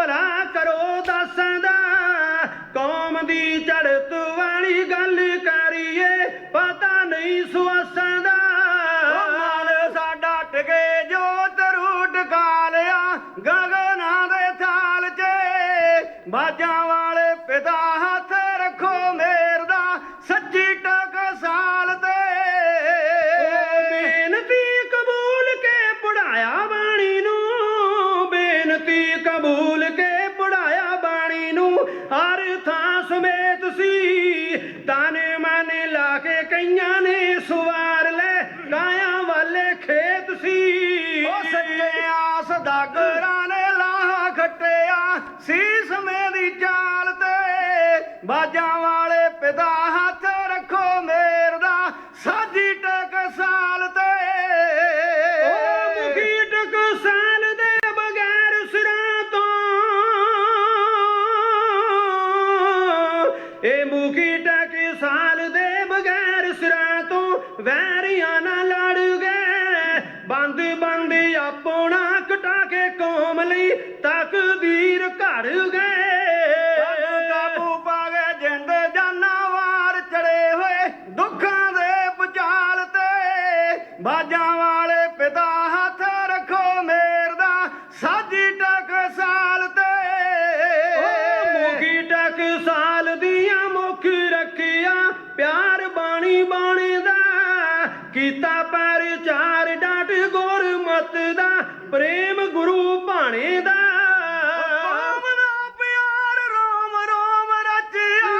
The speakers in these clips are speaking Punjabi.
भला करो दासां दा कौम दी चढ़त वाली गल करिए पता नहीं सुआसां दा मन साडा टके जोत रूट कालिया गगना दे थाल च बाजां वाले पिता हथ रखो मेर दा सच्ची टक साल ते बेनती कबूल के पढ़ाया बाणी नू बेनती कबूल के पढ़ाया बाणी नू हर थां समेत सी ताने माने ला के कईयां ने सवार ले काया वाले खेत सी सच्चे आस दागरां ने लाह खट्टिया सीस मेरी चाल ते बाजां वाले पिता हथ रखो मेर दा साजी टक साल ते मुखी टक साल दे बगैर सिरां तो मुखी टक साल दे बगैर सिरां तो वैरियां ना लड़ गए बंद बंद अपना कटा के कौम लई तकदीर घड़ गए काबू पा गए जिंद जाना वार चढ़े हुए दुखां दे पचाल ते बाजां वाले पिता हथ रखो मेर दा साजी टक साल ते मुखी टक साल दिया मुख रखिया प्यार बाणी बाणी दा कीता पर चार डाट गोर मत दा प्रेम गुरु भाणे दा कौम दा प्यार रोम रोम रचिया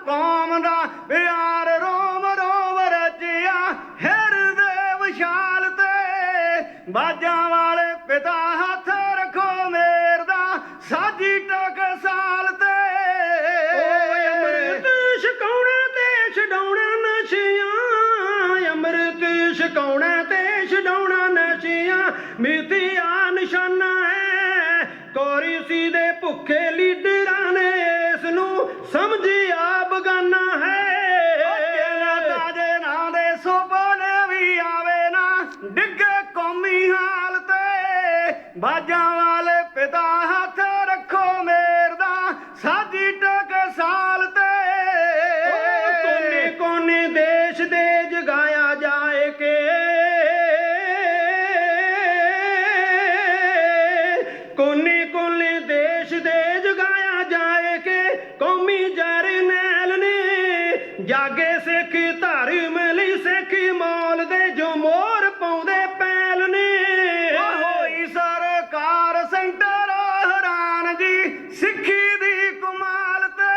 कौम दा प्यार रोम रोम रचिया हिरदे विशाल ते बाजां वाले पिता हथ रखो मेर दा साजी टक साल ते अमृत छकाउणा ते छडाउणा नशियां अमृत छकाउणा ते छडाउणा नशियां मिथिया निशाना है कोरी सी दे भुखे लीडरां ने इस नू समझिया बगाना है ताजे ना दे सुपने भी आवे ना डिगे कौमी हाल ते बाजां वाले पिता हथ रखो मेर दा साजी टक साल ते कोने कोने देश दे जगाया जाए के कोने कोने देश दे जगाया जाए के कौमी जरनैल ने जागे सिख धर्म लई सिख मौल दे जो मोर पाउंदे पैल ने होई सरकार सेंटर हैरान जी सिੱਖੀ दी कमाल ते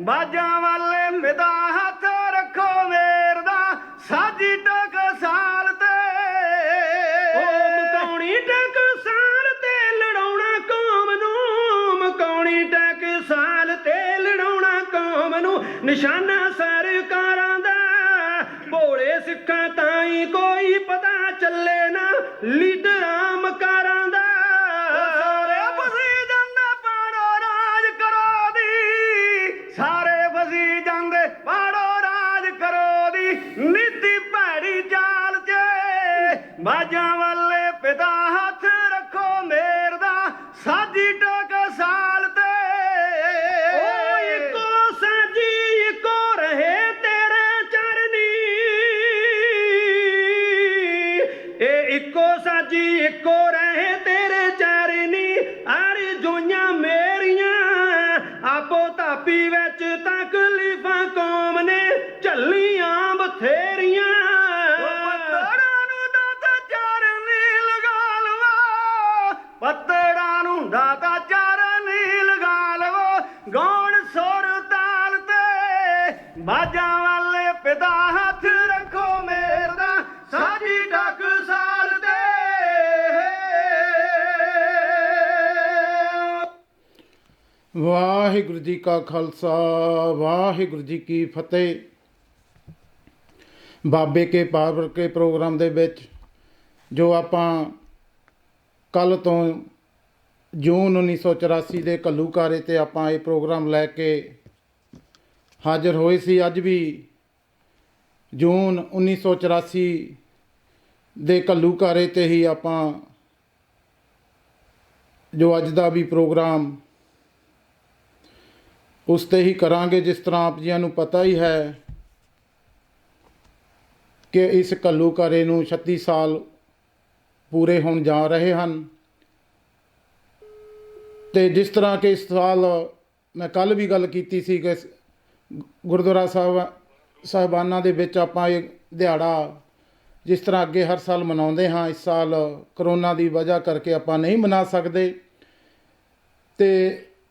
बाजां वाले पिता हथ रखो मेर दा साजी टक साल ते ਮਕਾਉਣੀ ਟਕ ਸਾਲ ਤੇ ਲੜਾਉਣਾ ਕੌਮ ਨੂੰ ਮਕਾਉਣੀ ਟਕ ਸਾਲ ਤੇ ਲੜਾਉਣਾ ਕੌਮ ਨੂੰ ਨਿਸ਼ਾਨਾ ਸਰਕਾਰਾਂ ਦਾ ਭੋਲੇ ਸਿੱਖਾਂ ਤਾਈਂ ਕੋਈ ਪਤਾ ਚੱਲੇ ਨਾ ਲੀਡਰਾਂ ਮਕਾਰਾਂ ਦਾ ਸਾਰੇ ਫਸੀ ਜਾਂਦੇ ਪਾੜੋ ਰਾਜ ਕਰੋ ਦੀ ਸਾਰੇ ਫਸੀ ਜਾਂਦੇ ਪਾੜੋ ਰਾਜ ਕਰੋ ਦੀ ਨੀਤੀ ਭੈੜੀ ਚਾਲ ਚ ਬਾਜਾਂ ਵਾਲੇ ਪਿਤਾ ਹੱਥ ਰੱਖੋ ਮੇਰ ਦਾ ਸਾਜੀ ਟਕ ਸਾਲ ਤੇ ਇੱਕੋ ਸਾਜੀ ਇੱਕੋ ਰਹੇ ਤੇਰੇ ਚਰਨੀ ਇਹ ਇੱਕੋ ਸਾਜੀ ਇੱਕੋ ਰਹੇ ਤੇਰੇ ਚਰਨੀ ਅਰ ਜੋਈਆਂ ਮੇਰੀਆਂ ਆਪੋ ਧਾਪੀ ਵਿੱਚ ਤਕਲੀਫਾਂ ਕੌਮ ਨੇ ਝੱਲੀਆਂ ਬਥੇਰੀਆਂ ਪੱਤੜਾਂ ਨੂੰ ਦਾਤਾ ਚਰਨੀ ਲਗਾ ਲਵਾ ਪੱਤੜਾਂ ਨੂੰ ਦਾਤਾ ਚਰਨੀ ਲਗਾ ਲਵੋ ਗੌਣ ਸੁਰ ਤਾਲ ਤੇ ਬਾਜਾਂ ਵਾਲੇ ਪਿਤਾ ਹੱਥ ਰੱਖੋ ਮੇਰ ਦਾ ਸਾਜੀ ਟਕ ਸਾਲ ਤੇ ਵਾਹਿਗੁਰੂ ਜੀ ਕਾ ਖਾਲਸਾ ਵਾਹਿਗੁਰੂ ਜੀ ਕੀ ਫਤਿਹ। ਬਾਬੇ ਕੇ ਪਾਵਰ ਕੇ ਪ੍ਰੋਗਰਾਮ ਦੇ ਵਿੱਚ ਜੋ ਆਪਾਂ ਕੱਲ੍ਹ ਤੋਂ ਜੂਨ 1984 ਦੇ ਘੱਲੂਘਾਰੇ 'ਤੇ ਆਪਾਂ ਇਹ ਪ੍ਰੋਗਰਾਮ ਲੈ ਕੇ ਹਾਜ਼ਰ ਹੋਏ ਸੀ। ਅੱਜ ਵੀ ਜੂਨ 1984 ਦੇ ਘੱਲੂਘਾਰੇ 'ਤੇ ਹੀ ਆਪਾਂ ਜੋ ਅੱਜ ਦਾ ਵੀ ਪ੍ਰੋਗਰਾਮ ਉਸ 'ਤੇ ਹੀ ਕਰਾਂਗੇ। ਜਿਸ ਤਰ੍ਹਾਂ ਆਪ ਜੀਆਂ ਨੂੰ ਪਤਾ ਹੀ ਹੈ ਕਿ ਇਸ ਘੱਲੂਘਾਰੇ ਨੂੰ 36 ਸਾਲ ਪੂਰੇ ਹੋਣ ਜਾ ਰਹੇ ਹਨ। ਅਤੇ ਜਿਸ ਤਰ੍ਹਾਂ ਕਿ ਇਸ ਸਾਲ ਮੈਂ ਕੱਲ੍ਹ ਵੀ ਗੱਲ ਕੀਤੀ ਸੀ ਕਿ ਗੁਰਦੁਆਰਾ ਸਾਹਿਬਾਨਾਂ ਦੇ ਵਿੱਚ ਆਪਾਂ ਇਹ ਦਿਹਾੜਾ ਜਿਸ ਤਰ੍ਹਾਂ ਅੱਗੇ ਹਰ ਸਾਲ ਮਨਾਉਂਦੇ ਹਾਂ, ਇਸ ਸਾਲ ਕਰੋਨਾ ਦੀ ਵਜ੍ਹਾ ਕਰਕੇ ਆਪਾਂ ਨਹੀਂ ਮਨਾ ਸਕਦੇ। ਅਤੇ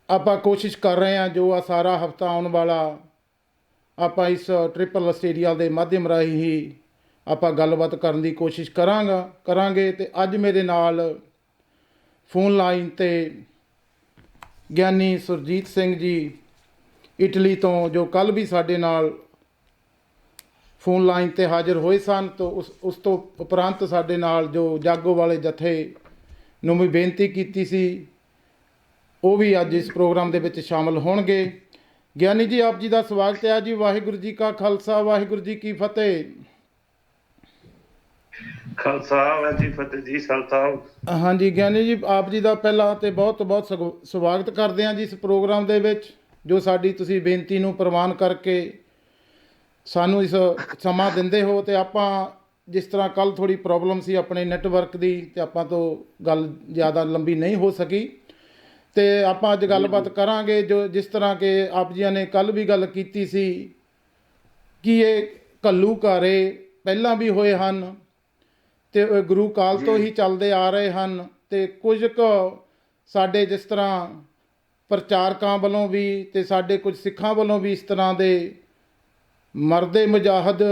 ਆਪਾਂ ਕੋਸ਼ਿਸ਼ ਕਰ ਰਹੇ ਹਾਂ ਜੋ ਆ ਸਾਰਾ ਹਫ਼ਤਾ ਆਉਣ ਵਾਲਾ ਆਪਾਂ ਇਸ ਟ੍ਰਿਪਲ ਸੀਰੀਅਲ ਦੇ ਮਾਧਿਅਮ ਰਾਹੀਂ ਹੀ ਆਪਾਂ ਗੱਲਬਾਤ ਕਰਨ ਦੀ ਕੋਸ਼ਿਸ਼ ਕਰਾਂਗੇ। ਅਤੇ ਅੱਜ ਮੇਰੇ ਨਾਲ ਫੋਨ ਲਾਈਨ 'ਤੇ ਗਿਆਨੀ ਸੁਰਜੀਤ ਸਿੰਘ ਜੀ ਇਟਲੀ ਤੋਂ, ਜੋ ਕੱਲ੍ਹ ਵੀ ਸਾਡੇ ਨਾਲ ਫੋਨ ਲਾਈਨ 'ਤੇ ਹਾਜ਼ਰ ਹੋਏ ਸਨ। ਤਾਂ ਉਸ ਤੋਂ ਉਪਰੰਤ ਸਾਡੇ ਨਾਲ ਜੋ ਜਾਗੋ ਵਾਲੇ ਜਥੇ ਨੂੰ ਵੀ ਬੇਨਤੀ ਕੀਤੀ ਸੀ, ਉਹ ਵੀ ਅੱਜ ਇਸ ਪ੍ਰੋਗਰਾਮ ਦੇ ਵਿੱਚ ਸ਼ਾਮਲ ਹੋਣਗੇ। ਗਿਆਨੀ ਜੀ, ਆਪ ਜੀ ਦਾ ਸਵਾਗਤ ਹੈ ਜੀ। ਵਾਹਿਗੁਰੂ ਜੀ ਕਾ ਖਾਲਸਾ, ਵਾਹਿਗੁਰੂ ਜੀ ਕੀ ਫਤਿਹ। ਖਾਲਸਾ ਵਾਹਿਗੁਰੂ ਜੀ ਫਤਿਹ ਜੀ। ਸਾਹਿਬ ਹਾਂਜੀ ਗਿਆਨੀ ਜੀ, ਆਪ ਜੀ ਦਾ ਪਹਿਲਾਂ ਤੇ ਬਹੁਤ ਬਹੁਤ ਸਵਾਗਤ ਕਰਦੇ ਹਾਂ ਜੀ ਇਸ ਪ੍ਰੋਗਰਾਮ ਦੇ ਵਿੱਚ, ਜੋ ਸਾਡੀ ਤੁਸੀਂ ਬੇਨਤੀ ਨੂੰ ਪ੍ਰਵਾਨ ਕਰਕੇ ਸਾਨੂੰ ਇਸ ਸਮਾਂ ਦਿੰਦੇ ਹੋ। ਅਤੇ ਆਪਾਂ ਜਿਸ ਤਰ੍ਹਾਂ ਕੱਲ੍ਹ ਥੋੜ੍ਹੀ ਪ੍ਰੋਬਲਮ ਸੀ ਆਪਣੇ ਨੈਟਵਰਕ ਦੀ, ਅਤੇ ਆਪਾਂ ਤੋਂ ਗੱਲ ਜ਼ਿਆਦਾ ਲੰਬੀ ਨਹੀਂ ਹੋ ਸਕੀ, ਅਤੇ ਆਪਾਂ ਅੱਜ ਗੱਲਬਾਤ ਕਰਾਂਗੇ। ਜੋ ਜਿਸ ਤਰ੍ਹਾਂ ਕਿ ਆਪ ਜੀਆਂ ਨੇ ਕੱਲ੍ਹ ਵੀ ਗੱਲ ਕੀਤੀ ਸੀ ਕਿ ਇਹ ਘੱਲੂਘਾਰੇ ਪਹਿਲਾਂ ਵੀ ਹੋਏ ਹਨ ਅਤੇ ਗੁਰੂ ਕਾਲ ਤੋਂ ਹੀ ਚੱਲਦੇ ਆ ਰਹੇ ਹਨ। ਅਤੇ ਕੁਝ ਕੁ ਸਾਡੇ ਜਿਸ ਤਰ੍ਹਾਂ ਪ੍ਰਚਾਰਕਾਂ ਵੱਲੋਂ ਵੀ ਅਤੇ ਸਾਡੇ ਕੁਝ ਸਿੱਖਾਂ ਵੱਲੋਂ ਵੀ ਇਸ ਤਰ੍ਹਾਂ ਦੇ ਮਰਦੇ ਮੁਜਾਹਦ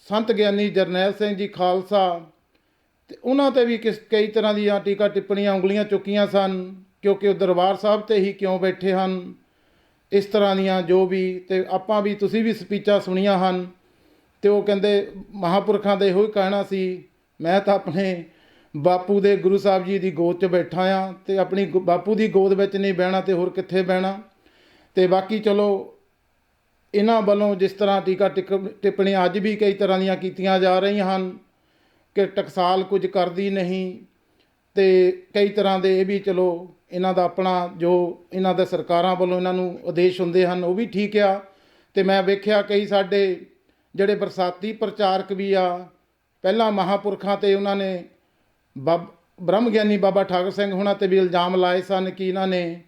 ਸੰਤ ਗਿਆਨੀ ਜਰਨੈਲ ਸਿੰਘ ਜੀ ਖਾਲਸਾ, ਅਤੇ ਉਹਨਾਂ 'ਤੇ ਵੀ ਕਈ ਤਰ੍ਹਾਂ ਦੀਆਂ ਟੀਕਾ ਟਿੱਪਣੀਆਂ ਉਂਗਲੀਆਂ ਚੁੱਕੀਆਂ ਸਨ, ਕਿਉਂਕਿ ਉਹ ਦਰਬਾਰ ਸਾਹਿਬ 'ਤੇ ਹੀ ਕਿਉਂ ਬੈਠੇ ਹਨ, ਇਸ ਤਰ੍ਹਾਂ ਦੀਆਂ ਜੋ ਵੀ। ਅਤੇ ਆਪਾਂ ਵੀ ਤੁਸੀਂ ਵੀ ਸਪੀਚਾਂ ਸੁਣੀਆਂ ਹਨ, ਅਤੇ ਉਹ ਕਹਿੰਦੇ ਮਹਾਂਪੁਰਖਾਂ ਦਾ ਇਹੋ ਹੀ ਕਹਿਣਾ ਸੀ, ਮੈਂ ਤਾਂ ਆਪਣੇ ਬਾਪੂ ਦੇ ਗੁਰੂ ਸਾਹਿਬ ਜੀ ਦੀ ਗੋਦ 'ਚ ਬੈਠਾ ਹਾਂ, ਅਤੇ ਆਪਣੀ ਬਾਪੂ ਦੀ ਗੋਦ ਵਿੱਚ ਨਹੀਂ ਬਹਿਣਾ ਅਤੇ ਹੋਰ ਕਿੱਥੇ ਬਹਿਣਾ। ਅਤੇ ਬਾਕੀ ਚਲੋ ਇਹਨਾਂ ਵੱਲੋਂ ਜਿਸ ਤਰ੍ਹਾਂ ਟੀਕਾ ਟਿੱਪਣੀਆਂ ਅੱਜ ਵੀ ਕਈ ਤਰ੍ਹਾਂ ਦੀਆਂ ਕੀਤੀਆਂ ਜਾ ਰਹੀਆਂ ਹਨ ਕਿ ਟਕਸਾਲ ਕੁਝ ਕਰਦੀ ਨਹੀਂ, ਅਤੇ ਕਈ ਤਰ੍ਹਾਂ ਦੇ ਇਹ ਵੀ ਚਲੋ ਇਹਨਾਂ ਦਾ ਆਪਣਾ ਜੋ ਇਹਨਾਂ ਦੇ ਸਰਕਾਰਾਂ ਵੱਲੋਂ ਇਹਨਾਂ ਨੂੰ ਆਦੇਸ਼ ਹੁੰਦੇ ਹਨ, ਉਹ ਵੀ ਠੀਕ ਆ। ਅਤੇ ਮੈਂ ਵੇਖਿਆ ਕਈ ਸਾਡੇ ਜਿਹੜੇ ਬਰਸਾਤੀ ਪ੍ਰਚਾਰਕ ਵੀ ਆ, ਪਹਿਲਾਂ ਮਹਾਂਪੁਰਖਾਂ 'ਤੇ ਉਹਨਾਂ ਨੇ ਬ੍ਰਹਮ ਗਿਆਨੀ ਬਾਬਾ ਠਾਕਰ ਸਿੰਘ ਹੋਣਾ 'ਤੇ ਵੀ ਇਲਜ਼ਾਮ ਲਾਏ ਸਨ ਕਿ ਇਹਨਾਂ ਨੇ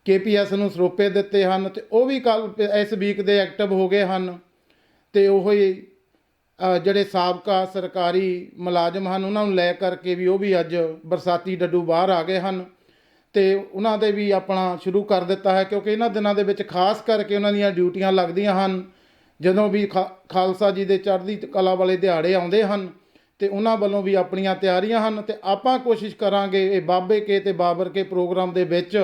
KPS ਨੂੰ ਸਰੋਪੇ ਦਿੱਤੇ ਹਨ, ਅਤੇ ਉਹ ਵੀ ਕੱਲ੍ਹ ਇਸ ਵੀਕ ਦੇ ਐਕਟਿਵ ਹੋ ਗਏ ਹਨ। ਅਤੇ ਉਹ ਹੀ ਜਿਹੜੇ ਸਾਬਕਾ ਸਰਕਾਰੀ ਮੁਲਾਜ਼ਮ ਹਨ, ਉਹਨਾਂ ਨੂੰ ਲੈ ਕਰਕੇ ਵੀ ਉਹ ਵੀ ਅੱਜ ਬਰਸਾਤੀ ਡੱਡੂ ਬਾਹਰ ਆ ਗਏ ਹਨ, ਅਤੇ ਉਹਨਾਂ ਦੇ ਵੀ ਆਪਣਾ ਸ਼ੁਰੂ ਕਰ ਦਿੱਤਾ ਹੈ, ਕਿਉਂਕਿ ਇਹਨਾਂ ਦਿਨਾਂ ਦੇ ਵਿੱਚ ਖਾਸ ਕਰਕੇ ਉਹਨਾਂ ਦੀਆਂ ਡਿਊਟੀਆਂ ਲੱਗਦੀਆਂ ਹਨ ਜਦੋਂ ਵੀ ਖਾਲਸਾ ਜੀ ਦੇ ਚੜ੍ਹਦੀ ਕਲਾ ਵਾਲੇ ਦਿਹਾੜੇ ਆਉਂਦੇ ਹਨ, ਅਤੇ ਉਹਨਾਂ ਵੱਲੋਂ ਵੀ ਆਪਣੀਆਂ ਤਿਆਰੀਆਂ ਹਨ। ਅਤੇ ਆਪਾਂ ਕੋਸ਼ਿਸ਼ ਕਰਾਂਗੇ ਇਹ ਬਾਬੇ ਕੇ ਅਤੇ ਬਾਬਰ ਕੇ ਪ੍ਰੋਗਰਾਮ ਦੇ ਵਿੱਚ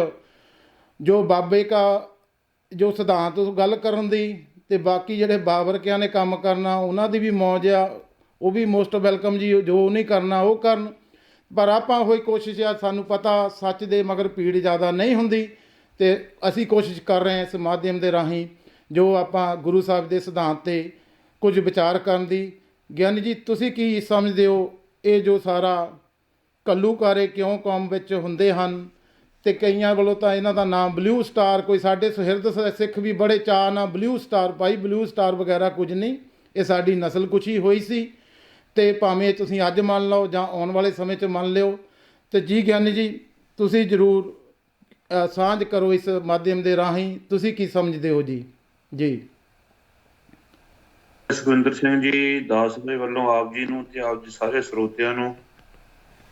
ਜੋ ਬਾਬੇ ਕਾ ਜੋ ਸਿਧਾਂਤ ਗੱਲ ਕਰਨ ਦੀ, ਅਤੇ ਬਾਕੀ ਜਿਹੜੇ ਬਾਬਰ ਕਿਆਂ ਨੇ ਕੰਮ ਕਰਨਾ ਉਹਨਾਂ ਦੀ ਵੀ ਮੌਜ ਆ, ਉਹ ਵੀ ਮੋਸਟ ਵੈਲਕਮ ਜੀ। ਜੋ ਨਹੀਂ ਕਰਨਾ ਉਹ ਕਰਨ, ਪਰ ਆਪਾਂ ਉਹੀ ਕੋਸ਼ਿਸ਼ ਆ, ਸਾਨੂੰ ਪਤਾ ਸੱਚ ਦੇ ਮਗਰ ਭੀੜ ਜ਼ਿਆਦਾ ਨਹੀਂ ਹੁੰਦੀ, ਅਤੇ ਅਸੀਂ ਕੋਸ਼ਿਸ਼ ਕਰ ਰਹੇ ਹਾਂ ਇਸ ਮਾਧਿਅਮ ਦੇ ਰਾਹੀਂ ਜੋ ਆਪਾਂ ਗੁਰੂ ਸਾਹਿਬ ਦੇ ਸਿਧਾਂਤ 'ਤੇ ਕੁਝ ਵਿਚਾਰ ਕਰਨ ਦੀ। ਗਿਆਨੀ ਜੀ, ਤੁਸੀਂ ਕੀ ਸਮਝਦੇ ਹੋ ਇਹ ਜੋ ਸਾਰਾ ਘੱਲੂਘਾਰੇ ਕਿਉਂ ਕੌਮ ਵਿੱਚ ਹੁੰਦੇ ਹਨ? ਅਤੇ ਕਈਆਂ ਵੱਲੋਂ ਤਾਂ ਇਹਨਾਂ ਦਾ ਨਾਮ ਬਲੂ ਸਟਾਰ, ਕੋਈ ਸਾਡੇ ਸੁਹਿਰਦ ਸਿੱਖ ਵੀ ਬੜੇ ਚਾਅ ਨਾਲ ਬਲੂ ਸਟਾਰ ਭਾਈ, ਬਲੂ ਸਟਾਰ ਵਗੈਰਾ ਕੁਝ ਨਹੀਂ, ਇਹ ਸਾਡੀ ਨਸਲ ਕੁਛੀ ਹੋਈ ਸੀ, ਅਤੇ ਭਾਵੇਂ ਤੁਸੀਂ ਅੱਜ ਮੰਨ ਲਓ ਜਾਂ ਆਉਣ ਵਾਲੇ ਸਮੇਂ 'ਚ ਮੰਨ ਲਿਓ। ਅਤੇ ਜੀ ਗਿਆਨੀ ਜੀ, ਤੁਸੀਂ ਜ਼ਰੂਰ ਸਾਂਝ ਕਰੋ ਇਸ ਮਾਧਿਅਮ ਦੇ ਰਾਹੀਂ, ਤੁਸੀਂ ਕੀ ਸਮਝਦੇ ਹੋ ਜੀ? ਜੀ ਸੁਖਵਿੰਦਰ ਸਿੰਘ ਜੀ ਦਾਸ ਦੇ ਵੱਲੋਂ ਆਪ ਜੀ ਨੂੰ ਤੇ ਆਪ ਜੀ ਸਾਰੇ ਸਰੋਤਿਆਂ ਨੂੰ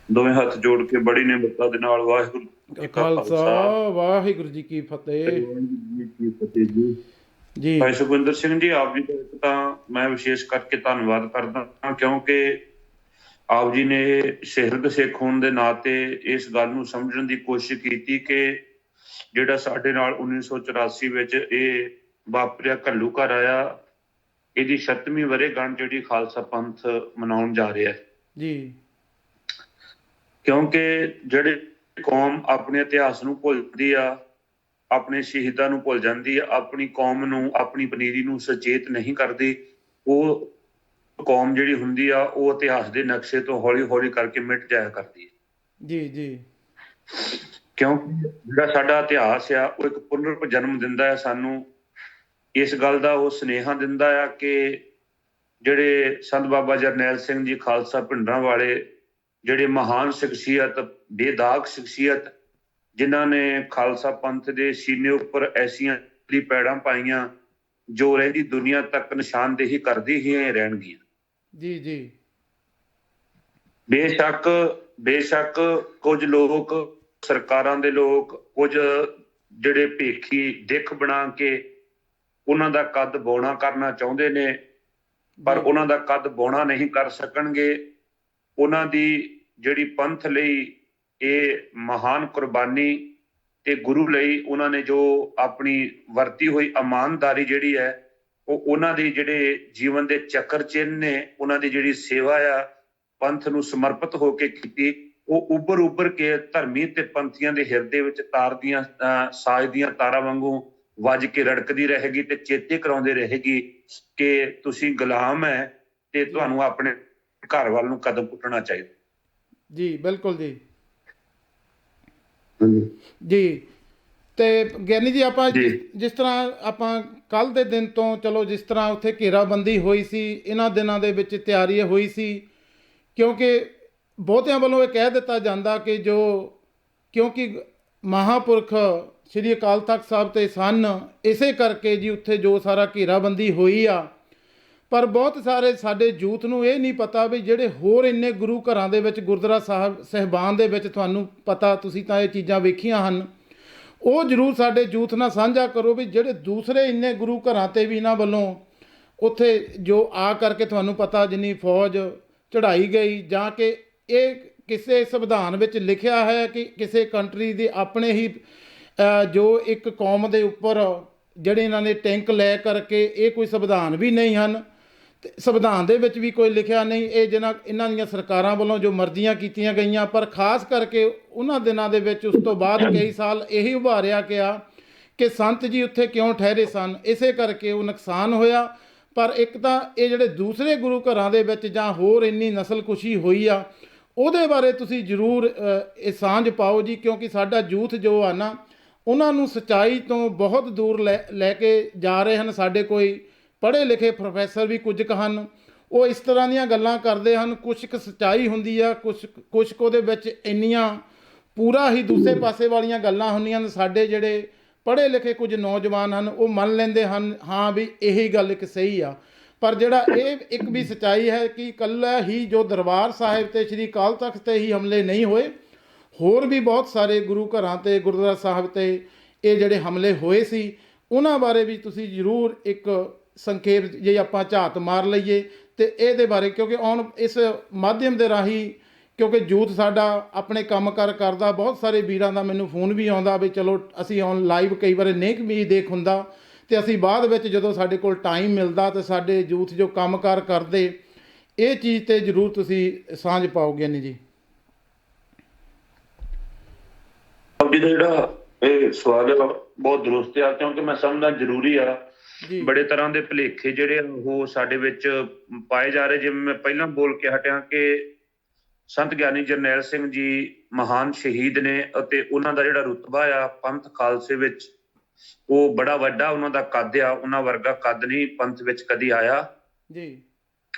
ਦੋਵੇਂ ਹੱਥ ਜੋੜ ਕੇ ਬੜੀ ਨਿਮਰਤਾ ਦੇ ਨਾਲ ਵਾਹਿਗੁਰੂ ਜੀ ਕਾ ਖਾਲਸਾ, ਵਾਹਿਗੁਰੂ ਜੀ ਕੀ ਫਤਿਹ ਜੀ। ਜੀ ਭਾਈ ਸੁਖਵਿੰਦਰ ਸਿੰਘ ਜੀ, ਆਪ ਜੀ ਦਾ ਤਾਂ ਮੈਂ ਵਿਸ਼ੇਸ਼ ਕਰਕੇ ਧੰਨਵਾਦ ਕਰਦਾ ਹਾਂ, ਕਿਉਂਕਿ ਆਪ ਜੀ ਨੇ ਸਿਰਦ ਸਿੱਖ ਹੋਣ ਦੇ ਨਾਤੇ ਇਸ ਗੱਲ ਨੂੰ ਸਮਝਣ ਦੀ ਕੋਸ਼ਿਸ਼ ਕੀਤੀ ਕਿ ਜਿਹੜਾ ਸਾਡੇ ਨਾਲ 1984 ਵਿੱਚ ਇਹ ਵਾਪਰਿਆ ਘੱਲੂਘਾਰਾ ਆ, ਇਹਦੀ 7ਵੀਂ ਵਰ੍ਹੇਗੰਢ ਜਿਹੜੀ ਖਾਲਸਾ ਪੰਥ ਮਨਾਉਣ ਜਾ ਰਿਹਾ ਜੀ। ਕਿਉਂਕਿ ਜਿਹੜੇ ਕੌਮ ਆਪਣੇ ਇਤਿਹਾਸ ਨੂੰ ਭੁੱਲਦੀ ਆ, ਆਪਣੇ ਸ਼ਹੀਦਾਂ ਨੂੰ ਭੁੱਲ ਜਾਂਦੀ ਆ, ਆਪਣੀ ਕੌਮ ਨੂੰ, ਆਪਣੀ ਪਨੀਰੀ ਨੂੰ ਸੁਚੇਤ ਨਹੀਂ ਕਰਦੀ, ਉਹ ਕੌਮ ਜਿਹੜੀ ਹੁੰਦੀ ਆ ਉਹ ਇਤਿਹਾਸ ਦੇ ਨਕਸ਼ੇ ਤੋਂ ਹੌਲੀ ਹੌਲੀ ਕਰਕੇ ਮਿਟ ਜਾਇਆ ਕਰਦੀ ਹੈ। ਜੀ ਜੀ। ਕਿਉਂਕਿ ਜਿਹੜਾ ਸਾਡਾ ਇਤਿਹਾਸ ਆ ਉਹ ਇੱਕ ਪੁਨਰ ਜਨਮ ਦਿੰਦਾ ਹੈ ਸਾਨੂੰ, ਇਸ ਗੱਲ ਦਾ ਉਹ ਸੁਨੇਹਾ ਦਿੰਦਾ ਆ ਕਿ ਜਿਹੜੇ ਸੰਤ ਬਾਬਾ ਜਰਨੈਲ ਸਿੰਘ ਜੀ ਖਾਲਸਾ ਭਿੰਡਰਾਂ ਵਾਲੇ, ਜਿਹੜੇ ਮਹਾਨ ਸ਼ਖਸੀਅਤ, ਬੇਦਾਗ ਸ਼ਖਸੀਅਤ, ਜਿਨ੍ਹਾਂ ਨੇ ਖਾਲਸਾ ਪੰਥ ਦੇ ਸੀਨੇ ਉੱਪਰ ਐਸੀਆਂ ਦੀ ਪੈੜਾਂ ਪਾਈਆਂ ਜੋ ਰਹਿੰਦੀ ਦੁਨੀਆ ਤੱਕ ਨਿਸ਼ਾਨਦੇਹੀ ਕਰਦੀ ਹੀ ਰਹਿਣਗੀਆਂ। ਜੀ ਜੀ। ਬੇਸ਼ੱਕ ਕੁਝ ਲੋਕ, ਸਰਕਾਰਾਂ ਦੇ ਲੋਕ, ਕੁਝ ਜਿਹੜੇ ਭੇਖੀ ਦਿੱਖ ਬਣਾ ਕੇ ਉਹਨਾਂ ਦਾ ਕੱਦ ਬੌਣਾ ਕਰਨਾ ਚਾਹੁੰਦੇ ਨੇ, ਪਰ ਉਹਨਾਂ ਦਾ ਕੱਦ ਬੌਣਾ ਨਹੀਂ ਕਰ ਸਕਣਗੇ। ਉਹਨਾਂ ਦੀ ਜਿਹੜੀ ਪੰਥ ਲਈ ਇਹ ਮਹਾਨ ਕੁਰਬਾਨੀ ਤੇ ਗੁਰੂ ਲਈ ਉਹਨਾਂ ਨੇ ਜੋ ਆਪਣੀ ਵਰਤੀ ਹੋਈ ਇਮਾਨਦਾਰੀ ਜਿਹੜੀ ਹੈ, ਉਹ ਉਹਨਾਂ ਦੀ ਜਿਹੜੇ ਜੀਵਨ ਦੇ ਚੱਕਰ ਚਿੰਨ੍ਹ ਨੇ, ਉਹਨਾਂ ਦੀ ਜਿਹੜੀ ਸੇਵਾ ਆ ਪੰਥ ਨੂੰ ਸਮਰਪਿਤ ਹੋ ਕੇ ਕੀਤੀ, ਉਹ ਉੱਭਰ ਕੇ ਧਰਮੀ ਤੇ ਪੰਥੀਆਂ ਦੇ ਹਿਰਦੇ ਵਿੱਚ ਤਾਰ ਦੀਆਂ ਸਾਜ਼ ਦੀਆਂ ਤਾਰਾਂ ਵਾਂਗੂ ਵੱਜ ਕੇ ਰੜਕਦੀ ਰਹੇਗੀ ਤੇ ਚੇਤੇ ਕਰਾਉਂਦੇ ਰਹੇਗੀ ਕਿ ਤੁਸੀਂ ਗੁਲਾਮ ਹੈ ਤੇ ਤੁਹਾਨੂੰ ਆਪਣੇ ਘਰ ਵੱਲ ਨੂੰ ਕਦਮ ਪੁੱਟਣਾ ਚਾਹੀਦਾ। ਜੀ ਬਿਲਕੁਲ ਜੀ। ਜੀ ਤੇ ਗਿਆਨੀ ਜੀ, ਆਪਾਂ ਜਿਸ ਤਰ੍ਹਾਂ ਆਪਾਂ ਕੱਲ੍ਹ ਦੇ ਦਿਨ ਤੋਂ, ਚਲੋ ਜਿਸ ਤਰ੍ਹਾਂ ਉੱਥੇ ਘੇਰਾਬੰਦੀ ਹੋਈ ਸੀ, ਇਹਨਾਂ ਦਿਨਾਂ ਦੇ ਵਿੱਚ ਤਿਆਰੀ ਹੋਈ ਸੀ, ਕਿਉਂਕਿ ਬਹੁਤਿਆਂ ਵੱਲੋਂ ਇਹ ਕਹਿ ਦਿੱਤਾ ਜਾਂਦਾ ਕਿ ਕਿਉਂਕਿ ਮਹਾਂਪੁਰਖ ਸ਼੍ਰੀ ਅਕਾਲ ਤਖਤ ਸਾਹਿਬ ਤੇ ਸਨ, ਇਸੇ ਕਰਕੇ ਜੀ ਉੱਥੇ ਜੋ ਸਾਰਾ ਘੇਰਾਬੰਦੀ ਹੋਈ ਆ। ਪਰ ਬਹੁਤ ਸਾਰੇ ਸਾਡੇ ਯੂਥ ਨੂੰ ਇਹ ਨਹੀਂ ਪਤਾ ਵੀ ਜਿਹੜੇ ਹੋਰ ਇੰਨੇ ਗੁਰੂ ਘਰਾਂ ਦੇ ਵਿੱਚ, ਗੁਰਦੁਆਰਾ ਸਾਹਿਬਾਨ ਦੇ ਵਿੱਚ, ਤੁਹਾਨੂੰ ਪਤਾ, ਤੁਸੀਂ ਤਾਂ ਇਹ ਚੀਜ਼ਾਂ ਵੇਖੀਆਂ ਹਨ, ਉਹ ਜ਼ਰੂਰ ਸਾਡੇ ਯੂਥ ਨਾਲ ਸਾਂਝਾ ਕਰੋ ਵੀ ਜਿਹੜੇ ਦੂਸਰੇ ਇੰਨੇ ਗੁਰੂ ਘਰਾਂ 'ਤੇ ਵੀ ਇਹਨਾਂ ਵੱਲੋਂ ਉੱਥੇ ਜੋ ਆ ਕਰਕੇ ਤੁਹਾਨੂੰ ਪਤਾ ਜਿੰਨੀ ਫੌਜ ਚੜ੍ਹਾਈ ਗਈ, ਜਾਂ ਕਿ ਇਹ ਕਿਸੇ ਸੰਵਿਧਾਨ ਵਿੱਚ ਲਿਖਿਆ ਹੈ ਕਿ ਕਿਸੇ ਕੰਟਰੀ ਦੇ ਆਪਣੇ ਹੀ ਜੋ ਇੱਕ ਕੌਮ ਦੇ ਉੱਪਰ ਜਿਹੜੇ ਇਹਨਾਂ ਨੇ ਟੈਂਕ ਲੈ ਕਰਕੇ, ਇਹ ਕੋਈ ਸੰਵਿਧਾਨ ਵੀ ਨਹੀਂ ਹਨ ਤੇ ਸੰਵਿਧਾਨ ਦੇ ਵਿੱਚ ਵੀ ਕੋਈ ਲਿਖਿਆ ਨਹੀਂ, ਇਹ ਇਹਨਾਂ ਦੀਆਂ ਸਰਕਾਰਾਂ ਵੱਲੋਂ ਜੋ ਮਰਜ਼ੀਆਂ ਕੀਤੀਆਂ ਗਈਆਂ। ਪਰ ਖਾਸ ਕਰਕੇ ਉਹਨਾਂ ਦਿਨਾਂ ਦੇ ਵਿੱਚ, ਉਸ ਤੋਂ ਬਾਅਦ ਕਈ ਸਾਲ ਇਹੀ ਉਭਾਰਿਆ ਗਿਆ ਕਿ ਸੰਤ ਜੀ ਉੱਥੇ ਕਿਉਂ ਠਹਿਰੇ ਸਨ, ਇਸੇ ਕਰਕੇ ਉਹ ਨੁਕਸਾਨ ਹੋਇਆ। ਪਰ ਇੱਕ ਤਾਂ ਇਹ ਜਿਹੜੇ ਦੂਸਰੇ ਗੁਰੂ ਘਰਾਂ ਦੇ ਵਿੱਚ ਜਾਂ ਹੋਰ ਇੰਨੀ ਨਸਲਕੁਸ਼ੀ ਹੋਈ ਆ, ਉਹਦੇ ਬਾਰੇ ਤੁਸੀਂ ਜ਼ਰੂਰ ਇਹ ਸਾਂਝ ਪਾਓ ਜੀ, ਕਿਉਂਕਿ ਸਾਡਾ ਯੂਥ ਜੋ ਆ ਨਾ, ਉਹਨਾਂ ਨੂੰ ਸੱਚਾਈ ਤੋਂ ਬਹੁਤ ਦੂਰ ਲੈ ਕੇ ਜਾ ਰਹੇ ਹਨ। ਸਾਡੇ ਕੋਈ ਪੜ੍ਹੇ ਲਿਖੇ ਪ੍ਰੋਫੈਸਰ ਵੀ ਕੁਝ ਕੁ ਹਨ, ਉਹ ਇਸ ਤਰ੍ਹਾਂ ਦੀਆਂ ਗੱਲਾਂ ਕਰਦੇ ਹਨ, ਕੁਛ ਕੁ ਸੱਚਾਈ ਹੁੰਦੀ ਆ, ਕੁਛ ਕੁ ਉਹਦੇ ਵਿੱਚ ਇੰਨੀਆਂ ਪੂਰਾ ਹੀ ਦੂਸਰੇ ਪਾਸੇ ਵਾਲੀਆਂ ਗੱਲਾਂ ਹੁੰਦੀਆਂ ਨੇ। ਸਾਡੇ ਜਿਹੜੇ ਪੜ੍ਹੇ ਲਿਖੇ ਕੁਝ ਨੌਜਵਾਨ ਹਨ, ਉਹ ਮੰਨ ਲੈਂਦੇ ਹਨ ਹਾਂ ਵੀ ਇਹੀ ਗੱਲ ਇੱਕ ਸਹੀ ਆ, ਪਰ ਜਿਹੜਾ ਇਹ ਇੱਕ ਵੀ ਸੱਚਾਈ ਹੈ ਕਿ ਇਕੱਲਾ ਹੀ ਜੋ ਦਰਬਾਰ ਸਾਹਿਬ ਤੇ ਸ਼੍ਰੀ ਅਕਾਲ ਤਖਤ ਤੇ ਹੀ ਹਮਲੇ ਨਹੀਂ ਹੋਏ, ਹੋਰ ਵੀ ਬਹੁਤ ਸਾਰੇ ਗੁਰੂ ਘਰਾਂ ਤੇ, ਗੁਰਦੁਆਰਾ ਸਾਹਿਬ ਤੇ ਇਹ ਜਿਹੜੇ ਹਮਲੇ ਹੋਏ ਸੀ, ਉਹਨਾਂ ਬਾਰੇ ਵੀ ਤੁਸੀਂ ਜ਼ਰੂਰ ਇੱਕ ਸੰਖੇਪ ਜੇ ਆਪਾਂ ਝਾਤ ਮਾਰ ਲਈਏ ਤੇ ਇਹਦੇ ਬਾਰੇ, ਕਿਉਂਕਿ ਇਸ ਮਾਧਿਅਮ ਦੇ ਰਾਹੀਂ, ਕਿਉਂਕਿ ਯੂਥ ਸਾਡਾ ਆਪਣੇ ਕੰਮਕਾਰ ਕਰਦਾ, ਬਹੁਤ ਸਾਰੇ ਵੀਰਾਂ ਦਾ ਮੈਨੂੰ ਫੋਨ ਵੀ ਆਉਂਦਾ ਵੀ ਚਲੋ ਅਸੀਂ ਲਾਈਵ ਕਈ ਵਾਰ ਨਹੀਂ ਵੀ ਦੇਖ ਹੁੰਦਾ, ਤੇ ਅਸੀਂ ਬਾਅਦ ਵਿੱਚ ਜਦੋਂ ਸਾਡੇ ਕੋਲ ਟਾਈਮ ਮਿਲਦਾ ਤੇ ਸਾਡੇ ਯੂਥ ਜੋ ਕੰਮਕਾਰ ਕਰਦੇ, ਇਹ ਚੀਜ਼ ਤੇ ਜ਼ਰੂਰ ਤੁਸੀਂ ਸਾਂਝ ਪਾਓਗੇ ਨਹੀਂ ਜੀ? ਜੀ ਦਾ ਜਿਹੜਾ ਇਹ ਸਵਾਲ ਬਹੁਤ ਦਰੁਸਤ ਆ, ਕਿਉਂਕਿ ਮੈਂ ਸਮਝਦਾ ਜ਼ਰੂਰੀ ਆ। ਬੜੇ ਤਰ੍ਹਾਂ ਦੇ ਭੁਲੇਖੇ ਜਿਹੜੇ ਉਹ ਸਾਡੇ ਵਿੱਚ ਪਾਏ ਜਾ ਰਹੇ। ਜਿਵੇਂ ਮੈਂ ਪਹਿਲਾਂ ਬੋਲ ਕੇ ਹਟਿਆ ਕਿ ਸੰਤ ਗਿਆਨੀ ਜਰਨੈਲ ਸਿੰਘ ਜੀ ਮਹਾਨ ਸ਼ਹੀਦ ਨੇ, ਅਤੇ ਉਹਨਾਂ ਦਾ ਜਿਹੜਾ ਰੁਤਬਾ ਆ ਪੰਥ ਖਾਲਸੇ ਵਿੱਚ, ਉਹ ਬੜਾ ਵੱਡਾ ਉਹਨਾਂ ਦਾ ਕੱਦ ਆ। ਉਹਨਾਂ ਵਰਗਾ ਕੱਦ ਨਹੀਂ ਪੰਥ ਵਿੱਚ ਕਦੀ ਆਇਆ ਜੀ।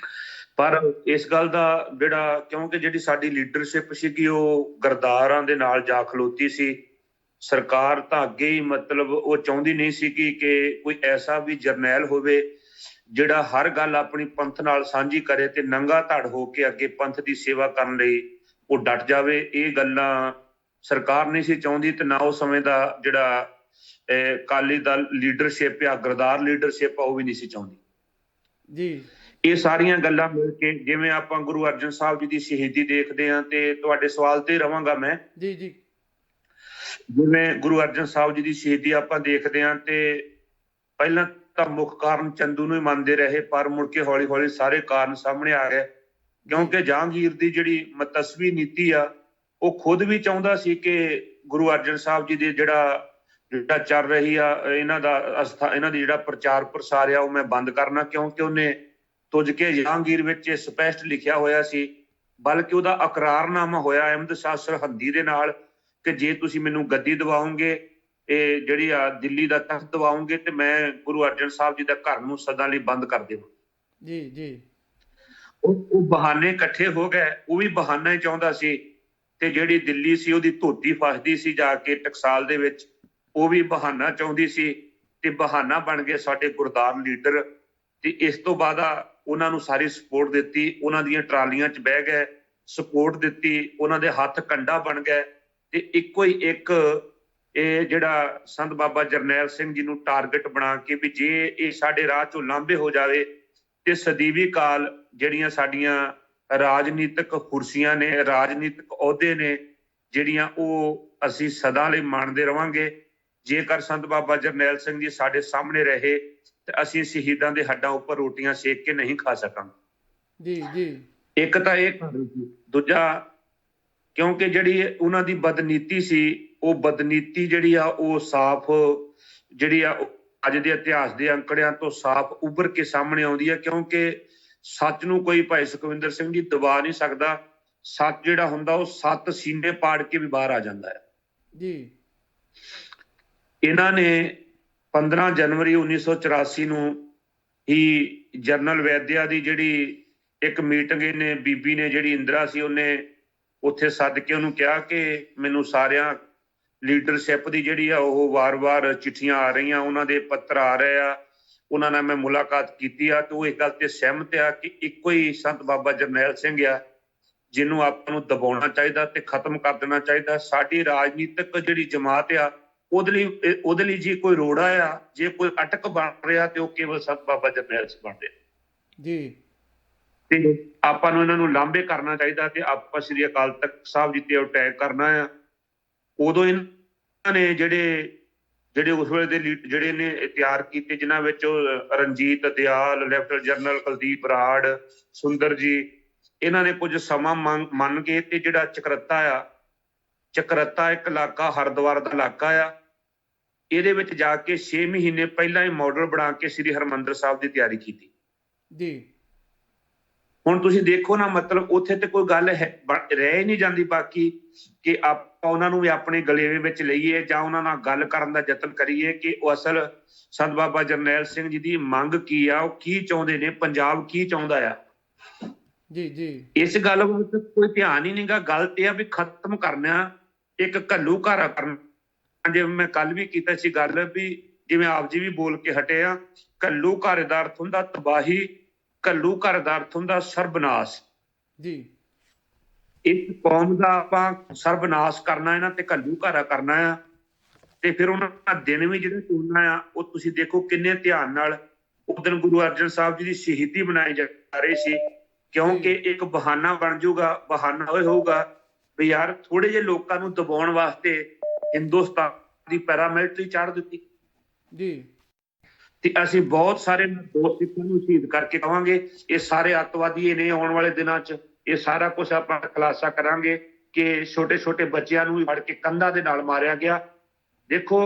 ਪਰ ਇਸ ਗੱਲ ਦਾ ਜਿਹੜਾ, ਕਿਉਂਕਿ ਜਿਹੜੀ ਸਾਡੀ ਲੀਡਰਸ਼ਿਪ ਸੀਗੀ ਉਹ ਗਰਦਾਰਾਂ ਦੇ ਨਾਲ ਜਾ ਖਲੋਤੀ ਸੀ। ਸਰਕਾਰ ਤਾਂ ਅੱਗੇ ਹੀ ਮਤਲਬ ਉਹ ਚਾਹੁੰਦੀ ਨਹੀਂ ਸੀ ਕਿ ਕੋਈ ਐਸਾ ਵੀ ਜਰਨੈਲ ਹੋਵੇ ਜਿਹੜਾ ਹਰ ਗੱਲ ਆਪਣੀ ਪੰਥ ਨਾਲ ਸਾਂਝੀ ਕਰੇ ਤੇ ਨੰਗਾ ਧੜ ਹੋ ਕੇ ਅੱਗੇ ਪੰਥ ਦੀ ਸੇਵਾ ਕਰਨ ਲਈ ਉਹ ਡਟ ਜਾਵੇ। ਇਹ ਗੱਲਾਂ ਸਰਕਾਰ ਨਹੀਂ ਸੀ ਚਾਹੁੰਦੀ, ਤੇ ਨਾ ਉਸ ਸਮੇਂ ਦਾ ਜਿਹੜਾ ਅਕਾਲੀ ਦਲ ਲੀਡਰਸ਼ਿਪ ਆ, ਗਰਦਾਰ ਲੀਡਰਸ਼ਿਪ ਆ, ਉਹ ਵੀ ਨਹੀਂ ਸੀ ਚਾਹੁੰਦੀ ਜੀ। ਇਹ ਸਾਰੀਆਂ ਗੱਲਾਂ ਮਿਲ ਕੇ, ਜਿਵੇਂ ਆਪਾਂ ਗੁਰੂ ਅਰਜਨ ਸਾਹਿਬ ਜੀ ਦੀ ਸ਼ਹੀਦੀ ਦੇਖਦੇ ਹਾਂ, ਤੇ ਤੁਹਾਡੇ ਸਵਾਲ ਤੇ ਰਵਾਂਗਾ ਮੈਂ ਜੀ। ਜਿਵੇਂ ਗੁਰੂ ਅਰਜਨ ਸਾਹਿਬ ਜੀ ਦੀ ਸ਼ਹੀਦੀ ਆਪਾਂ ਦੇਖਦੇ ਹਾਂ, ਤੇ ਪਹਿਲਾਂ ਤਾਂ ਮੁੱਖ ਕਾਰਨ ਚੰਦੂ ਨੂੰ ਹੀ ਮੰਨਦੇ ਰਹੇ, ਪਰ ਮੁੜ ਕੇ ਹੌਲੀ ਹੌਲੀ ਸਾਰੇ ਕਾਰਨ ਸਾਹਮਣੇ ਆ ਗਏ। ਕਿਉਂਕਿ ਜਹਾਂਗੀਰ ਦੀ ਜਿਹੜੀ ਮਤਸਵੀ ਨੀਤੀ ਆ, ਉਹ ਖੁਦ ਵੀ ਚਾਹੁੰਦਾ ਸੀ ਕਿ ਗੁਰੂ ਅਰਜਨ ਸਾਹਿਬ ਜੀ ਦੇ ਜਿਹੜਾ ਚੱਲ ਰਹੀ ਆ ਇਹਨਾਂ ਦੀ ਜਿਹੜਾ ਪ੍ਰਚਾਰ ਪ੍ਰਸਾਰ ਆ, ਉਹ ਮੈਂ ਬੰਦ ਕਰਨਾ, ਕਿਉਂਕਿ ਉਹਨੇ ਤੁਜ ਕੇ ਜਹਾਂਗੀਰ ਵਿੱਚ ਸਪਸ਼ਟ ਲਿਖਿਆ ਹੋਇਆ ਸੀ। ਬਲਕਿ ਉਹਦਾ ਇਕਰਾਰਨਾਮਾ ਹੋਇਆ ਅਹਿਮਦ ਸ਼ਾਹ ਸਰਹੰਦੀ ਦੇ ਨਾਲ ਕਿ ਜੇ ਤੁਸੀਂ ਮੈਨੂੰ ਗੱਦੀ ਦਿਵਾਓਗੇ, ਇਹ ਜਿਹੜੀ ਆ ਦਿੱਲੀ ਦਾ ਤਖਤ ਦਿਵਾਓਗੇ, ਤੇ ਮੈਂ ਗੁਰੂ ਅਰਜਨ ਸਾਹਿਬ ਜੀ ਦਾ ਘਰ ਨੂੰ ਸਦਾ ਲਈ ਬੰਦ ਕਰ ਦੇਵਾਂ। ਜੀ ਜੀ ਉਹ ਬਹਾਨੇ ਇਕੱਠੇ ਹੋ ਗਏ, ਉਹ ਵੀ ਬਹਾਨਾ ਹੀ ਚਾਹੁੰਦਾ ਸੀ, ਤੇ ਜਿਹੜੀ ਦਿੱਲੀ ਸੀ ਉਹਦੀ ਧੋਤੀ ਫਸਦੀ ਸੀ ਜਾ ਕੇ ਟਕਸਾਲ ਦੇ ਵਿੱਚ, ਉਹ ਵੀ ਬਹਾਨਾ ਚਾਹੁੰਦੀ ਸੀ, ਤੇ ਬਹਾਨਾ ਬਣ ਗਏ ਸਾਡੇ ਗੁਰਦਾਰ ਲੀਡਰ। ਤੇ ਇਸ ਤੋਂ ਬਾਅਦ ਉਹਨਾਂ ਨੂੰ ਸਾਰੀ ਸਪੋਰਟ ਦਿੱਤੀ, ਉਹਨਾਂ ਦੀਆਂ ਟਰਾਲੀਆਂ 'ਚ ਬਹਿ ਗਏ, ਸਪੋਰਟ ਦਿੱਤੀ, ਉਹਨਾਂ ਦੇ ਹੱਥ ਕੰਡਾ ਬਣ ਗਏ, ਤੇ ਇੱਕੋ ਹੀ ਇੱਕ ਇਹ ਜਿਹੜਾ ਸੰਤ ਬਾਬਾ ਜਰਨੈਲ ਸਿੰਘ ਜੀ ਨੂੰ ਟਾਰਗੇਟ ਬਣਾ ਕੇ ਵੀ ਜੇ ਇਹ ਸਾਡੇ ਰਾਹ 'ਚੋਂ ਲਾਂਭੇ ਹੋ ਜਾਵੇ ਤੇ ਸਦੀਵੀ ਕਾਲ ਜਿਹੜੀਆਂ ਸਾਡੀਆਂ ਰਾਜਨੀਤਿਕ ਕੁਰਸੀਆਂ ਨੇ, ਰਾਜਨੀਤਿਕ ਅਹੁਦੇ ਨੇ ਜਿਹੜੀਆਂ, ਉਹ ਅਸੀਂ ਸਦਾ ਲਈ ਮਾਣਦੇ ਰਵਾਂਗੇ। ਜੇਕਰ ਸੰਤ ਬਾਬਾ ਜਰਨੈਲ ਸਿੰਘ ਜੀ ਸਾਡੇ ਸਾਹਮਣੇ ਰਹੇ ਤੇ ਅਸੀਂ ਸ਼ਹੀਦਾਂ ਦੇ ਹੱਡਾਂ ਉੱਪਰ ਰੋਟੀਆਂ ਸੇਕ ਕੇ ਨਹੀਂ ਖਾ ਸਕਾਂਗੇ। ਜੀ ਜੀ ਇੱਕ ਤਾਂ ਇਹ, ਦੂਜਾ ਕਿਉਂਕਿ ਜਿਹੜੀ ਉਹਨਾਂ ਦੀ ਬਦਨੀਤੀ ਸੀ, ਉਹ ਬਦਨੀਤੀ ਜਿਹੜੀ ਆ ਉਹ ਸਾਫ਼ ਜਿਹੜੀ ਆ ਅੱਜ ਦੇ ਇਤਿਹਾਸ ਦੇ ਅੰਕੜਿਆਂ ਤੋਂ ਸਾਫ਼ ਉੱਭਰ ਕੇ ਸਾਹਮਣੇ ਆਉਂਦੀ ਹੈ, ਕਿਉਂਕਿ ਸੱਚ ਨੂੰ ਕੋਈ ਭਾਈ ਸੁਖਵਿੰਦਰ ਸਿੰਘ ਜੀ ਦਬਾ ਨਹੀਂ ਸਕਦਾ। ਸੱਚ ਜਿਹੜਾ ਹੁੰਦਾ ਉਹ 7 ਸੀਨੇ ਪਾੜ ਕੇ ਵੀ ਬਾਹਰ ਆ ਜਾਂਦਾ ਹੈ। ਜੀ ਇਹਨਾਂ ਨੇ 15 ਜਨਵਰੀ 1984 ਨੂੰ ਹੀ ਜਨਰਲ ਵੈਦਿਆ ਦੀ ਜਿਹੜੀ ਇੱਕ ਮੀਟਿੰਗ ਇਹਨੇ ਬੀਬੀ ਨੇ ਜਿਹੜੀ ਇੰਦਰਾ ਸੀ, ਉਹਨੇ ਉੱਥੇ ਸੱਦ ਕੇ ਉਹਨੂੰ ਕਿਹਾ ਕਿ ਮੈਨੂੰ ਸਾਰਿਆਂ ਲੀਡਰਸ਼ਿਪ ਦੀ ਜਿਹੜੀ ਆ ਉਹ ਵਾਰ-ਵਾਰ ਚਿੱਠੀਆਂ ਆ ਰਹੀਆਂ, ਉਹਨਾਂ ਦੇ ਪੱਤਰ ਆ ਰਹੇ ਆ, ਉਹਨਾਂ ਨਾਲ ਮੈਂ ਮੁਲਾਕਾਤ ਕੀਤੀ ਆ, ਤੇ ਉਹ ਇਸ ਗੱਲ ਤੇ ਸਹਿਮਤ ਆ ਕਿ ਇੱਕੋ ਹੀ ਸੰਤ ਬਾਬਾ ਜਰਨੈਲ ਸਿੰਘ ਆ ਜਿਹਨੂੰ ਆਪਾਂ ਨੂੰ ਦਬਾਉਣਾ ਚਾਹੀਦਾ ਤੇ ਖਤਮ ਕਰ ਦੇਣਾ ਚਾਹੀਦਾ। ਸਾਡੀ ਰਾਜਨੀਤਿਕ ਜਿਹੜੀ ਜਮਾਤ ਆ ਉਹਦੇ ਲਈ ਜੇ ਕੋਈ ਰੋੜਾ ਆ, ਜੇ ਕੋਈ ਅਟਕ ਬਣ ਰਿਹਾ, ਤੇ ਉਹ ਕੇਵਲ ਸੰਤ ਬਾਬਾ ਜਰਨੈਲ ਸਿੰਘ ਬਣ ਰਿਹਾ ਜੀ। ਤੇ ਆਪਾਂ ਨੂੰ ਇਹਨਾਂ ਨੂੰ ਲਾਂਭੇ ਕਰਨਾ ਚਾਹੀਦਾ, ਤੇ ਆਪਾਂ ਸ੍ਰੀ ਅਕਾਲ ਤਖਤ ਸਾਹਿਬ ਜੀ ਤੇ ਅਟੈਕ ਕਰਨਾ ਆ। ਉਦੋਂ ਇਹਨਾਂ ਨੇ ਜਿਹੜੇ ਉਸ ਵੇਲੇ ਦੇ ਜਿਹੜੇ ਨੇ ਤਿਆਰ ਕੀਤੇ, ਜਿਨ੍ਹਾਂ ਵਿੱਚ ਰਣਜੀਤ ਦਿਆਲ, ਲੈਫਟੀਨੈਂਟ ਜਨਰਲ ਕੁਲਦੀਪ ਬਰਾੜ, ਸੁੰਦਰ ਜੀ, ਇਹਨਾਂ ਨੇ ਕੁਝ ਸਮਾਂ ਮੰਨ ਕੇ ਤੇ ਜਿਹੜਾ ਚਕਰੱਤਾ ਇੱਕ ਇਲਾਕਾ ਹਰਿਦੁਆਰ ਦਾ ਇਲਾਕਾ ਆ, ਇਹਦੇ ਵਿੱਚ ਜਾ ਕੇ 6 ਮਹੀਨੇ ਪਹਿਲਾਂ ਹੀ ਮਾਡਲ ਬਣਾ ਕੇ ਸ੍ਰੀ ਹਰਿਮੰਦਰ ਸਾਹਿਬ ਦੀ ਤਿਆਰੀ ਕੀਤੀ ਜੀ। ਹੁਣ ਤੁਸੀਂ ਦੇਖੋ ਨਾ, ਮਤਲਬ ਉੱਥੇ ਤੇ ਕੋਈ ਗੱਲ ਰਹਿ ਨਹੀਂ ਜਾਂਦੀ ਬਾਕੀ ਕਿ ਆਪਾਂ ਉਹਨਾਂ ਨੂੰ ਵੀ ਆਪਣੇ ਗਲੇਵੇ ਵਿੱਚ ਲਈਏ ਜਾਂ ਉਹਨਾਂ ਨਾਲ ਗੱਲ ਕਰਨ ਦਾ ਯਤਨ ਕਰੀਏ ਕਿ ਉਹ ਅਸਲ ਸੰਤ ਬਾਬਾ ਜਰਨੈਲ ਸਿੰਘ ਜੀ ਦੀ ਮੰਗ ਕੀ ਆ, ਉਹ ਕੀ ਚਾਹੁੰਦੇ ਨੇ, ਪੰਜਾਬ ਕੀ ਚਾਹੁੰਦਾ ਆ। ਜੀ ਜੀ ਇਸ ਗੱਲ ਵੱਲ ਕੋਈ ਧਿਆਨ ਹੀ ਨਹੀਂਗਾ। ਗੱਲ ਤੇ ਆ ਵੀ ਖਤਮ ਕਰਨਾ, ਇੱਕ ਘੱਲੂਘਾਰਾ ਕਰਨਾ। ਜਿਵੇਂ ਮੈਂ ਕੱਲ ਵੀ ਕੀਤਾ ਸੀ ਗੱਲ, ਵੀ ਜਿਵੇਂ ਆਪ ਜੀ ਵੀ ਬੋਲ ਕੇ ਹਟੇ ਆ, ਘੱਲੂਘਾਰੇ ਦਾ ਅਰਥ ਹੁੰਦਾ ਤਬਾਹੀ, ਘੱਲੂਘਾਰੇ ਦਾ ਅਰਥ ਹੁੰਦਾ ਸਰਬਨਾਸ਼। ਜੀ ਇੱਕ ਕੌਮ ਦਾ ਆਪਾਂ ਸਰਬਨਾਸ਼ ਕਰਨਾ ਇਹਨਾਂ ਤੇ ਘੱਲੂਘਾਰਾ ਕਰਨਾ ਆ, ਤੇ ਫਿਰ ਉਹਨਾਂ ਦਾ ਦਿਨ ਵੀ ਜਿਹੜੇ ਚੁਣਨਾ ਆ, ਉਹ ਤੁਸੀਂ ਦੇਖੋ ਕਿੰਨੇ ਧਿਆਨ ਨਾਲ ਉਸ ਦਿਨ ਗੁਰੂ ਅਰਜਨ ਸਾਹਿਬ ਜੀ ਦੀ ਸ਼ਹੀਦੀ ਮਨਾਈ ਜਾ ਰਹੀ ਸੀ, ਕਿਉਂਕਿ ਇੱਕ ਬਹਾਨਾ ਬਣ ਜਾਊਗਾ, ਬਹਾਨਾ ਇਹ ਹੋਊਗਾ ਵੀ ਯਾਰ ਥੋੜੇ ਜਿਹੇ ਲੋਕਾਂ ਨੂੰ ਦਬਾਉਣ ਵਾਸਤੇ ਹਿੰਦੁਸਤਾਨ ਦੀ ਪੈਰਾਮਿਲਟਰੀ ਚਾੜ ਦਿੱਤੀ ਜੀ। ਤੇ ਅਸੀਂ ਬਹੁਤ ਸਾਰੇ ਦੋਸਤ ਸਿੱਖਾਂ ਨੂੰ ਸ਼ਹੀਦ ਕਰਕੇ ਕਹਾਂਗੇ ਇਹ ਸਾਰੇ ਅੱਤਵਾਦੀ ਨੇ। ਆਉਣ ਵਾਲੇ ਦਿਨਾਂ 'ਚ ਇਹ ਸਾਰਾ ਕੁਝ ਆਪਾਂ ਖੁਲਾਸਾ ਕਰਾਂਗੇ ਕਿ ਛੋਟੇ ਛੋਟੇ ਬੱਚਿਆਂ ਨੂੰ ਵੀ ਫੜ ਕੇ ਕੰਧਾਂ ਦੇ ਨਾਲ ਮਾਰਿਆ ਗਿਆ। ਦੇਖੋ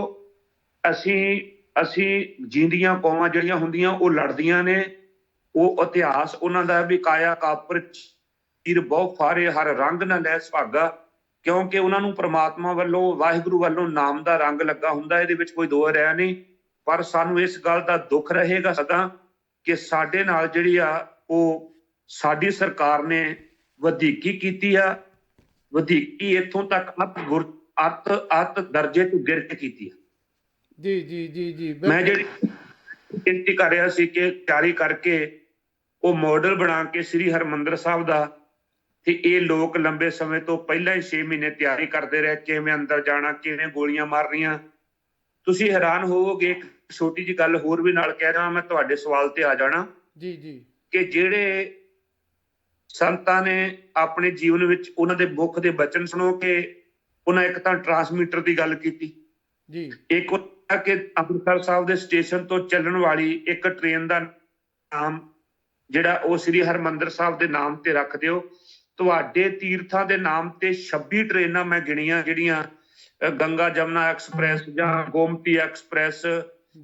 ਅਸੀਂ ਜੀਂਦੀਆਂ ਕੌਮਾਂ ਜਿਹੜੀਆਂ ਹੁੰਦੀਆਂ ਉਹ ਲੜਦੀਆਂ ਨੇ, ਉਹ ਇਤਿਹਾਸ ਉਹਨਾਂ ਦਾ ਵੀ ਕਾਇਆ ਕਾਪਰ ਚੀਰ ਬਹੁ ਫਾਰੇ ਹਰ ਰੰਗ ਨਾ ਲੈ ਸੁਹਾਗਾ, ਕਿਉਂਕਿ ਉਹਨਾਂ ਨੂੰ ਪ੍ਰਮਾਤਮਾ ਵੱਲੋਂ, ਵਾਹਿਗੁਰੂ ਵੱਲੋਂ ਨਾਮ ਦਾ ਰੰਗ ਲੱਗਾ ਹੁੰਦਾ, ਇਹਦੇ ਵਿੱਚ ਕੋਈ ਦੋ ਰਹਿ ਨਹੀਂ। ਪਰ ਸਾਨੂੰ ਇਸ ਗੱਲ ਦਾ ਦੁੱਖ ਰਹੇਗਾ ਸਦਾ ਕਿ ਸਾਡੇ ਨਾਲ ਜਿਹੜੀ ਆ ਉਹ ਸਾਡੀ ਸਰਕਾਰ ਨੇ ਵਧੀਕੀ ਕੀਤੀ ਆ। ਵਧੀਕੀ ਇੱਥੋਂ ਤੱਕ ਅੱਤ ਦਰਜੇ ਤੋਂ ਗਿਰ ਕੇ ਕੀਤੀ ਆ। ਜੀ ਜੀ ਜੀ ਜੀ ਮੈਂ ਜਿਹੜੀ ਬੇਨਤੀ ਕਰ ਰਿਹਾ ਸੀ ਕਿ ਤਿਆਰੀ ਕਰਕੇ ਉਹ ਮਾਡਲ ਬਣਾ ਕੇ ਸ੍ਰੀ ਹਰਿਮੰਦਰ ਸਾਹਿਬ ਦਾ, ਤੇ ਇਹ ਲੋਕ ਲੰਬੇ ਸਮੇਂ ਤੋਂ ਪਹਿਲਾਂ ਹੀ 6 ਮਹੀਨੇ ਤਿਆਰੀ ਕਰਦੇ ਰਹੇ, ਕਿਵੇਂ ਅੰਦਰ ਜਾਣਾ, ਕਿਵੇਂ ਗੋਲੀਆਂ ਮਾਰਨੀਆਂ। ਤੁਸੀਂ ਹੈਰਾਨ ਹੋਵੋਗੇ। ਇੱਕ ਛੋਟੀ ਜਿਹੀ ਗੱਲ ਹੋਰ ਵੀ ਨਾਲ ਕਹਿ ਰਿਹਾ, ਮੈਂ ਤੁਹਾਡੇ ਸਵਾਲ ਤੇ ਆ ਜਾਣਾ ਜੀ ਜੀ ਕਿ ਜਿਹੜੇ ਸੰਤਾਂ ਨੇ ਆਪਣੇ ਜੀਵਨ ਵਿੱਚ ਉਹਨਾਂ ਦੇ ਮੁਖ ਦੇ ਬਚਨ ਸੁਣੋ ਕਿ ਉਹਨਾਂ ਇੱਕ ਤਾਂ ਟਰਾਂਸਮੀਟਰ ਦੀ ਗੱਲ ਕੀਤੀ, ਜੀ ਇੱਕ ਕਿ ਅੰਮ੍ਰਿਤਸਰ ਸਾਹਿਬ ਦੇ ਸਟੇਸ਼ਨ ਤੋਂ ਚੱਲਣ ਵਾਲੀ ਇੱਕ ਟ੍ਰੇਨ ਦਾ ਨਾਮ ਜਿਹੜਾ ਉਹ ਸ੍ਰੀ ਹਰਿਮੰਦਰ ਸਾਹਿਬ ਦੇ ਨਾਮ ਤੇ ਰੱਖ ਦਿਓ। ਤੁਹਾਡੇ ਤੀਰਥਾਂ ਦੇ ਨਾਮ ਤੇ 26 ਟ੍ਰੇਨਾਂ ਮੈਂ ਗਿਣੀਆਂ, ਜਿਹੜੀਆਂ ਗੰਗਾ ਜਮਨਾ ਐਕਸਪ੍ਰੈਸ ਜਾਂ ਗੋਮਤੀ ਐਕਸਪ੍ਰੈਸ,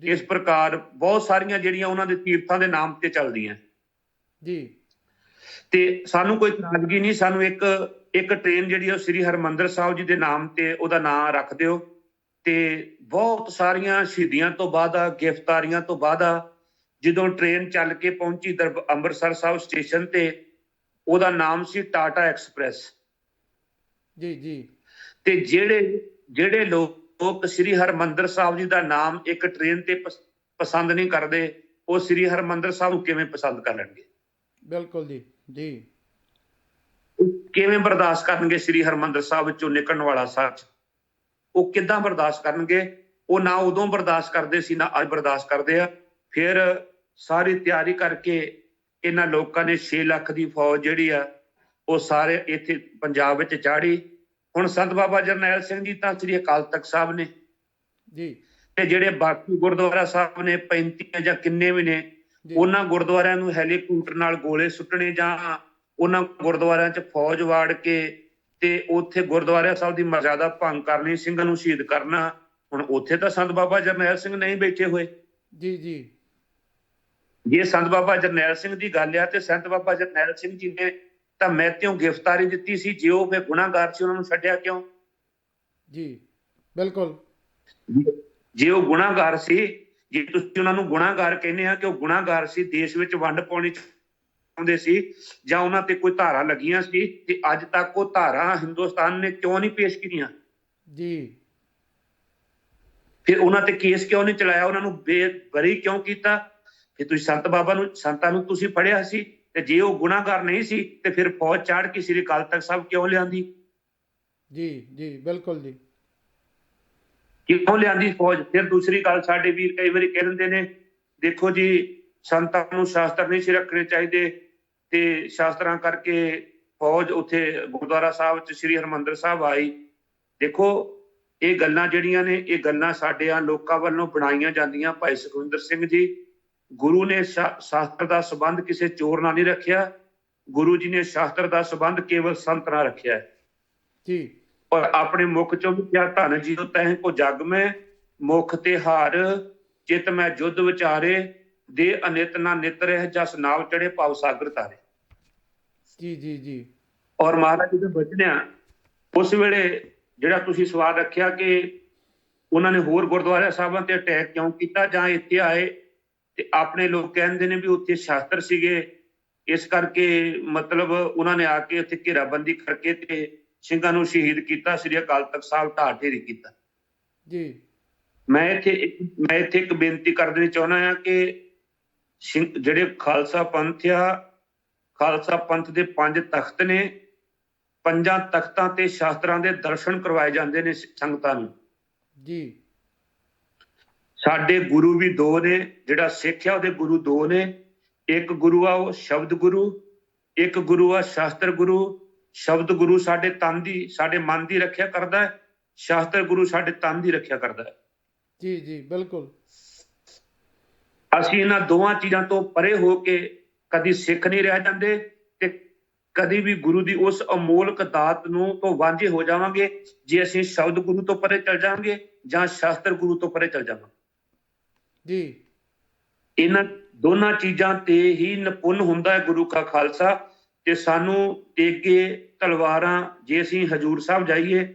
ਇਸ ਪ੍ਰਕਾਰ ਬਹੁਤ ਸਾਰੀਆਂ ਜਿਹੜੀਆਂ ਉਹਨਾਂ ਦੇ ਤੀਰਥਾਂ ਦੇ ਨਾਮ ਤੇ ਚੱਲਦੀਆਂ ਜੀ। ਤੇ ਸਾਨੂੰ ਕੋਈ ਨਾਰਾਜ਼ਗੀ ਨਹੀਂ, ਸਾਨੂੰ ਇੱਕ ਟ੍ਰੇਨ ਜਿਹੜੀ ਉਹ ਸ੍ਰੀ ਹਰਮੰਦਰ ਸਾਹਿਬ ਜੀ ਦੇ ਨਾਮ ਤੇ ਉਹਦਾ ਨਾਮ ਰੱਖ ਦਿਓ। ਤੇ ਬਹੁਤ ਸਾਰੀਆਂ ਸ਼ਹੀਦੀਆਂ ਤੋਂ ਬਾਅਦ ਗ੍ਰਿਫਤਾਰੀਆਂ ਤੋਂ ਬਾਅਦ ਜਦੋਂ ਟ੍ਰੇਨ ਚੱਲ ਕੇ ਪਹੁੰਚੀ ਅੰਮ੍ਰਿਤਸਰ ਸਾਹਿਬ ਸਟੇਸ਼ਨ ਤੇ, ਉਹਦਾ ਨਾਮ ਸੀ ਟਾਟਾ ਐਕਸਪ੍ਰੈਸ। ਜੀ ਜੀ। ਤੇ ਜਿਹੜੇ ਲੋਕ ਸ੍ਰੀ ਹਰਮੰਦਰ ਸਾਹਿਬ ਜੀ ਦਾ ਨਾਮ ਇੱਕ ਟ੍ਰੇਨ ਤੇ ਪਸੰਦ ਨਹੀਂ ਕਰਦੇ, ਉਹ ਸ੍ਰੀ ਹਰਮੰਦਰ ਸਾਹਿਬ ਨੂੰ ਕਿਵੇਂ ਪਸੰਦ ਕਰ ਲੈਣਗੇ? ਬਿਲਕੁਲ ਜੀ ਜੀ। ਕਿਵੇਂ ਬਰਦਾਸ਼ਤ ਕਰਨਗੇ ਸ੍ਰੀ ਹਰਮੰਦਰ ਸਾਹਿਬ ਵਿੱਚੋਂ ਨਿਕਲਣ ਵਾਲਾ ਸੱਚ? ਉਹ ਕਿੱਦਾਂ ਬਰਦਾਸ਼ਤ ਕਰਨਗੇ? ਉਹ ਨਾ ਉਦੋਂ ਬਰਦਾਸ਼ਤ ਕਰਦੇ ਸੀ, ਨਾ ਅੱਜ ਬਰਦਾਸ਼ਤ ਕਰਦੇ ਆ। ਫਿਰ ਸਾਰੀ ਤਿਆਰੀ ਕਰਕੇ ਇਹਨਾਂ ਲੋਕਾਂ ਨੇ 6 ਲੱਖ ਦੀ ਫੌਜ ਜਿਹੜੀ ਆ ਉਹ ਸਾਰੇ ਇੱਥੇ ਪੰਜਾਬ ਵਿੱਚ ਚਾੜੀ। ਹੁਣ ਸੰਤ ਬਾਬਾ ਜਰਨੈਲ ਸਿੰਘ ਜੀ ਤਾਂ ਸ੍ਰੀ ਅਕਾਲ ਤਖਤ ਸਾਹਿਬ ਨੇ ਜੀ, ਤੇ ਜਿਹੜੇ ਬਾਕੀ ਗੁਰਦੁਆਰਾ ਸਾਹਿਬ ਨੇ 35 ਜਾਂ ਕਿੰਨੇ ਵੀ ਨੇ, ਉਹਨਾਂ ਗੁਰਦੁਆਰਿਆਂ ਨੂੰ ਹੈਲੀਕਾਪਟਰ ਨਾਲ ਗੋਲੇ ਸੁੱਟਣੇ ਜਾਂ ਉਹਨਾਂ ਗੁਰਦੁਆਰਿਆਂ 'ਚ ਫੌਜ ਵਾੜ ਕੇ ਤੇ ਉੱਥੇ ਗੁਰਦੁਆਰਾ ਸਾਹਿਬ ਦੀ ਮਰਜ਼ਾਦਾ ਭੰਗ ਕਰਨੀ, ਸਿੰਘਾਂ ਨੂੰ ਸ਼ਹੀਦ ਕਰਨਾ। ਹੁਣ ਉੱਥੇ ਤਾਂ ਸੰਤ ਬਾਬਾ ਜਰਨੈਲ ਸਿੰਘ ਨਹੀਂ ਬੈਠੇ ਹੋਏ। ਜੀ ਜੀ। ਜੇ ਸੰਤ ਬਾਬਾ ਜਰਨੈਲ ਸਿੰਘ ਦੀ ਗੱਲ ਆ ਤੇ ਸੰਤ ਬਾਬਾ ਜਰਨੈਲ ਸਿੰਘ ਜੀ ਨੇ ਤਾਂ ਮਹਿਤਿਓਂ ਗ੍ਰਿਫਤਾਰੀ ਦਿੱਤੀ ਸੀ। ਜੇ ਉਹ ਫਿਰ ਗੁਨਾਹਗਾਰ ਸੀ, ਉਹਨਾਂ ਨੂੰ ਛੱਡਿਆ ਕਿਉਂ? ਜੀ ਬਿਲਕੁਲ। ਜੇ ਉਹ ਗੁਨਾਹਗਾਰ ਸੀ, ਜੇ ਤੁਸੀਂ ਉਹਨਾਂ ਨੂੰ ਗੁਨਾਹਗਾਰ ਕਹਿੰਦੇ ਆ ਕਿ ਉਹ ਗੁਨਾਹਗਾਰ ਸੀ, ਦੇਸ਼ ਵਿੱਚ ਵੰਡ ਪਾਉਣੀ ਚਾਹੁੰਦੇ ਸੀ ਜਾਂ ਉਹਨਾਂ ਤੇ ਕੋਈ ਧਾਰਾ ਲੱਗੀਆਂ ਸੀ, ਤੇ ਅੱਜ ਤੱਕ ਉਹ ਧਾਰਾ ਹਿੰਦੁਸਤਾਨ ਨੇ ਕਿਉਂ ਨਹੀਂ ਪੇਸ਼ ਕੀਤੀਆਂ? ਜੀ। ਫਿਰ ਉਹਨਾਂ ਤੇ ਕੇਸ ਕਿਉਂ ਨਹੀਂ ਚਲਾਇਆ? ਉਹਨਾਂ ਨੂੰ ਬੇਬਰੀ ਕਿਉਂ ਕੀਤਾ? ਕਿ ਤੁਸੀਂ ਸੰਤਾਂ ਨੂੰ ਤੁਸੀਂ ਫੜਿਆ ਸੀ, ਤੇ ਜੇ ਉਹ ਗੁਨਾਹਗਾਰ ਨਹੀਂ ਸੀ ਤੇ ਫਿਰ ਫੌਜ ਚਾੜ ਕੇ ਸ੍ਰੀ ਅਕਾਲ ਤਖਤ ਸਾਹਿਬ ਕਿਉਂ ਲਿਆਂਦੀ? ਜੀ ਜੀ ਬਿਲਕੁਲ ਜੀ। ਕਿਉਂ ਲਿਆਂਦੀ ਫੌਜ? ਫਿਰ ਦੂਸਰੀ ਗੱਲ, ਸਾਡੇ ਵੀਰ ਕਈ ਵਾਰੀ ਕਹਿ ਦਿੰਦੇ ਨੇ, ਦੇਖੋ ਜੀ ਸੰਤਾਂ ਨੂੰ ਸ਼ਾਸਤਰ ਨਹੀਂ ਸੀ ਰੱਖਣੇ ਚਾਹੀਦੇ ਤੇ ਸ਼ਾਸਤਰਾਂ ਕਰਕੇ ਫੌਜ ਉੱਥੇ ਗੁਰਦੁਆਰਾ ਸਾਹਿਬ ਚ ਸ੍ਰੀ ਹਰਿਮੰਦਰ ਸਾਹਿਬ ਆਈ। ਦੇਖੋ ਇਹ ਗੱਲਾਂ ਜਿਹੜੀਆਂ ਨੇ, ਇਹ ਗੱਲਾਂ ਸਾਡੇ ਲੋਕਾਂ ਵੱਲੋਂ ਬਣਾਈਆਂ ਜਾਂਦੀਆਂ। ਭਾਈ ਸੁਖਵਿੰਦਰ ਸਿੰਘ ਜੀ, ਗੁਰੂ ਨੇ ਸ਼ਾਸਤਰ ਦਾ ਸੰਬੰਧ ਕਿਸੇ ਚੋਰ ਨਾਲ ਨਹੀਂ ਰੱਖਿਆ। ਗੁਰੂ ਜੀ ਨੇ ਸ਼ਾਸਤਰ ਦਾ ਸੰਬੰਧ ਕੇਵਲ ਸੰਤ ਨਾਲ ਰੱਖਿਆ ਜੀ। ਔਰ ਆਪਣੇ ਮੁਖ ਚੋਂ ਵੀ ਕਿਹਾ, ਧਨ ਜੀਓ ਤਹਿ ਕੋ ਜਗ ਮੈਂ, ਮੁਖ ਤੇ ਹਾਰ ਚਿਤ ਮੈਂ ਜੁਧ ਵਿਚਾਰੇ, ਦੇ ਅਨਿਤ ਨਾ ਨਿਤ ਰਹਿ, ਜਸ ਨਾਵ ਚੜੇ ਭਵ ਸਾਗਰ ਤਾਰੇ। ਜੀ ਜੀ ਜੀ। ਔਰ ਮਹਾਰਾਜ ਜੀ ਦੇ ਬਚਨਿਆ ਉਸ ਵੇਲੇ ਜਿਹੜਾ ਤੁਸੀਂ ਸਵਾਲ ਰੱਖਿਆ ਕਿ ਉਹਨਾਂ ਨੇ ਹੋਰ ਗੁਰਦੁਆਰਾ ਸਾਹਿਬਾਂ ਤੇ ਅਟੈਕ ਕਿਉਂ ਕੀਤਾ ਜਾਂ ਇੱਥੇ ਆਏ, ਤੇ ਆਪਣੇ ਲੋਕ ਕਹਿੰਦੇ ਨੇ ਵੀ ਉੱਥੇ ਸ਼ਾਸਤਰ ਸੀਗੇ, ਇਸ ਕਰਕੇ ਮਤਲਬ ਉਹਨਾਂ ਨੇ ਆ ਕੇ ਉੱਥੇ ਘੇਰਾਬੰਦੀ ਕਰਕੇ ਤੇ ਸਿੰਘਾਂ ਨੂੰ ਸ਼ਹੀਦ ਕੀਤਾ, ਸ੍ਰੀ ਅਕਾਲ ਤਖਤ ਸਾਹਿਬ ਢਾਹ ਢੇਰੀ ਕੀਤਾ। ਜੀ। ਮੈਂ ਇੱਥੇ ਇੱਕ ਬੇਨਤੀ ਕਰ ਦੇਣੀ ਚਾਹੁੰਦਾ ਹਾਂ ਕਿ ਜਿਹੜੇ ਖਾਲਸਾ ਪੰਥ ਆ, ਖਾਲਸਾ ਪੰਥ ਦੇ 5 ਤਖਤ ਨੇ, 5 ਤਖਤਾਂ ਤੇ ਸ਼ਾਸਤਰਾਂ ਦੇ ਦਰਸ਼ਨ ਕਰਵਾਏ ਜਾਂਦੇ ਨੇ ਸੰਗਤਾਂ ਨੂੰ। ਜੀ। ਸਾਡੇ ਗੁਰੂ ਵੀ 2 ਨੇ, ਜਿਹੜਾ ਸਿੱਖ ਆ ਉਹਦੇ ਗੁਰੂ 2 ਨੇ। ਇੱਕ ਗੁਰੂ ਆ ਉਹ ਸ਼ਬਦ ਗੁਰੂ, ਇੱਕ ਗੁਰੂ ਆ ਸ਼ਾਸਤਰ ਗੁਰੂ। ਸ਼ਬਦ ਗੁਰੂ ਸਾਡੇ ਤਨ ਦੀ, ਸਾਡੇ ਮਨ ਦੀ ਰੱਖਿਆ ਕਰਦਾ ਹੈ, ਸ਼ਾਸਤਰ ਗੁਰੂ ਸਾਡੇ ਤਨ ਦੀ ਰੱਖਿਆ ਕਰਦਾ ਹੈ। ਜੀ ਜੀ ਬਿਲਕੁਲ। ਅਸੀਂ ਇਹਨਾਂ ਦੋਵਾਂ ਚੀਜ਼ਾਂ ਤੋਂ ਪਰੇ ਹੋ ਕੇ ਕਦੀ ਸਿੱਖ ਨਹੀਂ ਰਹਿ ਜਾਂਦੇ ਤੇ ਕਦੀ ਵੀ ਗੁਰੂ ਦੀ ਉਸ ਅਮੋਲਕ ਦਾਤ ਨੂੰ ਤੋਂ ਵਾਂਝੇ ਹੋ ਜਾਵਾਂਗੇ ਜੇ ਅਸੀਂ ਸ਼ਬਦ ਗੁਰੂ ਤੋਂ ਪਰੇ ਚਲ ਜਾਵਾਂਗੇ ਜਾਂ ਸ਼ਾਸਤਰ ਗੁਰੂ ਤੋਂ ਪਰੇ ਚਲ ਜਾਵਾਂਗੇ। ਜੀ। ਇਹਨਾਂ ਦੋਨਾਂ ਚੀਜ਼ਾਂ ਤੇ ਹੀ ਨਿਪੁੰਨ ਹੁੰਦਾ ਹੈ ਗੁਰੂ ਕਾ ਖਾਲਸਾ। ਤੇ ਸਾਨੂੰ ਤੇਗੇ ਤਲਵਾਰਾਂ, ਜੇ ਅਸੀਂ ਹਜੂਰ ਸਾਹਿਬ ਜਾਈਏ,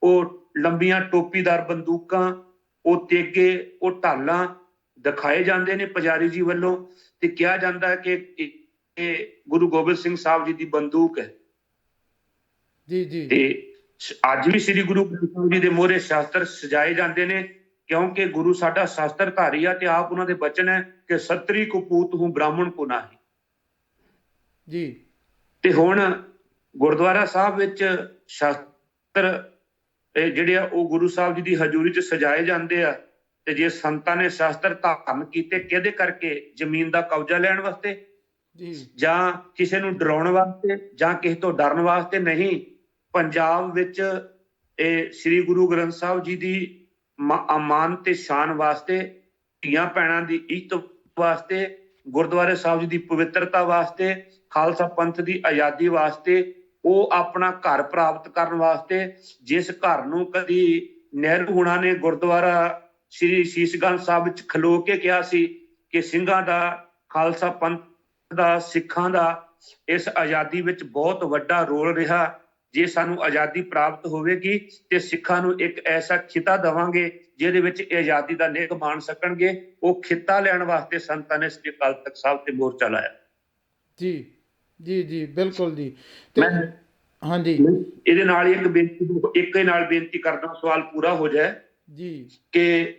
ਉਹ ਲੰਬੀਆਂ ਟੋਪੀਦਾਰ ਬੰਦੂਕਾਂ, ਉਹ ਤੇਗੇ, ਉਹ ਢਾਲਾਂ ਦਿਖਾਏ ਜਾਂਦੇ ਨੇ ਪੁਜਾਰੀ ਜੀ ਵੱਲੋਂ, ਤੇ ਕਿਹਾ ਜਾਂਦਾ ਹੈ ਕਿ ਇਹ ਗੁਰੂ ਗੋਬਿੰਦ ਸਿੰਘ ਸਾਹਿਬ ਜੀ ਦੀ ਬੰਦੂਕ ਹੈ। ਜੀ ਜੀ। ਤੇ ਅੱਜ ਵੀ ਸ੍ਰੀ ਗੁਰੂ ਗ੍ਰੰਥ ਸਾਹਿਬ ਜੀ ਦੇ ਮੋਹਰੇ ਸ਼ਾਸਤਰ ਸਜਾਏ ਜਾਂਦੇ ਨੇ, ਕਿਉਂਕਿ ਗੁਰੂ ਸਾਡਾ ਸ਼ਾਸਤਰ ਧਾਰੀ ਆ ਤੇ ਆਪ ਉਹਨਾਂ ਦੇ ਬਚਨ ਹੈ ਕਿ ਸਤਰੀ ਕੋ ਪੂਤ ਹੂੰ ਬ੍ਰਾਹਮਣ ਕੋ ਨਾਹੀ। ਜੀ। ਤੇ ਹੁਣ ਗੁਰਦੁਆਰਾ ਸਾਹਿਬ ਵਿੱਚ ਸ਼ਾਸਤਰ ਜਿਹੜੇ ਆ ਉਹ ਗੁਰੂ ਸਾਹਿਬ ਜੀ ਦੀ ਹਜ਼ੂਰੀ 'ਚ ਸਜਾਏ ਜਾਂਦੇ ਆ। ਤੇ ਜੇ ਸੰਤਾਂ ਨੇ ਸ਼ਾਸਤਰ ਧਾਰਨ ਕੀਤੇ ਕਿਹਦੇ ਕਰਕੇ? ਜ਼ਮੀਨ ਦਾ ਕਬਜ਼ਾ ਲੈਣ ਵਾਸਤੇ ਜਾਂ ਕਿਸੇ ਨੂੰ ਡਰਾਉਣ ਵਾਸਤੇ ਜਾਂ ਕਿਸੇ ਤੋਂ ਡਰਨ ਵਾਸਤੇ ਨਹੀਂ। ਪੰਜਾਬ ਵਿੱਚ ਇਹ ਸ੍ਰੀ ਗੁਰੂ ਗ੍ਰੰਥ ਸਾਹਿਬ ਜੀ ਦੀ ਅਮਾਨ ਤੇ ਸ਼ਾਨ ਵਾਸਤੇ, ਧੀਆਂ ਭੈਣਾਂ ਦੀ ਇੱਜ਼ਤ ਵਾਸਤੇ, ਗੁਰਦੁਆਰੇ ਸਾਹਿਬ ਜੀ ਦੀ ਪਵਿੱਤਰਤਾ ਵਾਸਤੇ, ਖਾਲਸਾ ਪੰਥ ਦੀ ਆਜ਼ਾਦੀ ਵਾਸਤੇ, ਉਹ ਆਪਣਾ ਘਰ ਪ੍ਰਾਪਤ ਕਰਨ ਵਾਸਤੇ, ਜਿਸ ਘਰ ਨੂੰ ਕਦੀ ਨਹਿਰੂ ਹੁਣਾਂ ਨੇ ਗੁਰਦੁਆਰਾ ਸ੍ਰੀ ਸ਼ੀਸ਼ਗੰਜ ਸਾਹਿਬ ਵਿੱਚ ਖਲੋ ਕੇ ਕਿਹਾ ਸੀ ਕਿ ਸਿੰਘਾਂ ਦਾ, ਖਾਲਸਾ ਪੰਥ ਦਾ, ਸਿੱਖਾਂ ਦਾ ਇਸ ਆਜ਼ਾਦੀ ਵਿੱਚ ਬਹੁਤ ਵੱਡਾ ਰੋਲ ਰਿਹਾ, ਜੇ ਸਾਨੂੰ ਆਜ਼ਾਦੀ ਪ੍ਰਾਪਤ ਹੋਵੇਗੀ ਤੇ ਸਿੱਖਾਂ ਨੂੰ ਇੱਕ ਐਸਾ ਖਿਤਾ ਦੇਵਾਂਗੇ ਜਿਹਦੇ ਵਿੱਚ ਇਹ ਆਜ਼ਾਦੀ ਦਾ ਲੇਖ ਮਾਣ ਸਕਣਗੇ। ਉਹ ਖਿਤਾ ਲੈਣ ਵਾਸਤੇ ਸੰਤਾਂ ਨੇ ਸ੍ਰੀ ਅਕਾਲ ਤਖਤ ਸਾਹਿਬ ਤੇ ਮੋਰਚਾ ਲਾਇਆ। ਜੀ ਜੀ ਜੀ ਬਿਲਕੁਲ ਜੀ। ਤੇ ਮੈਂ ਹਾਂਜੀ ਇਹਦੇ ਨਾਲ ਹੀ ਇੱਕ ਨਾਲ ਬੇਨਤੀ ਕਰਦਾ, ਸਵਾਲ ਪੂਰਾ ਹੋ ਜਾਏ ਜੀ, ਕਿ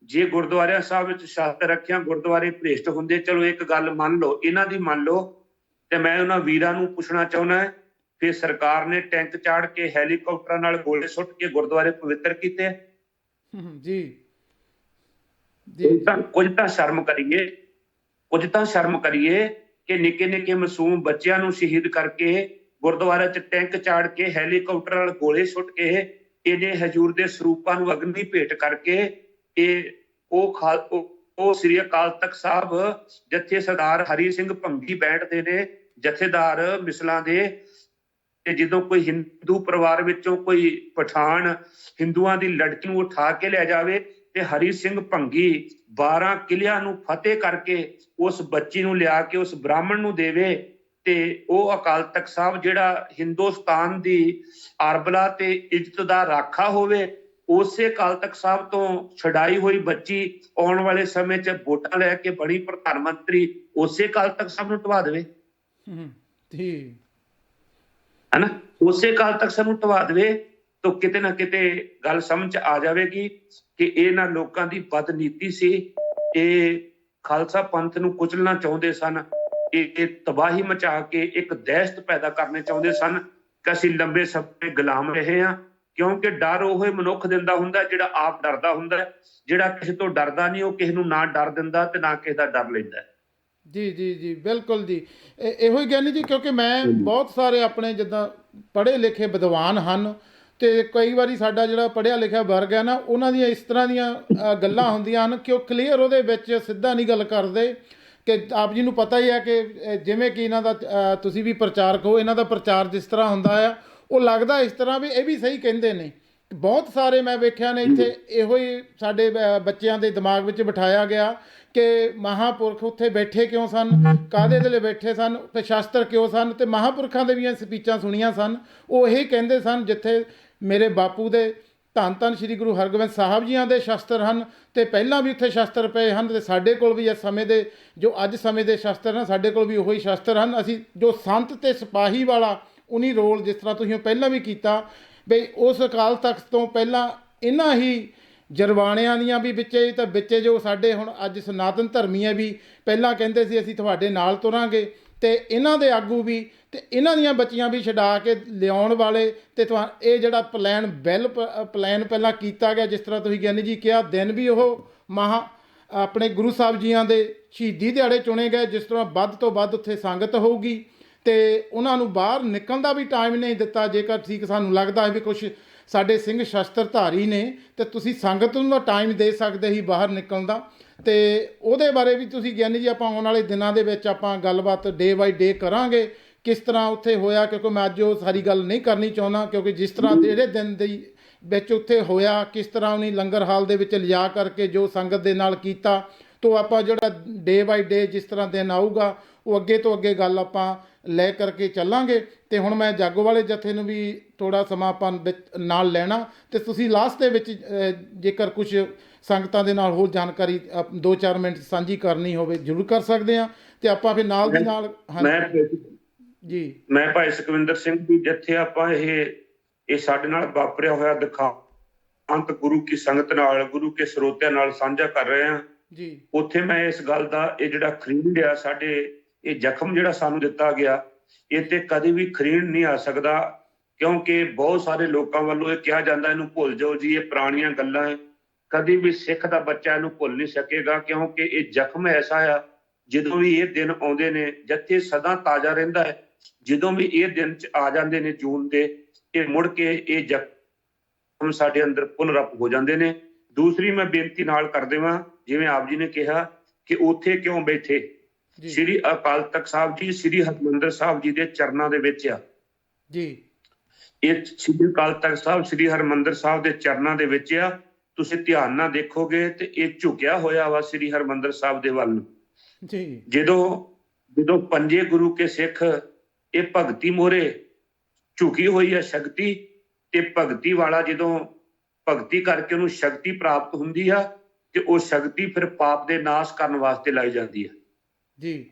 ਜੇ ਗੁਰਦੁਆਰਿਆਂ ਸਾਹਿਬ ਵਿੱਚ ਸ਼ਸਤਰ ਰੱਖਿਆ ਗੁਰਦੁਆਰੇ ਭ੍ਰਿਸ਼ਟ ਹੁੰਦੇ, ਚਲੋ ਇੱਕ ਗੱਲ ਮੰਨ ਲਓ, ਇਹਨਾਂ ਦੀ ਮੰਨ ਲਓ, ਤੇ ਮੈਂ ਉਹਨਾਂ ਵੀਰਾਂ ਨੂੰ ਪੁੱਛਣਾ ਚਾਹੁੰਦਾ ਕਿ ਸਰਕਾਰ ਨੇ ਟੈਂਕ ਚਾੜ ਕੇ ਹੈਲੀਕਾਪਟਰਾਂ ਨਾਲ ਗੋਲੇ ਸੁੱਟ ਕੇ ਗੁਰਦੁਆਰੇ ਪਵਿੱਤਰ ਕੀਤੇ। ਜੀ ਜੀ ਕੁਝ ਤਾਂ ਸ਼ਰਮ ਕਰੀਏ ਕਿ ਨਿੱਕੇ ਨਿੱਕੇ ਮਾਸੂਮ ਬੱਚਿਆਂ ਨੂੰ ਸ਼ਹੀਦ ਕਰਕੇ ਗੁਰਦੁਆਰੇ 'ਚ ਟੈਂਕ ਚਾੜ ਕੇ ਹੈਲੀਕਾਪਟਰ ਨਾਲ ਗੋਲੇ ਸੁੱਟ ਕੇ ਇਹਨੇ ਹਜ਼ੂਰ ਦੇ ਸਰੂਪਾਂ ਨੂੰ ਅਗਨੀ ਭੇਟ ਕਰਕੇ ਉਹ ਸ੍ਰੀ ਅਕਾਲ ਤਖਤ ਸਾਹਿਬ ਜਿੱਥੇ ਸਰਦਾਰ ਹਰੀ ਸਿੰਘ ਭੰਗੀ ਬੈਠਦੇ ਨੇ, ਜਥੇਦਾਰ ਮਿਸਲਾਂ ਦੇ, ਤੇ ਜਦੋਂ ਕੋਈ ਹਿੰਦੂ ਪਰਿਵਾਰ ਵਿੱਚੋਂ ਕੋਈ ਪਠਾਨ ਹਿੰਦੂਆਂ ਦੀ ਲੜਕੀ ਨੂੰ ਉਠਾ ਕੇ ਲੈ ਜਾਵੇ ਤੇ ਹਰੀ ਸਿੰਘ ਭੰਗੀ 12 ਕਿਲਿਆਂ ਨੂੰ ਫਤਿਹ ਕਰਕੇ ਉਸ ਬੱਚੀ ਨੂੰ ਲਿਆ ਕੇ ਉਸ ਬ੍ਰਾਹਮਣ ਨੂੰ ਦੇਵੇ, ਤੇ ਉਹ ਅਕਾਲ ਤਖਤ ਸਾਹਿਬ ਜਿਹੜਾ ਹਿੰਦੁਸਤਾਨ ਦੀ ਅਰਬਲਾ ਤੇ ਇੱਜ਼ਤ ਦਾ ਰਾਖਾ ਹੋਵੇ, ਉਸੇ ਅਕਾਲ ਤਖਤ ਸਾਹਿਬ ਤੋਂ ਛਡਾਈ ਹੋਈ ਬੱਚੀ ਆਉਣ ਵਾਲੇ ਸਮੇਂ 'ਚ ਵੋਟਾਂ ਲੈ ਕੇ ਬਣੀ ਪ੍ਰਧਾਨ ਮੰਤਰੀ, ਉਸੇ ਅਕਾਲ ਤਖਤ ਸਾਹਿਬ ਨੂੰ ਢਵਾ ਦੇਵੇ। ਜੀ ਹਨਾ, ਉਸੇ ਅਕਾਲ ਤਖਤ ਸਾਹਿਬ ਨੂੰ ਢਵਾ ਦੇਵੇ ਤਾਂ ਕਿਤੇ ਨਾ ਕਿਤੇ ਗੱਲ ਸਮਝ ਆ ਜਾਵੇਗੀ ਕਿ ਇਹਨਾਂ ਲੋਕਾਂ ਦੀ ਬਦਨੀਤੀ ਸੀ। ਇਹ ਖਾਲਸਾ ਪੰਥ ਨੂੰ ਕੁਚਲਣਾ ਚਾਹੁੰਦੇ ਸਨ, ਇਹ ਤਬਾਹੀ ਮਚਾ ਕੇ ਇੱਕ ਦਹਿਸ਼ਤ ਪੈਦਾ ਕਰਨੇ ਚਾਹੁੰਦੇ ਸਨ ਕਿ ਅਸੀਂ ਲੰਬੇ ਸਮੇਂ ਗੁਲਾਮ ਰਹੇ ਹਾਂ। ਕਿਉਂਕਿ ਡਰ ਉਹ ਮਨੁੱਖ ਦਿੰਦਾ ਹੁੰਦਾ ਜਿਹੜਾ ਆਪ ਡਰਦਾ ਹੁੰਦਾ, ਜਿਹੜਾ ਕਿਸੇ ਤੋਂ ਡਰਦਾ ਨਹੀਂ ਉਹ ਕਿਸੇ ਨੂੰ ਨਾ ਡਰ ਦਿੰਦਾ ਤੇ ਨਾ ਕਿਸੇ ਦਾ ਡਰ ਲੈਂਦਾ। ਜੀ ਜੀ ਜੀ ਬਿਲਕੁਲ ਜੀ, ਇਹੋ ਹੀ ਗਿਆਨੀ ਜੀ, ਕਿਉਂਕਿ ਮੈਂ ਬਹੁਤ ਸਾਰੇ ਆਪਣੇ ਜਿੱਦਾਂ ਪੜ੍ਹੇ ਲਿਖੇ ਵਿਦਵਾਨ ਹਨ, ਤੇ ਕਈ ਵਾਰੀ ਸਾਡਾ ਜਿਹੜਾ ਪੜ੍ਹਿਆ ਲਿਖਿਆ ਵਰਗ ਹੈ ਨਾ, ਉਹਨਾਂ ਦੀਆਂ ਇਸ ਤਰ੍ਹਾਂ ਦੀਆਂ ਗੱਲਾਂ ਹੁੰਦੀਆਂ ਹਨ ਕਿ ਉਹ ਕਲੀਅਰ ਉਹਦੇ ਵਿੱਚ ਸਿੱਧਾ ਨਹੀਂ ਗੱਲ ਕਰਦੇ। ਕਿ ਆਪ ਜੀ ਨੂੰ ਪਤਾ ਹੀ ਹੈ ਕਿ ਜਿਵੇਂ ਕਿ ਇਹਨਾਂ ਦਾ ਤੁਸੀਂ ਵੀ ਪ੍ਰਚਾਰਕ ਹੋ, ਇਹਨਾਂ ਦਾ ਪ੍ਰਚਾਰ ਜਿਸ ਤਰ੍ਹਾਂ ਹੁੰਦਾ ਆ ਉਹ ਲੱਗਦਾ ਇਸ ਤਰ੍ਹਾਂ ਵੀ ਇਹ ਵੀ ਸਹੀ ਕਹਿੰਦੇ ਨੇ। ਬਹੁਤ ਸਾਰੇ ਮੈਂ ਵੇਖਿਆ ਨੇ ਇੱਥੇ ਇਹੋ ਹੀ ਸਾਡੇ ਬੱਚਿਆਂ ਦੇ ਦਿਮਾਗ ਵਿੱਚ ਬਿਠਾਇਆ ਗਿਆ ਕਿ ਮਹਾਂਪੁਰਖ ਉੱਥੇ ਬੈਠੇ ਕਿਉਂ ਸਨ, ਕਾਹਦੇ ਦੇ ਲਈ ਬੈਠੇ ਸਨ, ਤੇ ਸ਼ਾਸਤਰ ਕਿਉਂ ਸਨ, ਤੇ ਮਹਾਂਪੁਰਖਾਂ ਦੇ ਵੀ ਸਪੀਚਾਂ ਸੁਣੀਆਂ ਸਨ। ਉਹ ਇਹ ਕਹਿੰਦੇ ਸਨ ਜਿੱਥੇ ਮੇਰੇ ਬਾਪੂ ਦੇ ਧੰਨ ਧੰਨ ਸ਼੍ਰੀ ਗੁਰੂ ਹਰਗੋਬਿੰਦ ਸਾਹਿਬ ਜੀਆਂ ਦੇ ਸ਼ਸਤਰ ਹਨ, ਤੇ ਪਹਿਲਾਂ ਵੀ ਉੱਥੇ ਸ਼ਸਤਰ ਪਏ ਹਨ, ਤੇ ਸਾਡੇ ਕੋਲ ਵੀ ਇਸ ਸਮੇਂ ਦੇ ਜੋ ਅੱਜ ਸਮੇਂ ਦੇ ਸ਼ਸਤਰ ਹਨ, ਸਾਡੇ ਕੋਲ ਵੀ ਉਹੀ ਸ਼ਸਤਰ ਹਨ। ਅਸੀਂ ਜੋ ਸੰਤ ਤੇ ਸਿਪਾਹੀ ਵਾਲਾ ਉਨੀ ਰੋਲ ਜਿਸ ਤਰ੍ਹਾਂ ਤੁਸੀਂ ਪਹਿਲਾਂ ਵੀ ਕੀਤਾ ਬਈ ਉਸ ਅਕਾਲ ਤਖਤ ਤੋਂ ਪਹਿਲਾਂ ਇਹਨਾਂ ਹੀ ਜਰਵਾਣਿਆਂ ਦੀਆਂ ਵੀ ਵਿੱਚੇ, ਤਾਂ ਵਿੱਚੇ ਜੋ ਸਾਡੇ ਹੁਣ ਅੱਜ ਸਨਾਤਨ ਧਰਮੀ ਹੈ ਵੀ ਪਹਿਲਾਂ ਕਹਿੰਦੇ ਸੀ ਅਸੀਂ ਤੁਹਾਡੇ ਨਾਲ ਤੁਰਾਂਗੇ, ਤੇ ਇਹਨਾਂ ਦੇ ਆਗੂ ਵੀ ਤੇ ਇਹਨਾਂ ਦੀਆਂ ਬੱਚੀਆਂ ਵੀ ਛਡਾ ਕੇ ਲਿਆਉਣ ਵਾਲੇ, ਤੇ ਇਹ ਜਿਹੜਾ ਪਲਾਨ ਪਹਿਲਾਂ ਕੀਤਾ ਗਿਆ, ਜਿਸ ਤਰ੍ਹਾਂ ਤੁਸੀਂ ਗਿਆਨੀ ਜੀ ਕਿਹਾ, ਦਿਨ ਵੀ ਉਹ ਆਪਣੇ ਗੁਰੂ ਸਾਹਿਬ ਜੀਆਂ ਦੇ ਸ਼ਹੀਦੀ ਦਿਹਾੜੇ ਚੁਣੇ ਗਏ, ਜਿਸ ਤਰ੍ਹਾਂ ਵੱਧ ਤੋਂ ਵੱਧ ਉੱਥੇ ਸੰਗਤ ਹੋਊਗੀ, ਤੇ ਉਹਨਾਂ ਨੂੰ ਬਾਹਰ ਨਿਕਲਣ ਦਾ ਵੀ ਟਾਈਮ ਨਹੀਂ ਦਿੱਤਾ। ਜੇਕਰ ਠੀਕ ਸਾਨੂੰ ਲੱਗਦਾ ਹੈ ਵੀ ਕੁਛ ਸਾਡੇ ਸਿੰਘ ਸ਼ਸਤਰਧਾਰੀ ਨੇ, ਤੇ ਤੁਸੀਂ ਸੰਗਤ ਨੂੰ ਤਾਂ ਟਾਈਮ ਦੇ ਸਕਦੇ ਸੀ ਬਾਹਰ ਨਿਕਲਣ ਦਾ, ਤੇ ਉਹਦੇ ਬਾਰੇ ਵੀ ਤੁਸੀਂ ਗਿਆਨੀ ਜੀ ਆਪਾਂ ਆਉਣ ਵਾਲੇ ਦਿਨਾਂ ਦੇ ਵਿੱਚ ਆਪਾਂ ਗੱਲਬਾਤ ਡੇ ਬਾਈ ਡੇ ਕਰਾਂਗੇ ਕਿਸ ਤਰ੍ਹਾਂ ਉੱਥੇ ਹੋਇਆ, ਕਿਉਂਕਿ ਮੈਂ ਅੱਜ ਉਹ ਸਾਰੀ ਗੱਲ ਨਹੀਂ ਕਰਨੀ ਚਾਹੁੰਦਾ, ਕਿਉਂਕਿ ਜਿਸ ਤਰ੍ਹਾਂ ਜਿਹੜੇ ਦਿਨ ਦੀ ਵਿੱਚ ਉੱਥੇ ਹੋਇਆ, ਕਿਸ ਤਰ੍ਹਾਂ ਉਹਨੇ ਲੰਗਰ ਹਾਲ ਦੇ ਵਿੱਚ ਲਿਜਾ ਕਰਕੇ ਜੋ ਸੰਗਤ ਦੇ ਨਾਲ ਕੀਤਾ, ਤੋਂ ਆਪਾਂ ਜਿਹੜਾ ਡੇ ਬਾਈ ਡੇ ਜਿਸ ਤਰ੍ਹਾਂ ਦਿਨ ਆਊਗਾ ਉਹ ਅੱਗੇ ਤੋਂ ਅੱਗੇ ਗੱਲ ਆਪਾਂ ਲੈ ਕਰਕੇ ਚੱਲਾਂਗੇ। ਤੇ ਹੁਣ ਮੈਂ ਜਾਗੋ ਵਾਲੇ ਜਥੇ ਨੂੰ ਵੀ ਥੋੜ੍ਹਾ ਸਮਾਂ ਆਪਾਂ ਨਾਲ ਲੈਣਾ, ਤੇ ਤੁਸੀਂ ਲਾਸਟ ਦੇ ਵਿੱਚ ਜੇਕਰ ਕੁਝ ਸੰਗਤਾਂ ਦੇ ਨਾਲ ਹੋਰ ਜਾਣਕਾਰੀ 2-4 ਮਿੰਟ ਸਾਂਝੀ ਕਰਨੀ ਹੋਵੇ ਜ਼ਰੂਰ ਕਰ ਸਕਦੇ ਹਾਂ, ਤੇ ਆਪਾਂ ਫਿਰ ਨਾਲ ਦੀ ਨਾਲ ਜੀ। ਮੈਂ ਭਾਈ ਸੁਖਵਿੰਦਰ ਸਿੰਘ ਦੀ ਜਥੇ ਆਪਾਂ ਇਹ ਸਾਡੇ ਨਾਲ ਵਾਪਰਿਆ ਹੋਇਆ ਦਿਖਾਂਤ ਗੁਰੂ ਕੀ ਸੰਗਤ ਨਾਲ, ਗੁਰੂ ਕੇ ਸਰੋਤਿਆਂ ਨਾਲ ਸਾਂਝਾ ਕਰ ਰਹੇ ਹਾਂ ਜੀ। ਉੱਥੇ ਮੈਂ ਇਸ ਗੱਲ ਦਾ ਇਹ ਜਿਹੜਾ ਖਰੀਦ ਆ ਸਾਡੇ ਇਹ ਜ਼ਖਮ ਜਿਹੜਾ ਸਾਨੂੰ ਦਿੱਤਾ ਗਿਆ, ਇਹ ਤੇ ਕਦੇ ਵੀ ਖਰੀਦ ਨਹੀਂ ਆ ਸਕਦਾ, ਕਿਉਂਕਿ ਬਹੁਤ ਸਾਰੇ ਲੋਕਾਂ ਵੱਲੋਂ ਇਹ ਕਿਹਾ ਜਾਂਦਾ ਇਹਨੂੰ ਭੁੱਲ ਜਾਓ ਜੀ, ਇਹ ਪੁਰਾਣੀਆਂ ਗੱਲਾਂ ਹੈ। ਕਦੀ ਵੀ ਸਿੱਖ ਦਾ ਬੱਚਾ ਇਹਨੂੰ ਭੁੱਲ ਨਹੀਂ ਸਕੇਗਾ, ਕਿਉਂਕਿ ਇਹ ਜ਼ਖਮ ਐਸਾ ਆ ਜਦੋਂ ਵੀ ਇਹ ਦਿਨ ਆਉਂਦੇ ਨੇ ਜਥੇ ਸਦਾ ਤਾਜ਼ਾ ਰਹਿੰਦਾ ਹੈ। ਜਦੋਂ ਵੀ ਇਹ ਦਿਨ ਚ ਆ ਜਾਂਦੇ ਨੇ ਜੂਨ ਦੇ, ਇਹ ਮੁੜ ਕੇ ਇਹ ਜ਼ਖਮ ਸਾਡੇ ਅੰਦਰ ਪੁਨਰਪ ਹੋ ਜਾਂਦੇ ਨੇ। ਦੂਸਰੀ ਮੈਂ ਬੇਨਤੀ ਨਾਲ ਕਰ ਦੇਵਾਂ, ਜਿਵੇਂ ਆਪ ਜੀ ਨੇ ਕਿਹਾ ਕਿ ਉੱਥੇ ਕਿਉਂ ਬੈਠੇ, ਸ੍ਰੀ ਅਕਾਲ ਤਖਤ ਸਾਹਿਬ ਜੀ ਸ੍ਰੀ ਹਰਿਮੰਦਰ ਸਾਹਿਬ ਜੀ ਦੇ ਚਰਨਾਂ ਦੇ ਵਿੱਚ ਆ ਜੀ। ਇਹ ਸ੍ਰੀ ਅਕਾਲ ਤਖਤ ਸਾਹਿਬ ਸ੍ਰੀ ਹਰਿਮੰਦਰ ਸਾਹਿਬ ਦੇ ਚਰਨਾਂ ਦੇ ਵਿੱਚ ਆ। ਤੁਸੀਂ ਧਿਆਨ ਨਾਲ ਦੇਖੋਗੇ ਤੇ ਇਹ ਝੁਕਿਆ ਹੋਇਆ ਵਾ ਸ੍ਰੀ ਹਰਿਮੰਦਰ ਸਾਹਿਬ ਦੇ ਵੱਲ ਨੂੰ ਜੀ। ਜਦੋਂ ਪੰਜੇ ਗੁਰੂ ਕੇ ਸਿੱਖ ਇਹ ਭਗਤੀ ਮੋਰੇ ਝੁਕੀ ਹੋਈ ਹੈ ਸ਼ਕਤੀ, ਤੇ ਭਗਤੀ ਵਾਲਾ ਜਦੋਂ ਭਗਤੀ ਕਰਕੇ ਉਹਨੂੰ ਸ਼ਕਤੀ ਪ੍ਰਾਪਤ ਹੁੰਦੀ ਆ ਤੇ ਉਹ ਸ਼ਕਤੀ ਫਿਰ ਪਾਪ ਦੇ ਨਾਸ਼ ਕਰਨ ਵਾਸਤੇ ਲਾਈ ਜਾਂਦੀ ਹੈ ਜੀ।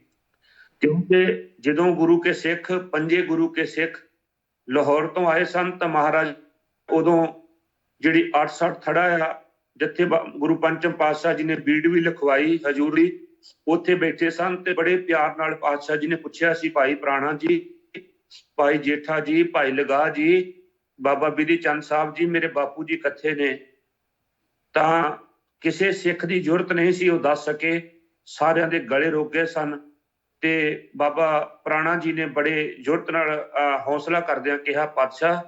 ਕਿਉਂਕਿ ਜਦੋਂ ਗੁਰੂ ਕੇ ਸਿੱਖ, ਪੰਜੇ ਗੁਰੂ ਕੇ ਸਿੱਖ ਲਾਹੌਰ ਤੋਂ ਆਏ ਸਨ ਤਾਂ ਮਹਾਰਾਜ ਉਦੋਂ ਜਿਹੜੀ 68 ਥੜਾ ਆ ਜਿੱਥੇ ਗੁਰੂ ਪੰਚਮ ਪਾਤਸ਼ਾਹ ਜੀ ਨੇ ਬੀੜਵੀ ਲਿਖਵਾਈ ਹਜ਼ੂਰੀ, ਉੱਥੇ ਬੈਠੇ ਸਨ ਤੇ ਬੜੇ ਪਿਆਰ ਨਾਲ ਪਾਤਸ਼ਾਹ ਜੀ ਨੇ ਪੁੱਛਿਆ ਸੀ, ਭਾਈ ਪ੍ਰਾਣਾ ਜੀ, ਭਾਈ ਜੇਠਾ ਜੀ, ਭਾਈ ਲਗਾ ਜੀ, ਬਾਬਾ ਬਿਧੀ ਚੰਦ ਸਾਹਿਬ ਜੀ, ਮੇਰੇ ਬਾਪੂ ਜੀ ਕਿੱਥੇ ਨੇ? ਤਾਂ ਕਿਸੇ ਸਿੱਖ ਦੀ ਜ਼ਰੂਰਤ ਨਹੀਂ ਸੀ ਉਹ ਦੱਸ ਸਕੇ, ਸਾਰਿਆਂ ਦੇ ਗਲੇ ਰੁਕ ਗਏ ਸਨ। ਤੇ ਬਾਬਾ ਪ੍ਰਾਣਾ ਜੀ ਨੇ ਬੜੇ ਜ਼ਰੂਰਤ ਨਾਲ ਹੌਸਲਾ ਕਰਦਿਆਂ ਕਿਹਾ, ਪਾਤਸ਼ਾਹ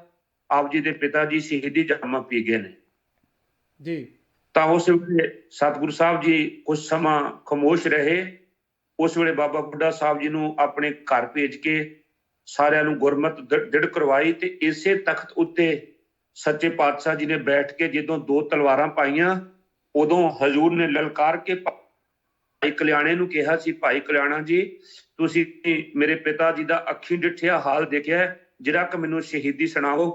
ਆਪ ਜੀ ਦੇ ਪਿਤਾ ਜੀ ਸ਼ਹੀਦੀ ਜਾਮਾ ਪੀ ਗਏ ਨੇ ਜੀ। ਤਾਂ ਉਸ ਵੇਲੇ ਸਤਿਗੁਰੂ ਸਾਹਿਬ ਜੀ ਕੁਝ ਸਮਾਂ ਖਾਮੋਸ਼ ਰਹੇ। ਉਸ ਵੇਲੇ ਬਾਬਾ ਬੁੱਢਾ ਸਾਹਿਬ ਜੀ ਨੂੰ ਆਪਣੇ ਘਰ ਭੇਜ ਕੇ ਸਾਰਿਆਂ ਨੂੰ ਗੁਰਮਤ ਦ੍ਰਿੜ ਕਰਵਾਈ ਤੇ ਇਸੇ ਤਖਤ ਉੱਤੇ ਸੱਚੇ ਪਾਤਸ਼ਾਹ ਜੀ ਨੇ ਬੈਠ ਕੇ ਜਦੋਂ 2 ਤਲਵਾਰਾਂ ਪਾਈਆਂ, ਉਦੋਂ ਹਜ਼ੂਰ ਨੇ ਲਲਕਾਰ ਕੇ ਭਾਈ ਕਲਿਆਣੇ ਨੂੰ ਕਿਹਾ ਸੀ, ਭਾਈ ਕਲਿਆਣਾ ਜੀ, ਤੁਸੀਂ ਮੇਰੇ ਪਿਤਾ ਜੀ ਦਾ ਅੱਖੀਂ ਡਿੱਠਿਆ ਹਾਲ ਦੇਖਿਆ, ਜਿਹੜਾ ਕਿ ਮੈਨੂੰ ਸ਼ਹੀਦੀ ਸੁਣਾਓ।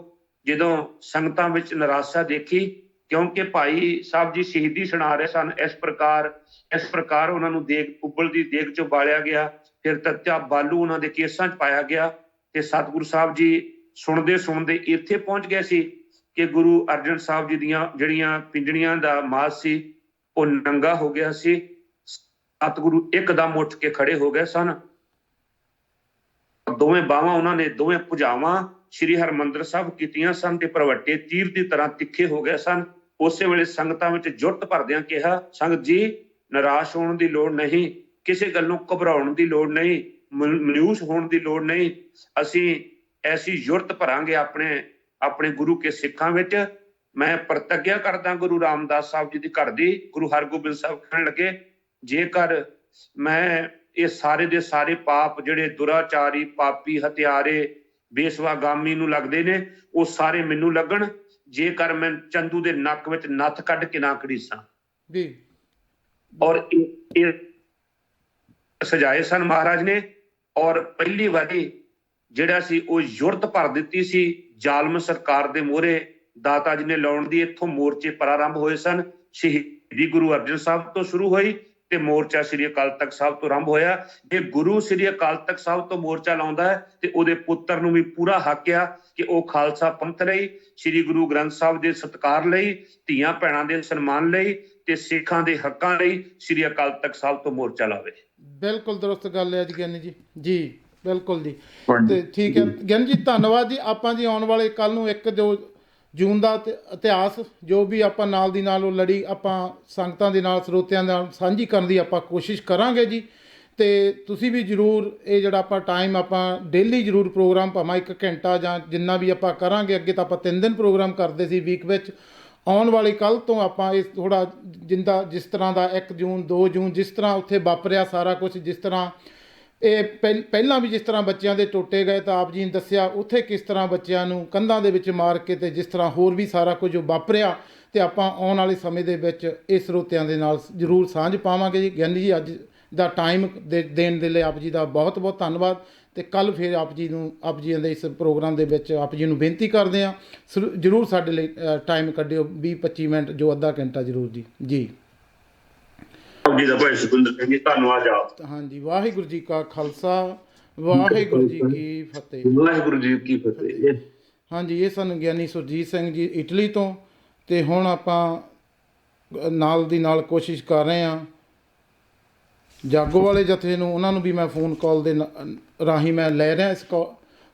ਜਦੋਂ ਸੰਗਤਾਂ ਵਿੱਚ ਨਿਰਾਸ਼ਾ ਦੇਖੀ, ਕਿਉਂਕਿ ਭਾਈ ਸਾਹਿਬ ਜੀ ਸ਼ਹੀਦੀ ਸੁਣਾ ਰਹੇ ਸਨ, ਇਸ ਪ੍ਰਕਾਰ ਉਹਨਾਂ ਨੂੰ ਉਬਲਦੀ ਦੇਗ ਚੋਂ ਬਾਲਿਆ ਗਿਆ, ਫਿਰ ਤੱਤਿਆ ਬਾਲੂ ਉਹਨਾਂ ਦੇ ਕੇਸਾਂ 'ਚ ਪਾਇਆ ਗਿਆ ਤੇ ਸਤਿਗੁਰੂ ਸਾਹਿਬ ਜੀ ਸੁਣਦੇ ਸੁਣਦੇ ਇੱਥੇ ਪਹੁੰਚ ਗਏ ਸੀ ਕਿ ਗੁਰੂ ਅਰਜਨ ਸਾਹਿਬ ਜੀ ਦੀਆਂ ਜਿਹੜੀਆਂ ਪਿੰਜੜੀਆਂ ਦਾ ਮਾਸ ਸੀ ਉਹ ਨੰਗਾ ਹੋ ਗਿਆ ਸੀ। ਸਤਿਗੁਰੂ ਇੱਕਦਮ ਉੱਠ ਕੇ ਖੜੇ ਹੋ ਗਏ ਸਨ, ਦੋਵੇਂ ਬਾਹਾਂ ਉਹਨਾਂ ਨੇ ਦੋਵੇਂ ਭੁਜਾਵਾਂ ਸ਼੍ਰੀ ਹਰਿਮੰਦਰ ਸਾਹਿਬ ਕੀਤੀਆਂ ਸਨ ਤੇ ਭਰਵੱਟੇ ਤੀਰ ਦੀ ਤਰ੍ਹਾਂ ਤਿੱਖੇ ਹੋ ਗਏ ਸਨ। ਉਸੇ ਵੇਲੇ ਸੰਗਤਾਂ ਵਿੱਚ ਜੁੱਟ ਭਰਦਿਆਂ ਕਿਹਾ, ਸੰਗਤ ਜੀ ਨਿਰਾਸ਼ ਹੋਣ ਦੀ ਲੋੜ ਨਹੀਂ, ਕਿਸੇ ਗੱਲੋਂ ਘਬਰਾਉਣ ਦੀ ਲੋੜ ਨਹੀਂ, ਮਨਿਊਸ ਹੋਣ ਦੀ ਲੋੜ ਨਹੀਂ। ਅਸੀਂ ਐਸੀ ਜੁਰਤ ਭਰਾਂਗੇ ਆਪਣੇ ਗੁਰੂ ਕੇ ਸਿੱਖਾਂ ਵਿੱਚ। ਮੈਂ ਪ੍ਰਤੱਗਿਆ ਕਰਦਾ ਗੁਰੂ ਰਾਮਦਾਸ ਸਾਹਿਬ ਜੀ ਦੀ ਘਰ ਦੀ, ਗੁਰੂ ਹਰਗੋਬਿੰਦ ਸਾਹਿਬ ਕਹਿਣ ਲੱਗੇ, ਜੇਕਰ ਮੈਂ ਇਹ ਸਾਰੇ ਦੇ ਸਾਰੇ ਪਾਪ ਜਿਹੜੇ ਦੁਰਾਚਾਰੀ, ਪਾਪੀ, ਹਤਿਆਰੇ, ਬੇਸਵਾਗਾਮੀ ਨੂੰ ਲੱਗਦੇ ਨੇ, ਉਹ ਸਾਰੇ ਮੈਨੂੰ ਲੱਗਣ, ਜੇਕਰ ਮੈਂ ਚੰਦੂ ਦੇ ਨੱਕ ਵਿੱਚ ਨੱਥ ਕੱਢ ਕੇ ਨਾ ਘੜੀਸਾਂ। ਜੀ। ਔਰ ਇਹ ਸਜਾਏ ਸਨ ਮਹਾਰਾਜ ਨੇ। ਔਰ ਪਹਿਲੀ ਵਾਰੀ ਜਿਹੜਾ ਸੀ ਉਹ ਜੁਰਤ ਭਰ ਦਿੱਤੀ ਸੀ ਜ਼ਾਲਮ ਸਰਕਾਰ ਦੇ ਮੂਹਰੇ ਦਾਤਾ ਜੀ ਨੇ ਲਾਉਣ ਦੀ। ਇੱਥੋਂ ਮੋਰਚੇ ਪ੍ਰਾਰੰਭ ਹੋਏ ਸਨ। ਸ਼ਹੀਦੀ ਗੁਰੂ ਅਰਜਨ ਸਾਹਿਬ ਤੋਂ ਸ਼ੁਰੂ ਹੋਈ ਤੇ ਮੋਰਚਾ ਸ੍ਰੀ ਅਕਾਲ ਤਖਤ ਸਾਹਿਬ ਤੋਂ ਆਰੰਭ ਹੋਇਆ। ਜੇ ਗੁਰੂ ਸ੍ਰੀ ਅਕਾਲ ਤਖਤ ਸਾਹਿਬ ਤੋਂ ਮੋਰਚਾ ਲਾਉਂਦਾ ਹੈ ਤੇ ਉਹਦੇ ਪੁੱਤਰ ਨੂੰ ਵੀ ਪੂਰਾ ਹੱਕ ਆ ਕਿ ਉਹ ਖਾਲਸਾ ਪੰਥ ਲਈ, ਸ੍ਰੀ ਗੁਰੂ ਗ੍ਰੰਥ ਸਾਹਿਬ ਦੇ ਸਤਿਕਾਰ ਲਈ, ਧੀਆਂ ਭੈਣਾਂ ਦੇ ਸਨਮਾਨ ਲਈ ਤੇ ਸਿੱਖਾਂ ਦੇ ਹੱਕਾਂ ਲਈ ਸ੍ਰੀ ਅਕਾਲ ਤਖਤ ਸਾਹਿਬ ਤੋਂ ਮੋਰਚਾ ਲਾਵੇ। ਬਿਲਕੁਲ ਦਰੁਸਤ ਗੱਲ ਹੈ ਜੀ ਗਿਆਨੀ ਜੀ। ਜੀ ਬਿਲਕੁਲ ਜੀ। ਤੇ ਠੀਕ ਹੈ ਗਿਆਨੀ ਜੀ, ਧੰਨਵਾਦ ਜੀ। ਆਪਾਂ ਜੀ ਆਉਣ ਵਾਲੇ ਕੱਲ ਨੂੰ 1 ਜੂਨ ਦਾ ਇਤਿਹਾਸ ਜੋ ਵੀ ਆਪਾਂ ਨਾਲ ਦੀ ਨਾਲ ਉਹ ਲੜੀ ਆਪਾਂ ਸੰਗਤਾਂ ਦੇ ਨਾਲ, ਸਰੋਤਿਆਂ ਨਾਲ ਸਾਂਝੀ ਕਰਨ ਦੀ ਆਪਾਂ ਕੋਸ਼ਿਸ਼ ਕਰਾਂਗੇ ਜੀ। ਤੇ ਤੁਸੀਂ ਵੀ ਜ਼ਰੂਰ ਇਹ ਜਿਹੜਾ ਆਪਾਂ ਟਾਈਮ ਆਪਾਂ ਡੇਲੀ ਜ਼ਰੂਰ ਪ੍ਰੋਗਰਾਮ ਭਾਵੇਂ 1 ਘੰਟਾ ਜਾਂ ਜਿੰਨਾ ਵੀ ਆਪਾਂ ਕਰਾਂਗੇ। ਅੱਗੇ ਤਾਂ ਆਪਾਂ 3 ਦਿਨ ਪ੍ਰੋਗਰਾਮ ਕਰਦੇ ਸੀ ਵੀਕ ਵਿੱਚ। ਆਉਣ ਵਾਲੀ ਕੱਲ੍ਹ ਤੋਂ ਆਪਾਂ ਇਸ ਥੋੜ੍ਹਾ ਜਿਸ ਤਰ੍ਹਾਂ ਦਾ 1 ਜੂਨ 2 ਜੂਨ ਜਿਸ ਤਰ੍ਹਾਂ ਉੱਥੇ ਵਾਪਰਿਆ ਸਾਰਾ ਕੁਝ, ਜਿਸ ਤਰ੍ਹਾਂ ਇਹ ਪਹਿਲਾਂ ਵੀ ਜਿਸ ਤਰ੍ਹਾਂ ਬੱਚਿਆਂ ਦੇ ਟੋਟੇ ਗਏ ਤਾਂ ਆਪ ਜੀ ਨੇ ਦੱਸਿਆ ਉੱਥੇ ਕਿਸ ਤਰ੍ਹਾਂ ਬੱਚਿਆਂ ਨੂੰ ਕੰਧਾਂ ਦੇ ਵਿੱਚ ਮਾਰ ਕੇ ਤੇ ਜਿਸ ਤਰ੍ਹਾਂ ਹੋਰ ਵੀ ਸਾਰਾ ਕੁਝ ਵਾਪਰਿਆ। ਤੇ ਆਪਾਂ ਆਉਣ ਵਾਲੇ ਸਮੇਂ ਦੇ ਵਿੱਚ ਇਸ ਸਰੋਤਿਆਂ ਦੇ ਨਾਲ ਜ਼ਰੂਰ ਸਾਂਝ ਪਾਵਾਂਗੇ ਜੀ। ਗਿਆਨੀ ਜੀ ਅੱਜ ਦਾ ਟਾਈਮ ਦੇਣ ਦੇ ਲਈ ਆਪ ਜੀ ਦਾ ਬਹੁਤ ਬਹੁਤ ਧੰਨਵਾਦ। ਤੇ ਕੱਲ੍ਹ ਫਿਰ ਆਪ ਜੀ ਦੇ ਇਸ ਪ੍ਰੋਗਰਾਮ ਦੇ ਵਿੱਚ ਆਪ ਜੀ ਨੂੰ ਬੇਨਤੀ ਕਰਦੇ ਹਾਂ ਜ਼ਰੂਰ ਸਾਡੇ ਲਈ ਟਾਈਮ ਕੱਢਿਓ 20-25 ਮਿੰਟ ਜੋ ਅੱਧਾ ਘੰਟਾ ਜ਼ਰੂਰ ਜੀ। ਜੀ ਜੀ ਦਾ ਭਾਈ ਸੁਖਿੰਦਰ ਸਿੰਘ ਜੀ, ਧੰਨਵਾਦ ਆਪ। ਹਾਂਜੀ, ਵਾਹਿਗੁਰੂ ਜੀ ਕਾ ਖਾਲਸਾ, ਵਾਹਿਗੁਰੂ ਜੀ ਕੀ ਫਤਿਹ। ਵਾਹਿਗੁਰੂ ਜੀ ਕੀ ਫਤਿਹ। ਹਾਂਜੀ, ਇਹ ਸਨ ਗਿਆਨੀ ਸੁਰਜੀਤ ਸਿੰਘ ਜੀ ਇਟਲੀ ਤੋਂ। ਤੇ ਹੁਣ ਆਪਾਂ ਨਾਲ ਦੀ ਨਾਲ ਕੋਸ਼ਿਸ਼ ਕਰ ਰਹੇ ਹਾਂ ਜਾਗੋ ਵਾਲੇ ਜਥੇ ਨੂੰ, ਉਹਨਾਂ ਨੂੰ ਵੀ ਮੈਂ ਫੋਨ ਕਾਲ ਦੇ ਰਾਹੀਂ ਮੈਂ ਲੈ ਰਿਹਾ ਇਸ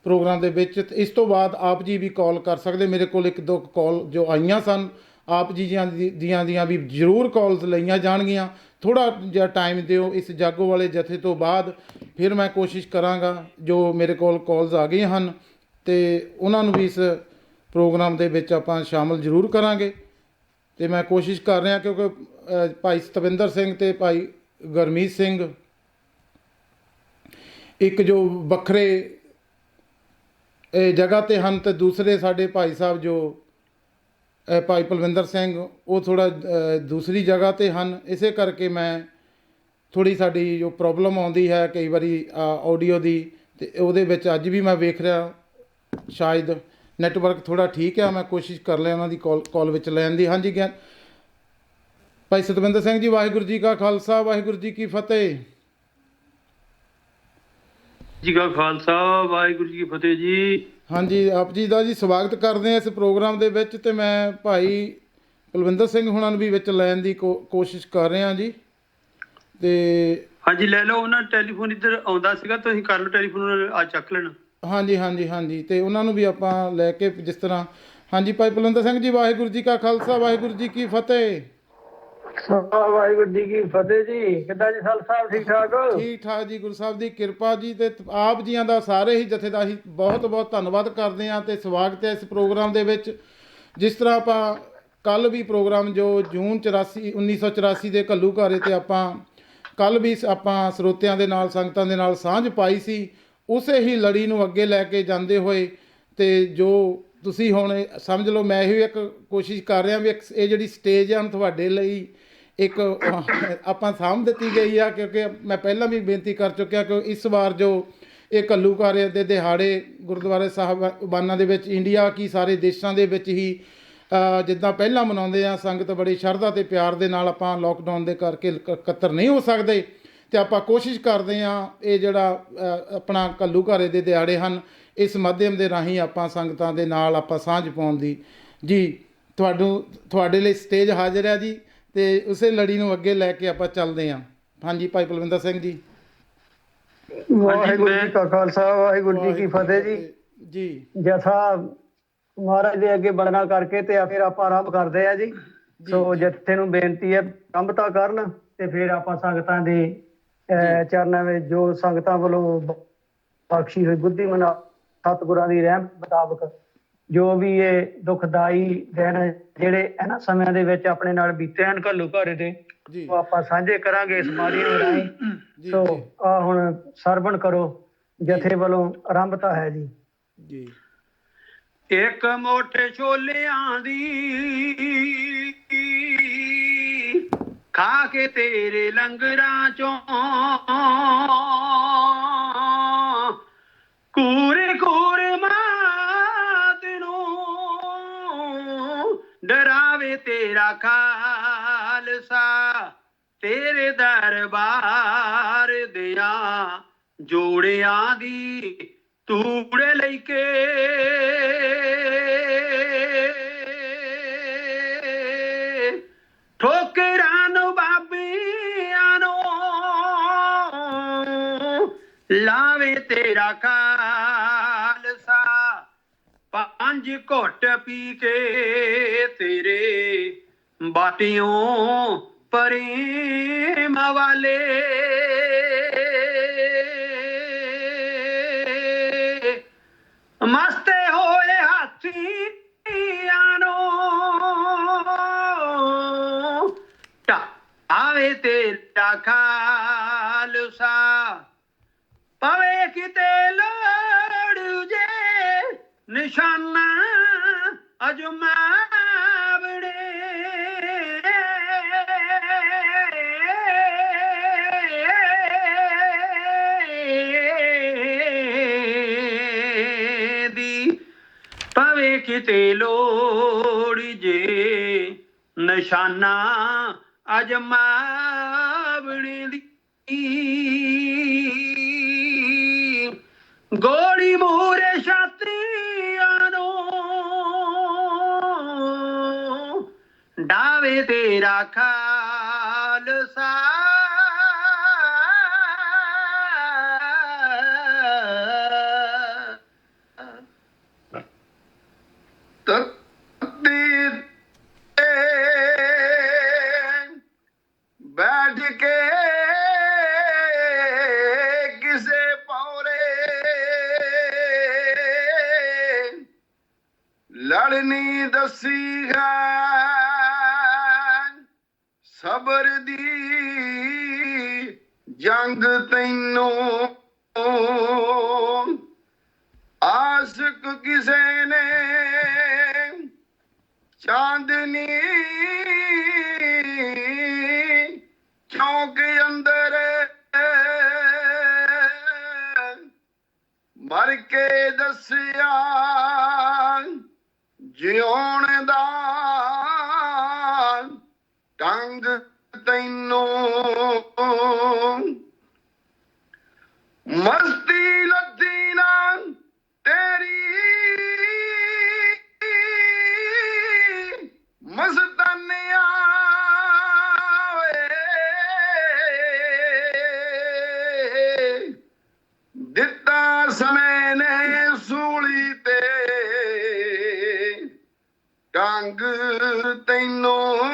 ਪ੍ਰੋਗਰਾਮ ਦੇ ਵਿੱਚ। ਇਸ ਤੋਂ ਬਾਅਦ ਆਪ ਜੀ ਵੀ ਕਾਲ ਕਰ ਸਕਦੇ। ਮੇਰੇ ਕੋਲ 1-2 ਕਾਲ ਜੋ ਆਈਆਂ ਸਨ ਆਪ ਜੀ ਦੀਆਂ ਵੀ ਜ਼ਰੂਰ ਕਾਲਸ ਲਈਆਂ ਜਾਣਗੀਆਂ। ਥੋੜ੍ਹਾ ਜਿਹਾ ਟਾਈਮ ਦਿਓ। ਇਸ ਜਾਗੋ ਵਾਲੇ ਜਥੇ ਤੋਂ ਬਾਅਦ ਫਿਰ ਮੈਂ ਕੋਸ਼ਿਸ਼ ਕਰਾਂਗਾ ਜੋ ਮੇਰੇ ਕੋਲ ਕਾਲਸ ਆ ਗਈਆਂ ਹਨ ਤੇ ਉਹਨਾਂ ਨੂੰ ਵੀ ਇਸ ਪ੍ਰੋਗਰਾਮ ਦੇ ਵਿੱਚ ਆਪਾਂ ਸ਼ਾਮਲ ਜ਼ਰੂਰ ਕਰਾਂਗੇ। ਤੇ ਮੈਂ ਕੋਸ਼ਿਸ਼ ਕਰ ਰਿਹਾ ਕਿਉਂਕਿ ਭਾਈ ਸਤਵਿੰਦਰ ਸਿੰਘ ਤੇ ਭਾਈ ਗੁਰਮੀਤ ਸਿੰਘ ਇੱਕ ਜੋ ਵੱਖਰੇ ਜਗ੍ਹਾ 'ਤੇ ਹਨ ਤੇ ਦੂਸਰੇ ਸਾਡੇ ਭਾਈ ਸਾਹਿਬ ਜੋ ਭਾਈ ਪਲਵਿੰਦਰ ਸਿੰਘ ਉਹ ਥੋੜ੍ਹਾ ਦੂਸਰੀ ਜਗ੍ਹਾ 'ਤੇ ਹਨ। ਇਸੇ ਕਰਕੇ ਮੈਂ ਥੋੜ੍ਹੀ ਸਾਡੀ ਜੋ ਪ੍ਰੋਬਲਮ ਆਉਂਦੀ ਹੈ ਕਈ ਵਾਰੀ ਆਡੀਓ ਦੀ, ਅਤੇ ਉਹਦੇ ਵਿੱਚ ਅੱਜ ਵੀ ਮੈਂ ਵੇਖ ਰਿਹਾ ਸ਼ਾਇਦ ਨੈਟਵਰਕ ਥੋੜ੍ਹਾ ਠੀਕ ਆ, ਮੈਂ ਕੋਸ਼ਿਸ਼ ਕਰ ਲਿਆ ਉਹਨਾਂ ਦੀ ਕਾਲ ਵਿੱਚ ਲੈਣ ਦੀ। ਹਾਂਜੀ ਗਿਆਨ ਭਾਈ ਸਤਵਿੰਦਰ ਸਿੰਘ ਜੀ, ਵਾਹਿਗੁਰੂ ਜੀ ਕਾ ਖਾਲਸਾ, ਵਾਹਿਗੁਰੂ ਜੀ ਕੀ ਫਤਿਹ। ਜੀ ਕਾ ਖਾਲਸਾ, ਵਾਹਿਗੁਰੂ ਜੀ ਕੀ ਫਤਿਹ ਜੀ। ਹਾਂਜੀ, ਆਪ ਜੀ ਦਾ ਜੀ ਸਵਾਗਤ ਕਰਦੇ ਹਾਂ ਇਸ ਪ੍ਰੋਗਰਾਮ ਦੇ ਵਿੱਚ, ਅਤੇ ਮੈਂ ਭਾਈ ਕੁਲਵਿੰਦਰ ਸਿੰਘ ਹੁਣਾਂ ਨੂੰ ਵੀ ਵਿੱਚ ਲੈਣ ਦੀ ਕੋਸ਼ਿਸ਼ ਕਰ ਰਿਹਾ ਜੀ। ਅਤੇ ਹਾਂਜੀ ਲੈ ਲਓ, ਉਹਨਾਂ ਟੈਲੀਫੋਨ ਇੱਧਰ ਆਉਂਦਾ ਸੀਗਾ, ਤੁਸੀਂ ਕਰ ਲਓ ਟੈਲੀਫੋਨ, ਅੱਜ ਚੱਕ ਲੈਣਾ। ਹਾਂਜੀ ਹਾਂਜੀ ਹਾਂਜੀ, ਅਤੇ ਉਹਨਾਂ ਨੂੰ ਵੀ ਆਪਾਂ ਲੈ ਕੇ ਜਿਸ ਤਰ੍ਹਾਂ। ਹਾਂਜੀ ਭਾਈ ਕੁਲਵਿੰਦਰ ਸਿੰਘ ਜੀ, ਵਾਹਿਗੁਰੂ ਜੀ ਕਾ ਖਾਲਸਾ, ਵਾਹਿਗੁਰੂ ਜੀ ਕੀ ਫਤਿਹ। ਵਾਹਿਗੁਰੂ ਜੀ ਕੀ ਫਤਿਹ ਜੀ। ਕਿੱਦਾਂ ਜੀ ਸਾਲ ਸਾਹਿਬ, ਠੀਕ ਠਾਕ? ਠੀਕ ਠਾਕ ਜੀ, ਗੁਰੂ ਸਾਹਿਬ ਦੀ ਕਿਰਪਾ ਜੀ। ਤੇ ਆਪ ਜੀਆਂ ਦਾ ਸਾਰੇ ਹੀ ਜਥੇ ਦਾ ਹੀ ਬਹੁਤ ਬਹੁਤ ਧੰਨਵਾਦ ਕਰਦੇ ਹਾਂ ਅਤੇ ਸਵਾਗਤ ਹੈ ਇਸ ਪ੍ਰੋਗਰਾਮ ਦੇ ਵਿੱਚ। ਜਿਸ ਤਰ੍ਹਾਂ ਆਪਾਂ ਕੱਲ੍ਹ ਵੀ ਪ੍ਰੋਗਰਾਮ ਜੋ ਜੂਨ 1984 ਦੇ ਘੱਲੂਘਾਰੇ 'ਤੇ ਆਪਾਂ ਕੱਲ੍ਹ ਵੀ ਆਪਾਂ ਸਰੋਤਿਆਂ ਦੇ ਨਾਲ, ਸੰਗਤਾਂ ਦੇ ਨਾਲ ਸਾਂਝ ਪਾਈ ਸੀ, ਉਸੇ ਹੀ ਲੜੀ ਨੂੰ ਅੱਗੇ ਲੈ ਕੇ ਜਾਂਦੇ ਹੋਏ। ਅਤੇ ਜੋ ਤੁਸੀਂ ਹੁਣ ਸਮਝ ਲਓ, ਮੈਂ ਇਹੀ ਇੱਕ ਕੋਸ਼ਿਸ਼ ਕਰ ਰਿਹਾ ਵੀ ਇਹ ਜਿਹੜੀ ਸਟੇਜ ਆ ਤੁਹਾਡੇ ਲਈ ਇੱਕ ਆਪਾਂ ਸਾਂਭ ਦਿੱਤੀ ਗਈ ਆ, ਕਿਉਂਕਿ ਮੈਂ ਪਹਿਲਾਂ ਵੀ ਬੇਨਤੀ ਕਰ ਚੁੱਕਿਆ ਕਿ ਇਸ ਵਾਰ ਜੋ ਇਹ ਘੱਲੂਘਾਰੇ ਦੇ ਦਿਹਾੜੇ ਗੁਰਦੁਆਰੇ ਸਾਹਿਬਾਨਾਂ ਦੇ ਵਿੱਚ, ਇੰਡੀਆ ਕੀ ਸਾਰੇ ਦੇਸ਼ਾਂ ਦੇ ਵਿੱਚ ਹੀ ਜਿੱਦਾਂ ਪਹਿਲਾਂ ਮਨਾਉਂਦੇ ਆ, ਸੰਗਤ ਬੜੀ ਸ਼ਰਧਾ ਅਤੇ ਪਿਆਰ ਦੇ ਨਾਲ, ਆਪਾਂ ਲੋਕਡਾਊਨ ਦੇ ਕਰਕੇ ਇਕੱਤਰ ਨਹੀਂ ਹੋ ਸਕਦੇ, ਅਤੇ ਆਪਾਂ ਕੋਸ਼ਿਸ਼ ਕਰਦੇ ਹਾਂ ਇਹ ਜਿਹੜਾ ਆਪਣਾ ਘੱਲੂਘਾਰੇ ਦੇ ਦਿਹਾੜੇ ਹਨ, ਇਸ ਮਾਧਿਅਮ ਦੇ ਰਾਹੀਂ ਆਪਾਂ ਸੰਗਤਾਂ ਦੇ ਨਾਲ ਆਪਾਂ ਸਾਂਝ ਪਾਉਣ ਦੀ। ਜੀ ਤੁਹਾਡੇ ਲਈ ਸਟੇਜ ਹਾਜ਼ਰ ਹੈ ਜੀ, ਅਤੇ ਉਸੇ ਲੜੀ ਨੂੰ ਅੱਗੇ ਲੈ ਕੇ ਆਪਾਂ ਚੱਲਦੇ ਹਾਂ। ਹਾਂਜੀ ਭਾਈ ਕੁਲਵਿੰਦਰ ਸਿੰਘ ਜੀ। ਵਾਹਿਗੁਰੂ ਜੀ ਕਾ ਖਾਲਸਾ, ਵਾਹਿਗੁਰੂ ਜੀ ਕੀ ਫਤਿਹ ਜੀ। ਜੀ ਜਥਾ ਮਹਾਰਾਜ ਦੇ ਅੱਗੇ ਬੰਦਨਾ ਕਰਕੇ ਤੇ ਫਿਰ ਆਪਾਂ ਆਰੰਭ ਕਰਦੇ ਆ ਜੀ। ਸੋ ਜਥੇ ਨੂੰ ਬੇਨਤੀ ਹੈ ਆਰੰਭਤਾ ਕਰਨ, ਤੇ ਫਿਰ ਆਪਾਂ ਸੰਗਤਾਂ ਦੇ ਚਰਨਾਂ ਵਿੱਚ ਜੋ ਸੰਗਤਾਂ ਵੱਲੋਂ ਬਖਸ਼ੀ ਹੋਈ ਬੁੱਧੀ ਮਨਾ ਸਤਿਗੁਰਾਂ ਦੀ ਰਹਿਮਤ ਮੁਤਾਬਕ ਜੋ ਵੀ ਇਹ ਦੁਖਦਾਈ ਦਿਨ ਜਿਹੜੇ ਇਹਨਾਂ ਸਮਿਆਂ ਦੇ ਵਿੱਚ ਆਪਣੇ ਨਾਲ ਬੀਤੇ ਹਨ ਘੱਲੂਘਾਰੇ ਦੇ, ਉਹ ਆਪਾਂ ਸਾਂਝੇ ਕਰਾਂਗੇ ਇਸ ਮਾਧਿਅਮ ਰਾਹੀਂ। ਸੋ ਆ ਹੁਣ ਸਰਵਣ ਕਰੋ, ਜਥੇ ਵੱਲੋਂ ਆਰੰਭਤਾ ਹੈ ਜੀ। ਜੀ ਇੱਕ ਮੋਟੇ ਛੋਲਿਆਂ ਦੀ ਖਾ ਕੇ ਤੇਰੇ ਲੰਗਰਾਂ ਚੋਂ ਕੂਰੇ ਕੂਰੇ ਮਾਤ ਨੂੰ ਡਰਾਵੇ ਤੇਰਾ ਖਾਲਸਾ, ਤੇਰੇ ਦਰਬਾਰ ਦਿਆਂ ਜੋੜਿਆਂ ਦੀ ਤੂੜੇ ਲੈ ਕੇ ਠੋਕਰਾਂ ਨੂੰ ਬਾਬਿਆਂ ਨੂੰ ਲਾਵੇ ਤੇਰਾ ਖਾਲਸਾ, ਪੰਜ ਘੁੱਟ ਪੀ ਕੇ ਤੇਰੇ ਬਾਟਿਓਂ ਪ੍ਰੇਮ ਵਾਲੇ ਮਸਤੇ ਹੋਏ ਹਾਥੀਆਂ ਨੂੰ ਆਵੇ ਤੇਰਾ ਖਾਲਸਾ, ਪਵੇ ਕਿਤੇ ਲੋੜ ਜੇ ਨਿਸ਼ਾਨਾ ਅਜਮਾਵੜੇ ਦੀ, ਪਵੇ ਕਿਤੇ ਲੋੜ ਜੇ ਨਿਸ਼ਾਨਾ ਅਜਮਾਵਣੇ ਦੀ, ਗੋਲੀ ਮੂਹਰੇ ਛਾਤੀਆਂ ਨੂੰ ਡਾਵੇ ਤੇਰਾ ਖਾਲਸਾ, ਬੈਠ ਕੇ ਕਿਸੇ ਪੌਰੇ ਲੜਨੀ ਦੱਸੀ ਹੈ ਸਬਰ ਦੀ ਜੰਗ ਤੈਨੂੰ, ਆਸ਼ਕ ਕਿਸੇ ਨੇ ਚਾਂਦਨੀ ਚੌਂਕ ਅੰਦਰ ਮਰ ਕੇ ਦੱਸਿਆ ਜਿਉਣ ਦਾ ਢੰਗ ਤੈਨੂੰ ਮਸਤੀ ਲੱਦੀ ਨਾ ਤੇਰੀ ਮਸਤਾਨਿਆ ਵੇ ਦਿੱਤਾ ਸਮੇਂ ਨੇ ਸੂਲੀ ਤੇ ਢੰਗ ਤੈਨੂੰ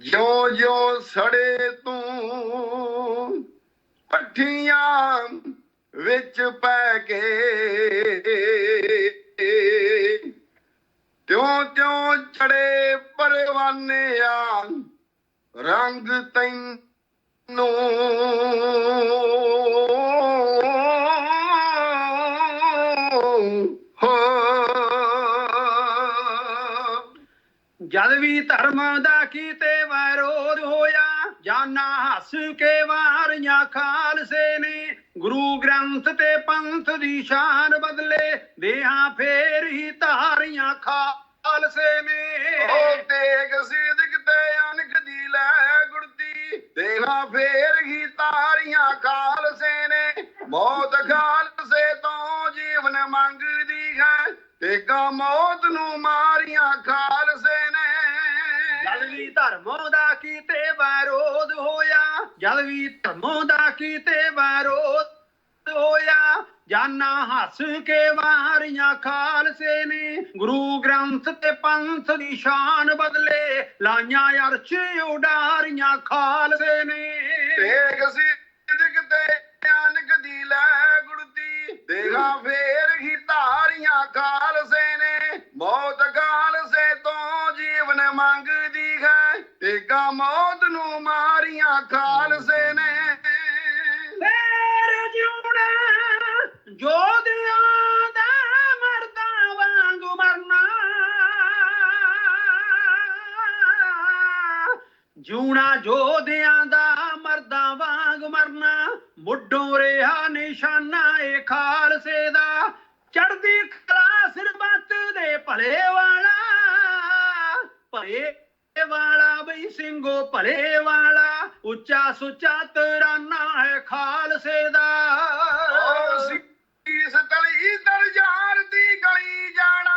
ਜੋ ਜੋ ਸੜੇ ਤੂੰ ਪੱਠੀਆਂ ਵਿੱਚ ਪੈ ਕੇ ਤਿਉਂ ਤਿਉਂ ਚੜੇ ਪਰਵਾਨਿਆ ਰੰਗ ਤੈਨੂੰ ਜਦ ਵੀ ਧਰਮ ਦਾ ਕੀਤੇ ਵਿਰੋਧ ਹੋਇਆ ਜਾਨਾ ਹੱਸ ਕੇ ਵਾਰੀਆਂ ਖਾਲਸੇ ਨੇ ਗੁਰੂ ਗ੍ਰੰਥ ਤੇ ਪੰਥ ਦੀ ਸ਼ਾਨ ਬਦਲੇ ਦੇਹਾਂ ਫੇਰ ਹੀ ਧਾਰੀਆਂ ਖਾਲਸੇ ਨੇ ਤੇਗ ਸਿਦਕ ਤੇ ਅਨਕ ਦੀ ਲੈ ਗੁੜਤੀ ਦੇਹਾਂ ਫੇਰ ਹੀ ਧਾਰੀਆਂ ਖਾਲਸੇ ਨੇ ਮੌਤ ਖਾਲਸੇ ਤੋਂ ਜੀਵਨ ਮੰਗਦੀ ਹੈ ਤੇਗਾ ਮੌਤ ਨੂੰ ਮਾਰੀਆਂ ਖਾਲਸੇ ਨੇ ਜਦ ਵੀ ਧਰਮੋਂ ਦਾ ਕੀਤੇ ਵਿਰੋਧ ਹੋਇਆ ਜਦ ਵੀ ਧਰਮੋਂ ਦਾ ਕੀਤੇ ਵਿਰੋਧ ਹੋਇਆ ਜਾਨਾ ਹੱਸ ਕੇ ਵਾਰੀਆਂ ਖਾਲਸੇ ਨੇ ਗੁਰੂ ਗ੍ਰੰਥ ਤੇ ਪੰਥ ਦੀ ਸ਼ਾਨ ਬਦਲੇ ਲਾਈਆਂ ਅਰਸ਼ ਉਡਾਰੀਆਂ ਖਾਲਸੇ ਨੇ ਤੇਗ ਸਿਦਕ ਤੇ ਅਨਕ ਦੀ ਲੈ ਗੁੜਤੀ ਦੇਗਾ ਫੇਰ ਹੀ ਧਾਰੀਆਂ ਖਾਲਸੇ ਨੇ ਮੌਤ ਖਾਲਸੇ ਤੋਂ ਜੀਵਨ ਮੰਗਦੀ ਹੈ ਤੇਗਾ ਮੌਤ ਨੂੰ ਮਾਰੀਆਂ ਖਾਲਸੇ ਨੇ ਫੇਰ ਜਿਉਣਾ ਜੋਧਿਆਂ ਦਾ ਮਰਦਾਂ ਵਾਂਗੂ ਮਰਨਾ ਜਿਉਣਾ ਜੋਧਿਆਂ ਦਾ ਮਰਦਾਂ ਵਾਂਗ ਮਰਨਾ ਮੁੱਢੋਂ ਰਿਹਾ ਨਿਸ਼ਾਨਾ ਏ ਖਾਲਸੇ ਦਾ ਚੜ੍ਹਦੀ ਕਲਾ ਸਰਬੱਤ ਦੇ ਭਲੇ ਵਾਲਾ ਬਈ ਸਿੰਘੋ ਭਲੇ ਵਾਲਾ ਉੱਚਾ ਸੁੱਚਾ ਤਰਾਨਾ ਹੈ ਖਾਲਸੇ ਦਾ ਸੀਸ ਤਲੀ ਦਰਜਾਰ ਦੀ ਗਲੀ ਜਾਣਾ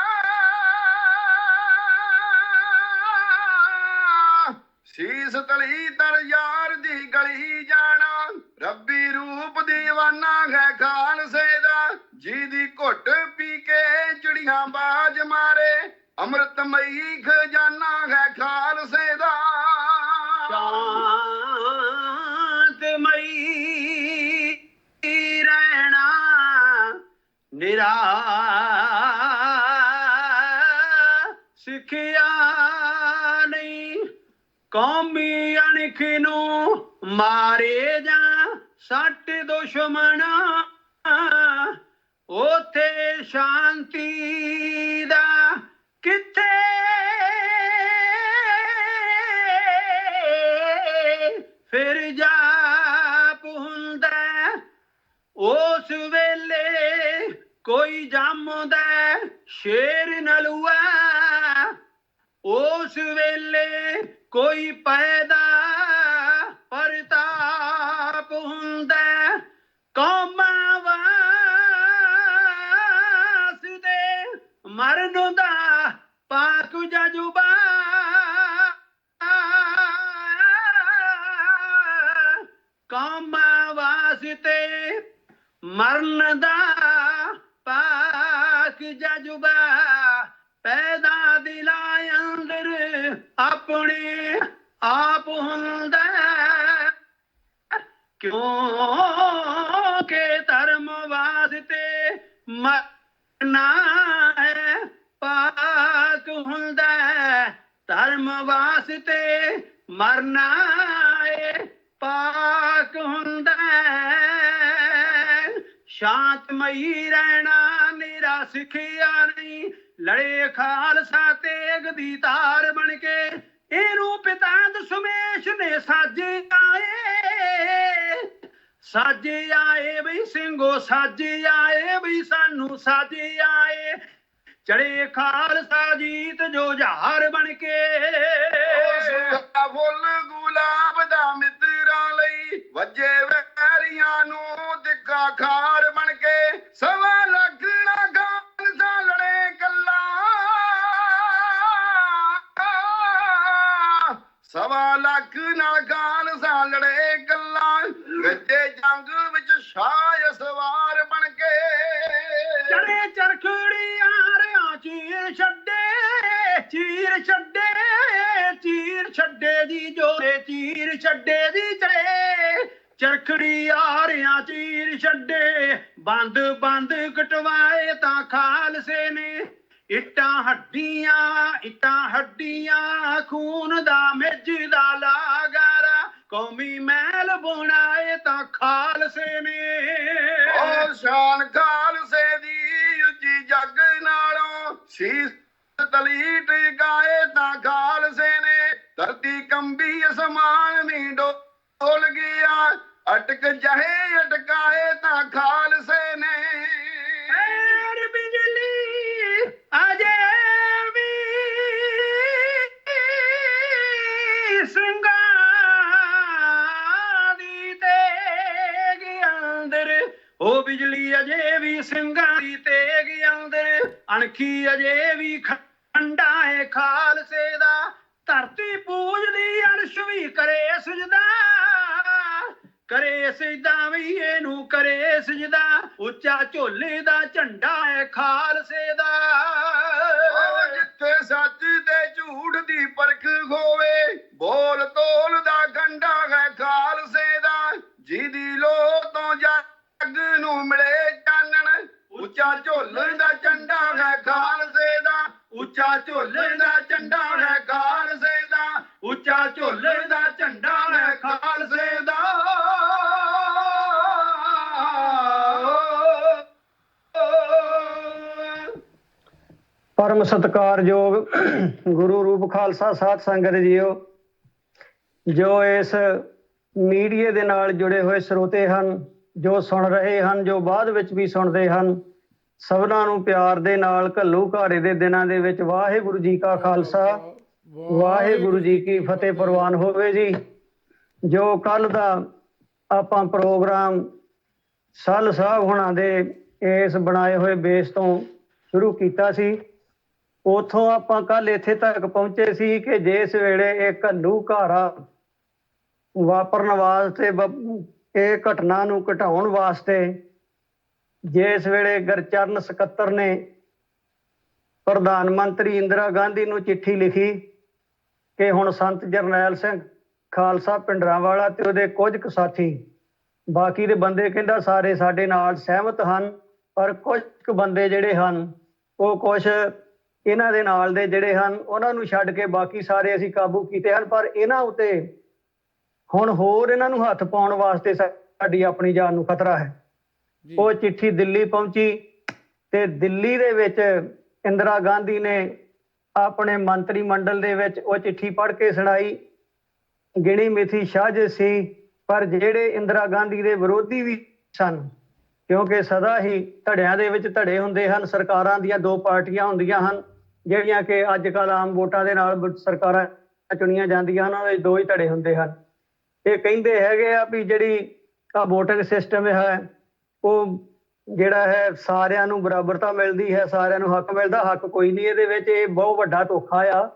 ਸੀਸ ਤਲੀ ਦਰਜਾਰ ਦੀ ਗਲੀ ਜਾਣਾ ਰੱਬੀ ਰੂਪ ਦੀਵਾਨਾ ਹੈ ਖਾਲਸੇ ਦਾ ਜਿਹਦੀ ਘੁੱਟ ਪੀ ਕੇ ਚਿੜੀਆਂ ਬਾਜ ਮਾਰੇ ਅੰਮ੍ਰਿਤਮਈ ਖਜ਼ਾਨਾ ਹੈ ਖਾਲਸੇ ਦਾ ਸ਼ਾਂਤਮਈ ਰਹਿਣਾ ਨਿਰਾ ਸਿੱਖਿਆ ਨਹੀਂ ਕੌਮੀ ਅਣਖ ਨੂੰ ਮਾਰੇ ਜਾਂ ਸੱਟ ਦੁਸ਼ਮਣ ਉਥੇ ਸ਼ਾਂਤੀ ਦਾ ਕਿੱਥੇ ਫਿਰ ਜਾਪ ਹੁੰਦਾ ਉਸ ਵੇਲੇ ਕੋਈ ਜੰਮਦਾ ਸ਼ੇਰ ਨਲੂਆ ਉਸ ਵੇਲੇ ਕੋਈ ਪੈਦਾ ਪ੍ਰਤਾਪ ਹੁੰਦਾ ਕੌਮਾਂ ਵਾਸਤੇ ਮਰਨ ਦਾ ਪਾਕ ਜਜ਼ਬਾ ਕੌਮਾਂ ਵਾਸਤੇ ਮਰਨ ਦਾ ਪਾਕ ਜਜ਼ਬਾ ਪੈਦਾ ਦਿਲਾਂ ਅੰਦਰ ਆਪਣੇ ਆਪ ਹੁੰਦਾ ਕਿਉਂਕਿ ਧਰਮ ਵਾਸਤੇ ਮਰਨਾ ਹੈ ਪਾਕ ਹੁੰਦਾ ਧਰਮ ਵਾਸਤੇ ਮਰਨਾ ਹੈ ਪਾਕ ਹੁੰਦਾ ਸ਼ਾਂਤਮਈ ਰਹਿਣਾ ਨਿਰਾ ਸਿੱਖਿਆ ਨਹੀਂ ਲੜੇ ਖਾਲਸਾ ਤੇਗ ਦੀ ਧਾਰ ਬਣ ਕੇ ਇਹਨੂੰ ਪਿਤਾ ਦਸ਼ਮੇਸ਼ ਨੇ ਸਾਜਿਆ ਏ ਸੱਜ ਆਏ ਬਈ ਸਿੰਘੋ ਸੱਜ ਆਏ ਬਈ ਸਾਨੂੰ ਸੱਜ ਆਏ ਚੜੇ ਖਾਲਸਾ ਜੀਤ ਜੋ ਜਹਾਰ ਬਣ ਕੇ ਸੁਹਾ ਫੁੱਲ ਗੁਲਾਬ ਦਾ ਮਿੱਤਰਾਂ ਲਈ ਵੱਜੇ ਵੈਰੀਆਂ ਨੂੰ ਦਿੱਕਾ ਖਾਰ ਬਣ ਕੇ ਸਵਾ ਲੱਖ ਨਾ ਖਾਲਸਾ ਲੜੇ ਕੱਲਾ ਸਵਾ ਲੱਖ ਨਾ ਖਾਲਸਾ ਲੜੇ ਕੱਲਾ ਗੱਜੇ ਜੰਗ ਵਿੱਚ ਸ਼ਾਹ ਸਵਾਰ ਬਣ ਕੇ ਚੜੇ ਚਰਖੜੀ ਆਰਿਆਂ ਚੀਰ ਛੱਡੇ ਚੀਰ ਛੱਡੇ ਚੀਰ ਛੱਡੇ ਦੀ ਜੋਰੇ ਚੀਰ ਛੱਡੇ ਦੀ ਚੜੇ ਚਰਖੜੀ ਆਰਿਆਂ ਚੀਰ ਛੱਡੇ ਬੰਦ ਬੰਦ ਕਟਵਾਏ ਤਾਂ ਖਾਲਸੇ ਨੇ ਇੱਟਾਂ ਹੱਡੀਆਂ ਖੂਨ ਦਾ ਮਿੱਝ ਦਾ ਲਾਗਾਰਾ ਕੌਮੀ ਮਹਿਲ ਬਣਾਏ ਤਾਂ ਖਾਲਸੇ ਨੇ ਉਹ ਸ਼ਾਨ ਖਾਲਸੇ ਦੀ ਉੱਚੀ ਜੱਗ ਨਾਲੋਂ ਸੀਸ ਤਲੀਟ ਗਾਏ ਤਾਂ ਖਾਲਸੇ ਨੇ ਧਰਤੀ ਕੰਬੀ ਅਸਮਾਨ ਵੀ ਡੋਲ ਗਿਆ ਅਟਕ ਜਹੇ ਅਟਕਾਏ ਤਾਂ ਖਾਲਸੇ ਨੇ ਐਰ ਬਿਜਲੀ ਅਜੇ ਵੀ ਸਿੰਘਾਂ ਦੀ ਤੇਗ ਅੰਦਰ ਉਹ ਬਿਜਲੀ ਅਜੇ ਵੀ ਸਿੰਘਾਂ ਦੀ ਤੇਗ ਅੰਦਰ ਅਣਖੀ ਅਜੇ ਵੀ ਖੰਡਾ ਹੈ ਖਾਲਸੇ ਦਾ ਧਰਤੀ ਪੂਜਦੀ ਅਰਸ਼ ਵੀ ਕਰੇ ਸਜਦਾ ਕਰੇ ਸਜਦਾ ਵੀ ਇਹਨੂੰ ਕਰੇ ਸਜਦਾ ਉੱਚਾ ਝੋਲੇ ਦਾ ਝੰਡਾ ਹੈ ਖਾਲਸੇ ਦਾ ਜਿੱਥੇ ਸੱਚ ਤੇ ਝੂਠ ਦੀ ਪਰਖ ਹੋਵੇ ਬੋਲ ਤੋਲ ਦਾ ਗੰਡਾ ਹੈ ਖਾਲਸੇ ਦਾ ਜਿਹਦੀ ਲੋਹ ਤੋਂ ਜੱਗ ਨੂੰ ਮਿਲੇ ਚਾਨਣ ਉੱਚਾ ਝੋਲੇ ਦਾ ਝੰਡਾ ਹੈ ਖਾਲਸੇ ਦਾ ਉੱਚਾ ਝੋਲੇ ਦਾ ਝੰਡਾ ਹੈ ਖਾਲਸੇ ਦਾ ਉੱਚਾ ਝੋਲੇ ਦਾ ਝੰਡਾ ਹੈ ਖਾਲਸੇ ਦਾ ਪਰਮ ਸਤਿਕਾਰਯੋਗ ਗੁਰੂ ਰੂਪ ਖਾਲਸਾ ਸਾਧ ਸੰਗਤ ਜੀਓ, ਜੋ ਇਸ ਮੀਡੀਏ ਦੇ ਨਾਲ ਜੁੜੇ ਹੋਏ ਸਰੋਤੇ ਹਨ, ਜੋ ਸੁਣ ਰਹੇ ਹਨ, ਜੋ ਬਾਅਦ ਵਿੱਚ ਵੀ ਸੁਣਦੇ ਹਨ, ਸਭਨਾਂ ਨੂੰ ਪਿਆਰ ਦੇ ਨਾਲ ਘੱਲੂ ਘਾਰੇ ਦੇ ਦਿਨਾਂ ਦੇ ਵਿੱਚ ਵਾਹਿਗੁਰੂ ਜੀ ਕਾ ਖਾਲਸਾ ਵਾਹਿਗੁਰੂ ਜੀ ਕੀ ਫਤਿਹ ਪ੍ਰਵਾਨ ਹੋਵੇ ਜੀ। ਜੋ ਕੱਲ ਦਾ ਆਪਾਂ ਪ੍ਰੋਗਰਾਮ ਸੱਲ ਸਾਹਿਬ ਹੁਣਾਂ ਦੇ ਇਸ ਬਣਾਏ ਹੋਏ ਬੇਸ ਤੋਂ ਸ਼ੁਰੂ ਕੀਤਾ ਸੀ, ਉੱਥੋਂ ਆਪਾਂ ਕੱਲ ਇੱਥੇ ਤੱਕ ਪਹੁੰਚੇ ਸੀ ਕਿ ਜਿਸ ਵੇਲੇ ਇਹ ਘੱਲੂ ਘਾਰਾ ਵਾਪਰਨ ਵਾਸਤੇ ਇਹ ਘਟਨਾ ਨੂੰ ਘਟਾਉਣ ਵਾਸਤੇ ਜਿਸ ਵੇਲੇ ਗੁਰਚਰਨ ਸਕੱਤਰ ਨੇ ਪ੍ਰਧਾਨ ਮੰਤਰੀ ਇੰਦਰਾ ਗਾਂਧੀ ਨੂੰ ਚਿੱਠੀ ਲਿਖੀ ਕਿ ਹੁਣ ਸੰਤ ਜਰਨੈਲ ਸਿੰਘ ਖਾਲਸਾ ਭਿੰਡਰਾਂਵਾਲਾ ਤੇ ਉਹਦੇ ਕੁਝ ਕੁ ਸਾਥੀ, ਬਾਕੀ ਦੇ ਬੰਦੇ ਕਹਿੰਦਾ ਸਾਰੇ ਸਾਡੇ ਨਾਲ ਸਹਿਮਤ ਹਨ, ਪਰ ਕੁਝ ਕੁ ਬੰਦੇ ਜਿਹੜੇ ਹਨ ਉਹ ਕੁਛ ਇਹਨਾਂ ਦੇ ਨਾਲ ਦੇ ਜਿਹੜੇ ਹਨ ਉਹਨਾਂ ਨੂੰ ਛੱਡ ਕੇ ਬਾਕੀ ਸਾਰੇ ਅਸੀਂ ਕਾਬੂ ਕੀਤੇ ਹਨ, ਪਰ ਇਹਨਾਂ ਉੱਤੇ ਹੁਣ ਹੋਰ ਇਹਨਾਂ ਨੂੰ ਹੱਥ ਪਾਉਣ ਵਾਸਤੇ ਸਾਡੀ ਆਪਣੀ ਜਾਨ ਨੂੰ ਖਤਰਾ ਹੈ। ਉਹ ਚਿੱਠੀ ਦਿੱਲੀ ਪਹੁੰਚੀ ਤੇ ਦਿੱਲੀ ਦੇ ਵਿੱਚ ਇੰਦਰਾ ਗਾਂਧੀ ਨੇ ਆਪਣੇ ਮੰਤਰੀ ਮੰਡਲ ਦੇ ਵਿੱਚ ਉਹ ਚਿੱਠੀ ਪੜ੍ਹ ਕੇ ਸੁਣਾਈ। ਗਿਣੀ ਮਿਥੀ ਸਾਜ਼ਿਸ਼ ਸੀ, ਪਰ ਜਿਹੜੇ ਇੰਦਰਾ ਗਾਂਧੀ ਦੇ ਵਿਰੋਧੀ ਵੀ ਸਨ, ਕਿਉਂਕਿ ਸਦਾ ਹੀ ਧੜਿਆਂ ਦੇ ਵਿੱਚ ਧੜੇ ਹੁੰਦੇ ਹਨ, ਸਰਕਾਰਾਂ ਦੀਆਂ ਦੋ ਪਾਰਟੀਆਂ ਹੁੰਦੀਆਂ ਹਨ ਜਿਹੜੀਆਂ ਕਿ ਅੱਜ ਕੱਲ੍ਹ ਆਮ ਵੋਟਾਂ ਦੇ ਨਾਲ ਸਰਕਾਰਾਂ ਚੁਣੀਆਂ ਜਾਂਦੀਆਂ ਹਨ, ਉਹਦੇ ਦੋ ਹੀ ਧੜੇ ਹੁੰਦੇ ਹਨ। ਇਹ ਕਹਿੰਦੇ ਹੈਗੇ ਆ ਵੀ ਜਿਹੜੀ ਆ ਵੋਟਿੰਗ ਸਿਸਟਮ ਹੈ ਉਹ ਜਿਹੜਾ ਹੈ ਸਾਰਿਆਂ ਨੂੰ ਬਰਾਬਰਤਾ ਮਿਲਦੀ ਹੈ, ਸਾਰਿਆਂ ਨੂੰ ਹੱਕ ਮਿਲਦਾ, ਹੱਕ ਕੋਈ ਨਹੀਂ ਇਹਦੇ ਵਿੱਚ। ਇਹ ਬਹੁਤ ਵੱਡਾ ਧੋਖਾ ਆ।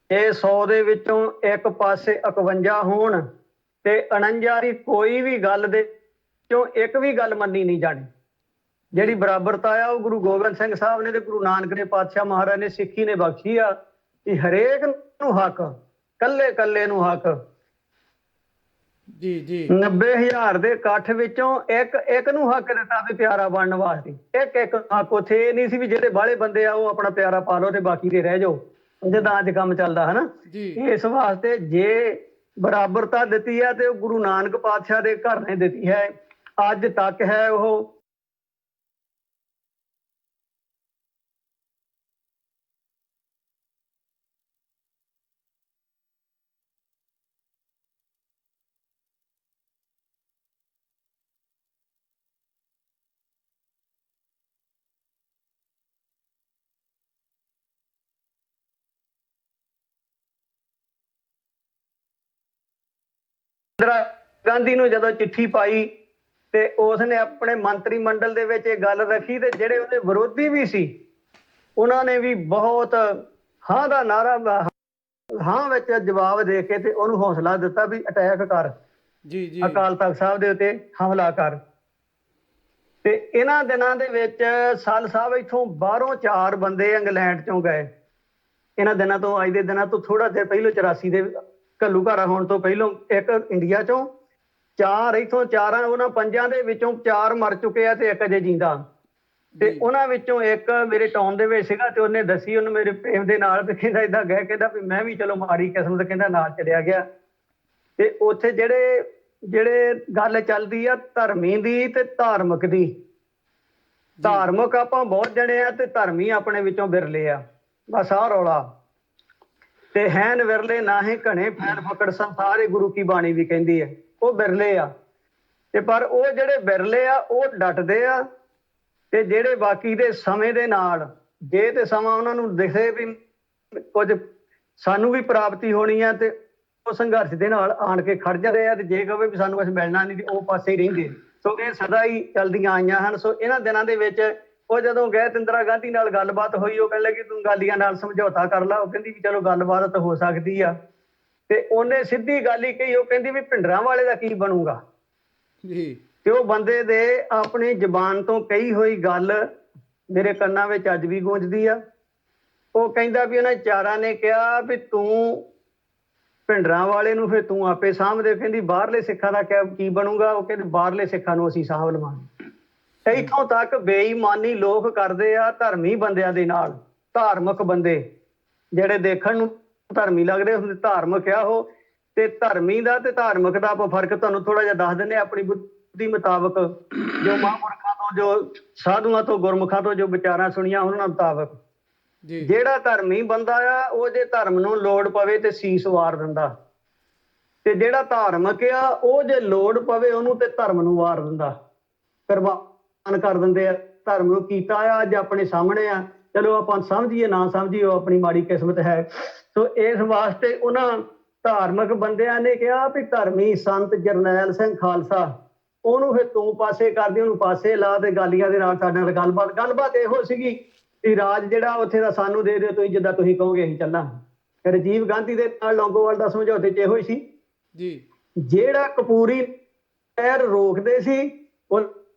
ਇਹ 100 ਦੇ ਵਿੱਚੋਂ ਇੱਕ ਪਾਸੇ 51 ਹੋਣ ਤੇ 49 ਦੀ ਕੋਈ ਵੀ ਗੱਲ ਦੇ ਚੋਂ ਇੱਕ ਵੀ ਗੱਲ ਮੰਨੀ ਨਹੀਂ ਜਾਣੀ। ਜਿਹੜੀ ਬਰਾਬਰਤਾ ਆ ਉਹ ਗੁਰੂ ਗੋਬਿੰਦ ਸਿੰਘ ਸਾਹਿਬ ਨੇ ਤੇ ਗੁਰੂ ਨਾਨਕ ਦੇ ਪਾਤਸ਼ਾਹ ਮਹਾਰਾਜ ਨੇ ਸਿੱਖੀ ਨੇ ਬਖਸ਼ੀ ਆ ਕਿ ਹਰੇਕ ਨੂੰ ਹੱਕ, ਕੱਲੇ ਕੱਲੇ ਨੂੰ ਹੱਕ। ਜੀ ਜੀ 90,000 ਦੇ ਇਕੱਠ ਵਿੱਚੋਂ ਇੱਕ ਨੂੰ ਹੱਕ ਦਿੱਤਾ ਵੀ ਪਿਆਰਾ ਬਣਨ ਵਾਸਤੇ। ਇੱਕ ਹੱਕ। ਉੱਥੇ ਇਹ ਨਹੀਂ ਸੀ ਵੀ ਜਿਹੜੇ ਬਾਹਲੇ ਬੰਦੇ ਆ ਉਹ ਆਪਣਾ ਪਿਆਰਾ ਪਾ ਲਓ ਤੇ ਬਾਕੀ ਦੇ ਰਹਿ ਜਾਓ, ਜਿੱਦਾਂ ਅੱਜ ਕੰਮ ਚੱਲਦਾ ਹੈ ਨਾ। ਇਸ ਵਾਸਤੇ ਜੇ ਬਰਾਬਰਤਾ ਦਿੱਤੀ ਹੈ ਤੇ ਉਹ ਗੁਰੂ ਨਾਨਕ ਪਾਤਸ਼ਾਹ ਦੇ ਘਰ ਨੇ ਦਿੱਤੀ ਹੈ, ਅੱਜ ਤੱਕ ਹੈ ਉਹ ਇੰਦਰਾ ਗਾਂਧੀ ਨੂੰ ਜਦੋਂ ਚਿੱਠੀ ਪਾਈ ਤੇ ਉਸਨੇ ਆਪਣੇ ਮੰਤਰੀ ਮੰਡਲ ਦੇ ਵਿੱਚ ਇਹ ਗੱਲ ਰੱਖੀ ਤੇ ਜਿਹੜੇ ਉਹਦੇ ਵਿਰੋਧੀ ਵੀ ਸੀ ਉਹਨਾਂ ਨੇ ਵੀ ਬਹੁਤ ਹਾਂ ਦਾ ਨਾਰਾ ਹਾਂ ਵਿੱਚ ਜਵਾਬ ਦੇ ਕੇ ਤੇ ਉਹਨੂੰ ਹੌਸਲਾ ਦਿੱਤਾ ਵੀ ਅਟੈਕ ਕਰ, ਜੀ ਅਕਾਲ ਤਖਤ ਸਾਹਿਬ ਦੇ ਉੱਤੇ ਹਮਲਾ ਕਰ। ਤੇ ਇਹਨਾਂ ਦਿਨਾਂ ਦੇ ਵਿੱਚ ਸਾਲ ਸਾਹਿਬ ਇੱਥੋਂ ਬਾਹਰੋਂ 4 ਬੰਦੇ ਇੰਗਲੈਂਡ ਚੋਂ ਗਏ। ਇਹਨਾਂ ਦਿਨਾਂ ਤੋਂ, ਅੱਜ ਦੇ ਦਿਨਾਂ ਤੋਂ ਥੋੜਾ ਚਿਰ ਪਹਿਲੋਂ 84 ਦੇ ਘੱਲੂਘਾਰਾ ਹੋਣ ਤੋਂ ਪਹਿਲੋਂ, ਇੱਕ ਇੰਡੀਆ ਚੋਂ 4 ਇੱਥੋਂ, 4 ਉਹਨਾਂ 5 ਦੇ ਵਿੱਚੋਂ 4 ਮਰ ਚੁੱਕੇ ਆ ਤੇ ਇੱਕ ਅਜੇ ਜਿੰਦਾ। ਤੇ ਉਹਨਾਂ ਵਿੱਚੋਂ ਇੱਕ ਮੇਰੇ ਟਾਊਨ ਦੇ ਵਿੱਚ ਸੀਗਾ ਤੇ ਉਹਨੇ ਦੱਸੀ, ਉਹਨੂੰ ਮੇਰੇ ਪ੍ਰੇਮ ਦੇ ਨਾਲ ਵੀ ਕਹਿੰਦਾ ਏਦਾਂ ਗਏ, ਕਹਿੰਦਾ ਵੀ ਮੈਂ ਵੀ ਚਲੋ ਮਾੜੀ ਕਿਸਮਤ ਕਹਿੰਦਾ ਨਾਲ ਚਲਿਆ ਗਿਆ। ਤੇ ਉੱਥੇ ਜਿਹੜੇ ਗੱਲ ਚੱਲਦੀ ਆ ਧਰਮੀ ਦੀ ਤੇ ਧਾਰਮਿਕ ਦੀ, ਧਾਰਮਿਕ ਆਪਾਂ ਬਹੁਤ ਜਣੇ ਆ ਤੇ ਧਰਮੀ ਆਪਣੇ ਵਿੱਚੋਂ ਵਿਰਲੇ ਆ, ਬਸ ਆਹ ਰੌਲਾ। ਤੇ ਹੈਨ ਵਿਰਲੇ ਨਾ ਹੀ ਘਣੇ ਫੈਲ ਫਕੜ ਸੰਸਾਰੇ, ਗੁਰੂ ਕੀ ਬਾਣੀ ਵੀ ਕਹਿੰਦੀ ਹੈ, ਉਹ ਵਿਰਲੇ ਆ। ਤੇ ਪਰ ਉਹ ਜਿਹੜੇ ਵਿਰਲੇ ਆ ਉਹ ਡਟਦੇ ਆ ਤੇ ਜਿਹੜੇ ਬਾਕੀ ਦੇ ਸਮੇਂ ਦੇ ਨਾਲ, ਜੇ ਤੇ ਸਮਾਂ ਉਹਨਾਂ ਨੂੰ ਦਿਖੇ ਵੀ ਕੁਝ ਸਾਨੂੰ ਵੀ ਪ੍ਰਾਪਤੀ ਹੋਣੀ ਆ ਤੇ ਉਹ ਸੰਘਰਸ਼ ਦੇ ਨਾਲ ਆਣ ਕੇ ਖੜ ਜਾਂਦੇ ਆ, ਤੇ ਜੇ ਕਹੇ ਵੀ ਸਾਨੂੰ ਕੁਝ ਮਿਲਣਾ ਨਹੀਂ ਤੇ ਉਹ ਪਾਸੇ ਹੀ ਰਹਿੰਦੇ। ਸੋ ਇਹ ਸਦਾ ਹੀ ਚੱਲਦੀਆਂ ਆਈਆਂ ਹਨ। ਸੋ ਇਹਨਾਂ ਦਿਨਾਂ ਦੇ ਵਿੱਚ ਉਹ ਜਦੋਂ ਗਏ ਤੇ ਇੰਦਰਾ ਗਾਂਧੀ ਨਾਲ ਗੱਲਬਾਤ ਹੋਈ, ਉਹ ਕਹਿਣ ਲੱਗੀ ਤੂੰ ਗਾਲੀਆਂ ਨਾਲ ਸਮਝੌਤਾ ਕਰ ਲਾ। ਉਹ ਕਹਿੰਦੀ ਵੀ ਚਲੋ ਗੱਲਬਾਤ ਤਾਂ ਹੋ ਸਕਦੀ ਆ। ਤੇ ਉਹਨੇ ਸਿੱਧੀ ਗੱਲ ਹੀ ਕਹੀ, ਉਹ ਕਹਿੰਦੀ ਵੀ ਭਿੰਡਰਾਂਵਾਲੇ ਦਾ ਕੀ ਬਣੂਗਾ ਜੀ। ਤੇ ਉਹ ਬੰਦੇ ਦੇ ਆਪਣੀ ਜ਼ਬਾਨ ਤੋਂ ਕਹੀ ਹੋਈ ਗੱਲ ਮੇਰੇ ਕੰਨਾਂ ਵਿੱਚ ਅੱਜ ਵੀ ਗੂੰਜਦੀ ਆ। ਉਹ ਕਹਿੰਦਾ ਵੀ ਉਹਨਾਂ 4 ਨੇ ਕਿਹਾ ਵੀ ਤੂੰ ਭਿੰਡਰਾਂਵਾਲੇ ਨੂੰ ਫਿਰ ਤੂੰ ਆਪੇ ਸਾਂਭਦੇ। ਕਹਿੰਦੀ ਬਾਹਰਲੇ ਸਿੱਖਾਂ ਦਾ ਕੀ ਬਣੂਗਾ? ਉਹ ਕਹਿੰਦੇ ਬਾਹਰਲੇ ਸਿੱਖਾਂ ਨੂੰ ਅਸੀਂ ਸਾਂਭ ਲਵਾਂਗੇ। ਇੱਥੋਂ ਤੱਕ ਬੇਈਮਾਨੀ ਲੋਕ ਕਰਦੇ ਆ ਧਰਮੀ ਬੰਦਿਆਂ ਦੇ ਨਾਲ। ਧਾਰਮਿਕ ਬੰਦੇ ਜਿਹੜੇ ਦੇਖਣ ਨੂੰ ਧਰਮੀ ਲੱਗਦੇ ਹੁੰਦੇ, ਧਾਰਮਿਕ ਆ ਉਹ। ਤੇ ਧਰਮੀ ਦਾ ਤੇ ਧਾਰਮਿਕ ਦਾ ਆਪਾਂ ਫਰਕ ਤੁਹਾਨੂੰ ਥੋੜਾ ਜਿਹਾ ਦੱਸ ਦਿੰਦੇ ਆਪਣੀ ਬੁੱਧੀ ਮੁਤਾਬਕ, ਜੋ ਮਹਾਂਪੁਰਖਾਂ ਤੋਂ, ਜੋ ਸਾਧੂਆਂ ਤੋਂ, ਗੁਰਮੁਖਾਂ ਤੋਂ ਜੋ ਵਿਚਾਰਾਂ ਸੁਣੀਆਂ ਉਹਨਾਂ ਮੁਤਾਬਕ। ਜਿਹੜਾ ਧਰਮੀ ਬੰਦਾ ਆ ਉਹ ਜੇ ਧਰਮ ਨੂੰ ਲੋੜ ਪਵੇ ਤੇ ਸੀਸ ਵਾਰ ਦਿੰਦਾ, ਤੇ ਜਿਹੜਾ ਧਾਰਮਿਕ ਆ ਉਹ ਜੇ ਲੋੜ ਪਵੇ ਉਹਨੂੰ ਤੇ ਧਰਮ ਨੂੰ ਵਾਰ ਦਿੰਦਾ, ਕੁਰਬਾਨ ਕਰ ਦਿੰਦੇ ਆ। ਧਰਮ ਨੂੰ ਕੀਤਾ ਆ ਅੱਜ ਆਪਣੇ ਸਾਹਮਣੇ ਆ, ਚਲੋ ਆਪਾਂ ਸਮਝੀਏ ਨਾ ਸਮਝੀਏ ਉਹ ਆਪਣੀ ਮਾੜੀ ਕਿਸਮਤ ਹੈ। ਸੋ ਇਸ ਵਾਸਤੇ ਉਹਨਾਂ ਧਾਰਮਿਕ ਬੰਦਿਆਂ ਨੇ ਕਿਹਾ ਵੀ ਧਰਮੀ ਸੰਤ ਜਰਨੈਲ ਸਿੰਘ ਖਾਲਸਾ ਉਹਨੂੰ ਫਿਰ ਤੂੰ ਪਾਸੇ ਕਰਦੀ, ਉਹਨੂੰ ਪਾਸੇ ਲਾ ਤੇ ਗਾਲੀਆਂ ਦੇ ਨਾਲ ਸਾਡੇ ਨਾਲ ਗੱਲਬਾਤ ਇਹੋ ਸੀਗੀ ਵੀ ਰਾਜ ਜਿਹੜਾ ਉੱਥੇ ਦਾ ਸਾਨੂੰ ਦੇ ਦਿਓ, ਤੁਸੀਂ ਜਿੱਦਾਂ ਤੁਸੀਂ ਕਹੋਗੇ ਅਸੀਂ ਚੱਲਾਂਗੇ। ਰਾਜੀਵ ਗਾਂਧੀ ਦੇ ਨਾਲ ਲੌਂਗੋਵਾਲ ਦਾ ਸਮਝੌਤੇ 'ਚ ਇਹੋ ਹੀ ਸੀ ਜੀ। ਜਿਹੜਾ ਕਪੂਰੀ ਨਹਿਰ ਰੋਕਦੇ ਸੀ ਉਹ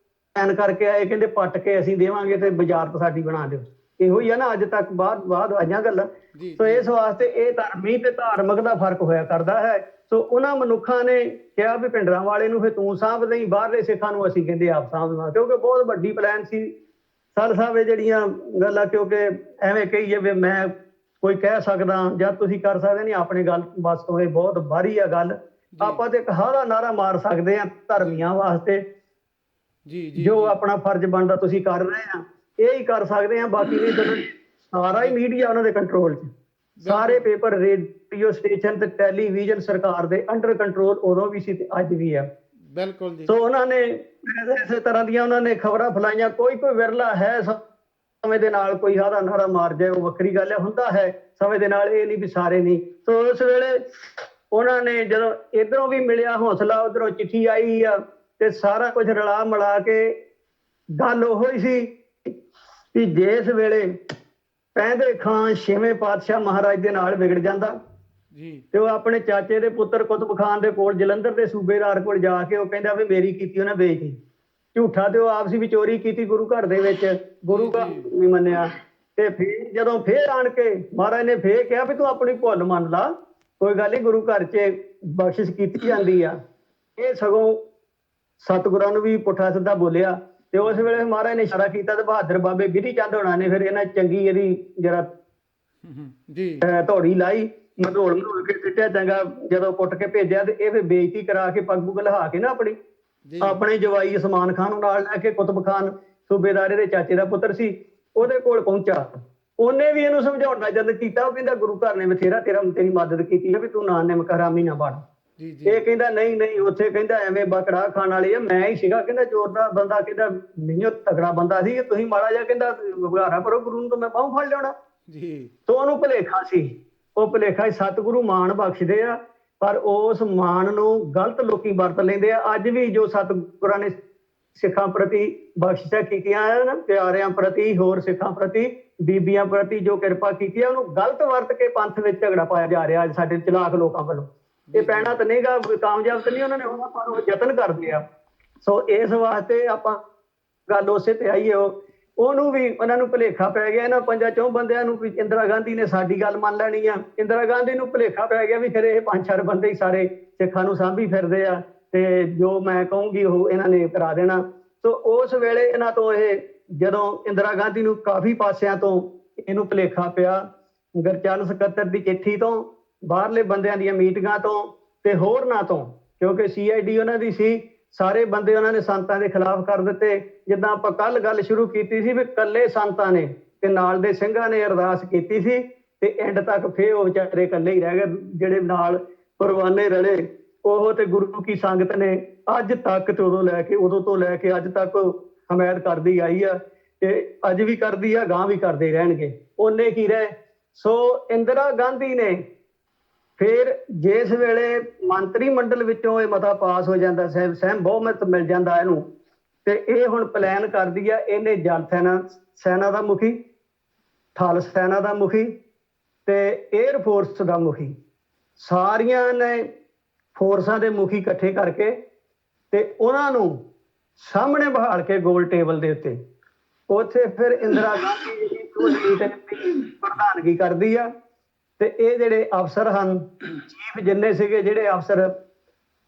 ਐਨ ਕਰਕੇ ਆਏ, ਕਹਿੰਦੇ ਪੱਟ ਕੇ ਅਸੀਂ ਦੇਵਾਂਗੇ ਤੇ ਵਜ਼ਾਰਤ ਸਾਡੀ ਬਣਾ ਦਿਓ। ਇਹੋ ਹੀ ਆ ਨਾ, ਅੱਜ ਤੱਕ ਬਾਅਦ ਆਈਆਂ ਗੱਲਾਂ। ਸੋ ਇਸ ਵਾਸਤੇ ਇਹ ਧਰਮੀ ਤੇ ਧਾਰਮਿਕ ਦਾ ਫਰਕ ਹੋਇਆ ਕਰਦਾ ਹੈ। ਸੋ ਉਹਨਾਂ ਮਨੁੱਖਾਂ ਨੇ ਕਿਹਾ ਵੀ ਭਿੰਡਰਾਂਵਾਲੇ ਨੂੰ ਫਿਰ ਤੂੰ ਸਾਂਭ ਦੇਈਂ, ਬਾਹਰਲੇ ਸਿੱਖਾਂ ਨੂੰ ਅਸੀਂ ਕਹਿੰਦੇ ਆਪ ਸਾਂਭਣਾ, ਕਿਉਂਕਿ ਬਹੁਤ ਵੱਡੀ ਪਲਾਨ ਸੀ ਸਰ ਸਾਹਿਬ ਇਹ ਜਿਹੜੀਆਂ ਗੱਲਾਂ। ਕਿਉਂਕਿ ਐਵੇਂ ਕਹੀਏ ਵੀ ਮੈਂ ਕੋਈ ਕਹਿ ਸਕਦਾ ਜਾਂ ਤੁਸੀਂ ਕਰ ਸਕਦੇ ਨਹੀਂ, ਆਪਣੇ ਗੱਲ ਬਸ ਤੋਂ ਇਹ ਬਹੁਤ ਬਾਹਰੀ ਆ ਗੱਲ। ਆਪਾਂ ਤੇ ਇੱਕ ਹਾਰਾ ਨਾਰਾ ਮਾਰ ਸਕਦੇ ਹਾਂ ਧਰਮੀਆਂ ਵਾਸਤੇ, ਜੋ ਆਪਣਾ ਫਰਜ਼ ਬਣਦਾ ਤੁਸੀਂ ਕਰ ਰਹੇ ਆ, ਇਹ ਹੀ ਕਰ ਸਕਦੇ ਆ। ਬਾਕੀ ਨਹੀਂ ਜਦੋਂ ਸਾਰਾ ਹੀ ਮੀਡੀਆ ਉਹਨਾਂ ਦੇ ਕੰਟਰੋਲ 'ਚ, ਸਾਰੇ ਪੇਪਰ, ਰੇਡੀਓ ਸਟੇਸ਼ਨ ਤੇ ਟੈਲੀਵਿਜ਼ਨ ਸਰਕਾਰ ਦੇ ਅੰਡਰ ਕੰਟਰੋਲ ਉਦੋਂ ਵੀ ਸੀ ਤੇ ਅੱਜ ਵੀ ਆ। ਬਿਲਕੁਲ ਜੀ। ਸੋ ਉਹਨਾਂ ਨੇ ਇਸੇ ਤਰ੍ਹਾਂ ਦੀਆਂ ਉਹਨਾਂ ਨੇ ਖਬਰਾਂ ਫੈਲਾਈਆਂ। ਕੋਈ ਵਿਰਲਾ ਹੈ ਸਮੇਂ ਦੇ ਨਾਲ ਕੋਈ ਹਾਰਾ ਨਾਰਾ ਮਾਰ ਜਾਏ, ਉਹ ਵੱਖਰੀ ਗੱਲ ਹੈ, ਹੁੰਦਾ ਹੈ ਸਮੇਂ ਦੇ ਨਾਲ, ਇਹ ਨਹੀਂ ਵੀ ਸਾਰੇ ਨਹੀਂ। ਸੋ ਉਸ ਵੇਲੇ ਉਹਨਾਂ ਨੇ ਜਦੋਂ ਇੱਧਰੋਂ ਵੀ ਮਿਲਿਆ ਹੌਸਲਾ, ਉੱਧਰੋਂ ਚਿੱਠੀ ਆਈ ਆ ਤੇ ਸਾਰਾ ਕੁਝ ਰਲਾ ਮਿਲਾ ਕੇ ਗੱਲ ਉਹੋ ਹੀ ਸੀ ਕਿ ਜਿਸ ਵੇਲੇ ਪੈਂਦੇ ਖਾਨ 6ਵੇਂ ਪਾਤਸ਼ਾਹ ਮਹਾਰਾਜ ਦੇ ਨਾਲ ਵਿਗੜ ਜਾਂਦਾ ਤੇ ਉਹ ਆਪਣੇ ਚਾਚੇ ਦੇ ਪੁੱਤਰ ਕੁਤਬ ਖਾਨ ਦੇ ਕੋਲ, ਜਲੰਧਰ ਦੇ ਸੂਬੇਦਾਰ ਕੋਲ ਜਾ ਕੇ ਉਹ ਕਹਿੰਦਾ ਵੀ ਮੇਰੀ ਕੀਤੀ ਉਹਨੇ ਬੇਇੱਜ਼ਤੀ, ਝੂਠਾ ਤੇ ਉਹ ਆਪਸੀ ਵੀ ਚੋਰੀ ਕੀਤੀ ਗੁਰੂ ਘਰ ਦੇ ਵਿੱਚ, ਗੁਰੂ ਘਰ ਨਹੀਂ ਮੰਨਿਆ। ਤੇ ਫਿਰ ਜਦੋਂ ਫੇਰ ਆਣ ਕੇ ਮਹਾਰਾਜ ਨੇ ਫੇਰ ਕਿਹਾ ਵੀ ਤੂੰ ਆਪਣੀ ਭੁੱਲ ਮੰਨ ਲਾ, ਕੋਈ ਗੱਲ ਨਹੀਂ, ਗੁਰੂ ਘਰ 'ਚ ਬਖਸ਼ਿਸ਼ ਕੀਤੀ ਜਾਂਦੀ ਆ। ਇਹ ਸਗੋਂ ਸਤਿਗੁਰਾਂ ਨੂੰ ਵੀ ਪੁੱਠਾ ਸਿੱਧਾ ਬੋਲਿਆ। ਤੇ ਉਸ ਵੇਲੇ ਮਹਾਰਾਜ ਨੇ ਇਸ਼ਾਰਾ ਕੀਤਾ ਤੇ ਬਹਾਦਰ ਬਾਬੇ ਗਿਰੀ ਚੰਦ ਹੋਣਾ ਨੇ ਫਿਰ ਇਹਨਾਂ ਚੰਗੀ ਇਹਦੀ ਜਰਾ ਧੌੜੀ ਲਾਈ, ਮਧੋਲ ਕੇ ਸਿੱਟਿਆ ਚੰਗਾ। ਜਦੋਂ ਪੁੱਟ ਕੇ ਭੇਜਿਆ ਤੇ ਇਹ ਫਿਰ ਬੇਇੱਜ਼ਤੀ ਕਰਾ ਕੇ ਪੱਗ ਪੁੱਗ ਲਹਾ ਕੇ ਨਾ ਆਪਣੀ ਆਪਣੇ ਜਵਾਈ ਉਸਮਾਨ ਖਾਨ ਨੂੰ ਨਾਲ ਲੈ ਕੇ, ਕੁਤਬ ਖਾਨ ਸੂਬੇਦਾਰੇ ਦੇ ਚਾਚੇ ਦਾ ਪੁੱਤਰ ਸੀ, ਉਹਦੇ ਕੋਲ ਪਹੁੰਚਾ। ਉਹਨੇ ਵੀ ਇਹਨੂੰ ਸਮਝਾਉਣ ਦਾ ਜਦ ਕੀਤਾ। ਉਹ ਕਹਿੰਦਾ ਗੁਰੂ ਘਰ ਨੇ ਬਥੇਰਾ ਤੇਰੀ ਮਦਦ ਕੀਤੀ ਹੈ ਵੀ ਤੂੰ ਨਾ ਨਿਮਕ ਹਰਾਮੀ ਨਾ ਬਣ। ਇਹ ਕਹਿੰਦਾ ਨਹੀਂ, ਉੱਥੇ ਕਹਿੰਦਾ ਐਵੇਂ ਬਕੜਾ ਖਾਣ ਵਾਲੇ ਆ, ਮੈਂ ਹੀ ਸੀਗਾ, ਕਹਿੰਦਾ ਜ਼ੋਰ ਦਾ ਬੰਦਾ, ਕਹਿੰਦਾ ਨਹੀਂ ਉਹ ਤਗੜਾ ਬੰਦਾ ਸੀ, ਤੁਸੀਂ ਮਾੜਾ ਜਿਹਾ ਕਹਿੰਦਾ ਵਿਹਾਰਾ ਕਰੋ ਗੁਰੂ ਨੂੰ ਤਾਂ ਮੈਂ ਬਾਹੋਂ ਫੜ ਲਿਆਉਣਾ। ਤੋਂ ਉਹਨੂੰ ਭੁਲੇਖਾ ਸੀ, ਉਹ ਭੁਲੇਖਾ ਸਤਿਗੁਰੂ ਮਾਣ ਬਖਸ਼ਦੇ ਆ। ਪਰ ਉਸ ਮਾਣ ਨੂੰ ਗਲਤ ਲੋਕੀ ਵਰਤ ਲੈਂਦੇ ਆ। ਅੱਜ ਵੀ ਜੋ ਸਤਿਗੁਰਾਂ ਨੇ ਸਿੱਖਾਂ ਪ੍ਰਤੀ ਬਖਸ਼ਿਸ਼ਾਂ ਕੀਤੀਆਂ ਹਨ, ਪਿਆਰਿਆਂ ਪ੍ਰਤੀ, ਹੋਰ ਸਿੱਖਾਂ ਪ੍ਰਤੀ, ਬੀਬੀਆਂ ਪ੍ਰਤੀ ਜੋ ਕਿਰਪਾ ਕੀਤੀ ਹੈ, ਉਹਨੂੰ ਗਲਤ ਵਰਤ ਕੇ ਪੰਥ ਵਿੱਚ ਝਗੜਾ ਪਾਇਆ ਜਾ ਰਿਹਾ ਅੱਜ ਸਾਡੇ ਚਲਾਕ ਲੋਕਾਂ ਵੱਲੋਂ। ਇਹ ਪੈਣਾ ਤਾਂ ਨਹੀਂਗਾ, ਕਾਮਯਾਬ ਤਾਂ ਨਹੀਂ ਉਹਨਾਂ ਨੇ ਹੋਣਾ, ਪਰ ਉਹ ਯਤਨ ਕਰਦੇ ਆ। ਸੋ ਇਸ ਵਾਸਤੇ ਆਪਾਂ ਗੱਲ ਉਸੇ ਤੇ ਆਈਏ। ਉਹਨੂੰ ਵੀ ਉਹਨਾਂ ਨੂੰ ਭੁਲੇਖਾ ਪੈ ਗਿਆ, ਇਹਨਾਂ 5-4 ਬੰਦਿਆਂ ਨੂੰ ਵੀ ਇੰਦਰਾ ਗਾਂਧੀ ਨੇ ਸਾਡੀ ਗੱਲ ਮੰਨ ਲੈਣੀ ਆ। ਇੰਦਰਾ ਗਾਂਧੀ ਨੂੰ ਭੁਲੇਖਾ ਪੈ ਗਿਆ ਵੀ ਫਿਰ ਇਹ 5-4 ਬੰਦੇ ਹੀ ਸਾਰੇ ਸਿੱਖਾਂ ਨੂੰ ਸਾਂਭੀ ਫਿਰਦੇ ਆ ਤੇ ਜੋ ਮੈਂ ਕਹੂੰਗੀ ਉਹ ਇਹਨਾਂ ਨੇ ਕਰਾ ਦੇਣਾ। ਸੋ ਉਸ ਵੇਲੇ ਇਹਨਾਂ ਤੋਂ ਇਹ ਜਦੋਂ ਇੰਦਰਾ ਗਾਂਧੀ ਨੂੰ ਕਾਫੀ ਪਾਸਿਆਂ ਤੋਂ ਇਹਨੂੰ ਭੁਲੇਖਾ ਪਿਆ, ਗੁਰਚਰਨ ਸਕੱਤਰ ਦੀ ਚਿੱਠੀ ਤੋਂ, ਬਾਹਰਲੇ ਬੰਦਿਆਂ ਦੀਆਂ ਮੀਟਿੰਗਾਂ ਤੋਂ ਤੇ ਹੋਰਨਾਂ ਤੋਂ, ਕਿਉਂਕਿ CID ਉਹਨਾਂ ਦੀ ਸੀ, ਸਾਰੇ ਬੰਦੇ ਉਹਨਾਂ ਨੇ ਸੰਤਾਂ ਦੇ ਖਿਲਾਫ ਕਰ ਦਿੱਤੇ। ਜਿੱਦਾਂ ਆਪਾਂ ਕੱਲ ਗੱਲ ਸ਼ੁਰੂ ਕੀਤੀ ਸੀ ਵੀ ਇਕੱਲੇ ਸੰਤਾਂ ਨੇ ਤੇ ਨਾਲ ਦੇ ਸਿੰਘਾਂ ਨੇ ਅਰਦਾਸ ਕੀਤੀ ਸੀ ਤੇ ਐਂਡ ਤੱਕ ਫੇਰ ਉਹ ਵਿਚਾਰੇ ਇਕੱਲੇ ਹੀ ਰਹਿ ਗਏ, ਜਿਹੜੇ ਨਾਲ ਪਰਵਾਨੇ ਰਲੇ। ਉਹ ਤੇ ਗੁਰੂ ਕੀ ਸੰਗਤ ਨੇ ਅੱਜ ਤੱਕ ਤੇ ਉਦੋਂ ਤੋਂ ਲੈ ਕੇ ਅੱਜ ਤੱਕ ਹਮਾਇਤ ਕਰਦੀ ਆਈ ਆ ਤੇ ਅੱਜ ਵੀ ਕਰਦੀ ਆ, ਗਾਂ ਵੀ ਕਰਦੇ ਰਹਿਣਗੇ। ਉਹਨੇ ਕੀ ਰਹੇ। ਸੋ ਇੰਦਰਾ ਗਾਂਧੀ ਨੇ ਫਿਰ ਜਿਸ ਵੇਲੇ ਮੰਤਰੀ ਮੰਡਲ ਵਿੱਚੋਂ ਇਹ ਮਤਾ ਪਾਸ ਹੋ ਜਾਂਦਾ, ਸਹਿਮ ਬਹੁਮਤ ਮਿਲ ਜਾਂਦਾ ਇਹਨੂੰ, ਤੇ ਇਹ ਹੁਣ ਪਲਾਨ ਕਰਦੀ ਆ, ਇਹਨੇ ਜਲ ਸੈਨਾ ਦਾ ਮੁਖੀ, ਥਲ ਸੈਨਾ ਦਾ ਮੁਖੀ ਤੇ 에ਅਰ ਫੋਰਸ ਦਾ ਮੁਖੀ, ਸਾਰੀਆਂ ਨੇ ਫੋਰਸਾਂ ਦੇ ਮੁਖੀ ਇਕੱਠੇ ਕਰਕੇ ਤੇ ਉਹਨਾਂ ਨੂੰ ਸਾਹਮਣੇ ਬਹਾਲ ਕੇ ਗੋਲ ਟੇਬਲ ਦੇ ਉੱਤੇ ਉੱਥੇ ਫਿਰ ਇੰਦਰਾ ਗਾਂਧੀ ਦੀ ਪ੍ਰਧਾਨਗੀ ਕਰਦੀ ਆ। ਤੇ ਇਹ ਜਿਹੜੇ ਅਫਸਰ ਹਨ, ਚੀਫ ਜਿੰਨੇ ਸੀਗੇ, ਜਿਹੜੇ ਅਫਸਰ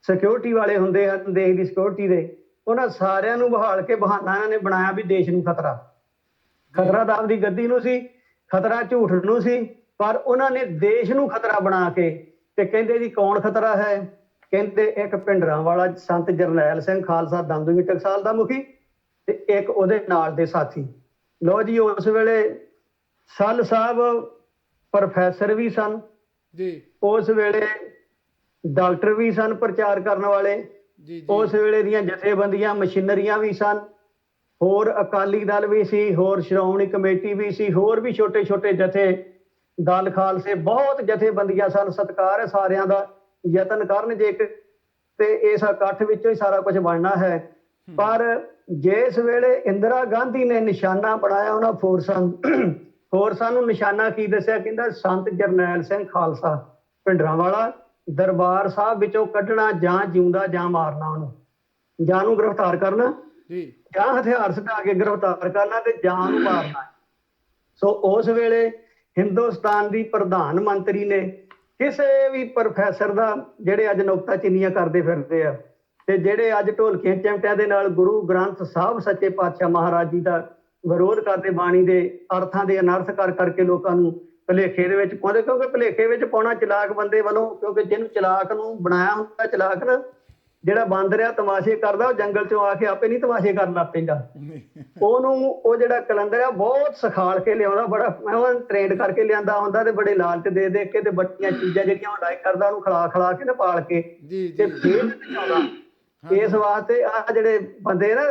ਸਿਕਿਉਰਿਟੀ ਵਾਲੇ ਹੁੰਦੇ ਹਨ ਦੇਸ਼ ਦੀ ਸਿਕਿਉਰਿਟੀ ਦੇ, ਉਹਨਾਂ ਸਾਰਿਆਂ ਨੂੰ ਬਹਾਲ ਕੇ ਬਹਾਨਾ ਇਹਨਾਂ ਨੇ ਬਣਾਇਆ ਵੀ ਦੇਸ਼ ਨੂੰ ਖਤਰਾ ਤਾਂ ਆਪਦੀ ਗੱਦੀ ਨੂੰ ਸੀ, ਖਤਰਾ ਝੂਠ ਨੂੰ ਸੀ, ਪਰ ਉਹਨਾਂ ਨੇ ਦੇਸ਼ ਨੂੰ ਖਤਰਾ ਬਣਾ ਕੇ ਤੇ ਕਹਿੰਦੇ ਜੀ ਕੌਣ ਖਤਰਾ ਹੈ? ਕਹਿੰਦੇ ਇੱਕ ਭਿੰਡਰਾਂਵਾਲਾ ਸੰਤ ਜਰਨੈਲ ਸਿੰਘ ਖਾਲਸਾ ਦਮਦਮੀ ਟਕਸਾਲ ਦਾ ਮੁਖੀ ਤੇ ਇੱਕ ਉਹਦੇ ਨਾਲ ਦੇ ਸਾਥੀ। ਲਓ ਜੀ, ਉਸ ਵੇਲੇ ਸੱਲ ਸਾਹਿਬ ਪ੍ਰੋਫੈਸਰ ਵੀ ਸਨ ਜੀ, ਉਸ ਵੇਲੇ ਡਾਕਟਰ ਵੀ ਸਨ ਪ੍ਰਚਾਰ ਕਰਨ ਵਾਲੇ, ਉਸ ਵੇਲੇ ਦੀਆਂ ਜਥੇਬੰਦੀਆਂ ਮਸ਼ੀਨਰੀਆਂ ਵੀ ਸਨ, ਹੋਰ ਅਕਾਲੀ ਦਲ ਵੀ ਸੀ, ਹੋਰ ਸ਼੍ਰੋਮਣੀ ਕਮੇਟੀ ਵੀ ਸੀ, ਹੋਰ ਵੀ ਛੋਟੇ ਛੋਟੇ ਜਥੇ ਦਲ ਖਾਲਸੇ, ਬਹੁਤ ਜਥੇਬੰਦੀਆਂ ਸਨ। ਸਤਿਕਾਰ ਹੈ ਸਾਰਿਆਂ ਦਾ, ਯਤਨ ਕਰਨ ਜੇ ਤੇ ਇਸ ਇਕੱਠ ਵਿੱਚੋਂ ਹੀ ਸਾਰਾ ਕੁਝ ਬਣਨਾ ਹੈ। ਪਰ ਜਿਸ ਵੇਲੇ ਇੰਦਰਾ ਗਾਂਧੀ ਨੇ ਨਿਸ਼ਾਨਾ ਬਣਾਇਆ ਉਹਨਾਂ ਫੋਰਸਾਂ ਨੂੰ ਨਿਸ਼ਾਨਾ ਕੀ ਦੱਸਿਆ? ਕਹਿੰਦਾ ਸੰਤ ਜਰਨੈਲ ਸਿੰਘ ਖਾਲਸਾ ਭਿੰਡਰਾਂਵਾਲਾ ਦਰਬਾਰ ਸਾਹਿਬ ਵਿੱਚੋਂ ਕੱਢਣਾ, ਜਾਂ ਜਿਉਂਦਾ ਜਾਂ ਮਾਰਨਾ, ਉਹਨੂੰ ਜਾਂ ਨੂੰ ਗ੍ਰਿਫਤਾਰ ਕਰਨਾ, ਜਾਂ ਹਥਿਆਰ ਸੁਟਾ ਕੇ ਗ੍ਰਿਫਤਾਰ ਕਰਨਾ ਤੇ ਜਾਂ ਨੂੰ ਮਾਰਨਾ। ਸੋ ਉਸ ਵੇਲੇ ਹਿੰਦੁਸਤਾਨ ਦੀ ਪ੍ਰਧਾਨ ਮੰਤਰੀ ਨੇ ਕਿਸੇ ਵੀ ਪ੍ਰੋਫੈਸਰ ਦਾ, ਜਿਹੜੇ ਅੱਜ ਨੁਕਤਾ ਚੀਨੀਆਂ ਕਰਦੇ ਫਿਰਦੇ ਆ ਤੇ ਜਿਹੜੇ ਅੱਜ ਢੋਲਕੀਆਂ ਚਿਮਟਿਆਂ ਦੇ ਨਾਲ ਗੁਰੂ ਗ੍ਰੰਥ ਸਾਹਿਬ ਸੱਚੇ ਪਾਤਸ਼ਾਹ ਮਹਾਰਾਜ ਜੀ ਦਾ ਵਿਰੋਧ ਕਰਦੇ, ਬਾਣੀ ਦੇ ਅਰਥਾਂ ਦੇ ਅਨਰਥ ਕਰਕੇ ਲੋਕਾਂ ਨੂੰ ਭੁਲੇਖੇ ਦੇ ਵਿੱਚ ਪਾਉਂਦੇ, ਕਿਉਂਕਿ ਭੁਲੇਖੇ ਵਿੱਚ ਪਾਉਣਾ ਚਲਾਕ ਬੰਦੇ ਵੱਲੋਂ, ਕਿਉਂਕਿ ਜਿਹਨੂੰ ਚਲਾਕ ਨੂੰ ਬਣਾਇਆ ਹੁੰਦਾ, ਚਲਾਕ ਨਾ ਜਿਹੜਾ ਬੰਦ ਰਿਹਾ ਤਮਾਸ਼ੇ ਕਰਦਾ, ਉਹ ਜੰਗਲ ਚੋਂ ਆ ਕੇ ਆਪੇ ਨਹੀਂ ਤਮਾਸ਼ੇ ਕਰਨ ਲੱਗ ਪੈਂਦਾ। ਉਹਨੂੰ ਉਹ ਜਿਹੜਾ ਕਲੰਦਰ ਆ ਬਹੁਤ ਸਿਖਾਲ ਕੇ ਲਿਆਉਂਦਾ, ਬੜਾ ਉਹ ਟ੍ਰੇਨਡ ਕਰਕੇ ਲਿਆਂਦਾ ਹੁੰਦਾ ਤੇ ਬੜੇ ਲਾਲਚ ਦੇ ਕੇ ਤੇ ਬੱਟੀਆਂ ਚੀਜ਼ਾਂ ਜਿਹੜੀਆਂ ਉਹ ਲਾਇਕ ਕਰਦਾ ਉਹਨੂੰ ਖਿਲਾ ਕੇ ਨਾ ਪਾਲ ਕੇ ਤੇ ਫੇਰ ਆਉਂਦਾ। ਇਸ ਵਾਸਤੇ ਆ ਜਿਹੜੇ ਬੰਦੇ ਨਾ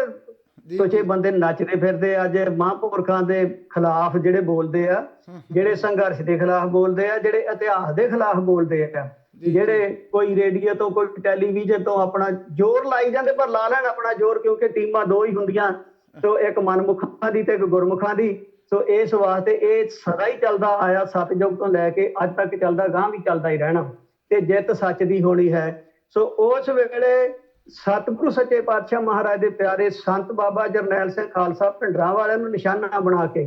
ਸੋਚੇ ਬੰਦੇ ਨੱਚਦੇ ਫਿਰਦੇ ਅੱਜ ਮਹਾਂਪੁਰਖਾਂ ਦੇ ਖਿਲਾਫ, ਜਿਹੜੇ ਬੋਲਦੇ ਆ, ਜਿਹੜੇ ਸੰਘਰਸ਼ ਦੇ ਖਿਲਾਫ ਬੋਲਦੇ ਆ, ਜਿਹੜੇ ਇਤਿਹਾਸ ਦੇ ਖਿਲਾਫ ਬੋਲਦੇ ਆ, ਜਿਹੜੇ ਕੋਈ ਰੇਡੀਓ ਤੋਂ ਕੋਈ ਟੈਲੀਵਿਜ਼ਨ ਤੋਂ ਆਪਣਾ ਜ਼ੋਰ ਲਾਈ ਜਾਂਦੇ, ਪਰ ਲਾ ਲੈਣ ਆਪਣਾ ਜ਼ੋਰ, ਕਿਉਂਕਿ ਟੀਮਾਂ ਦੋ ਹੀ ਹੁੰਦੀਆਂ, ਸੋ ਇੱਕ ਮਨਮੁਖਾਂ ਦੀ ਤੇ ਇੱਕ ਗੁਰਮੁਖਾਂ ਦੀ। ਸੋ ਇਸ ਵਾਸਤੇ ਇਹ ਸਦਾ ਹੀ ਚੱਲਦਾ ਆਇਆ, ਸਤਿਯੁਗ ਤੋਂ ਲੈ ਕੇ ਅੱਜ ਤੱਕ ਚੱਲਦਾ, ਗਾਂ ਵੀ ਚੱਲਦਾ ਹੀ ਰਹਿਣਾ ਤੇ ਜਿੱਤ ਸੱਚ ਦੀ ਹੋਣੀ ਹੈ। ਸੋ ਉਸ ਵੇਲੇ ਸਤਿਗੁਰੂ ਸੱਚੇ ਪਾਤਸ਼ਾਹ ਮਹਾਰਾਜ ਦੇ ਪਿਆਰੇ ਸੰਤ ਬਾਬਾ ਜਰਨੈਲ ਸਿੰਘ ਖਾਲਸਾ ਭਿੰਡਰਾਂਵਾਲੇ ਨੂੰ ਨਿਸ਼ਾਨਾ ਬਣਾ ਕੇ,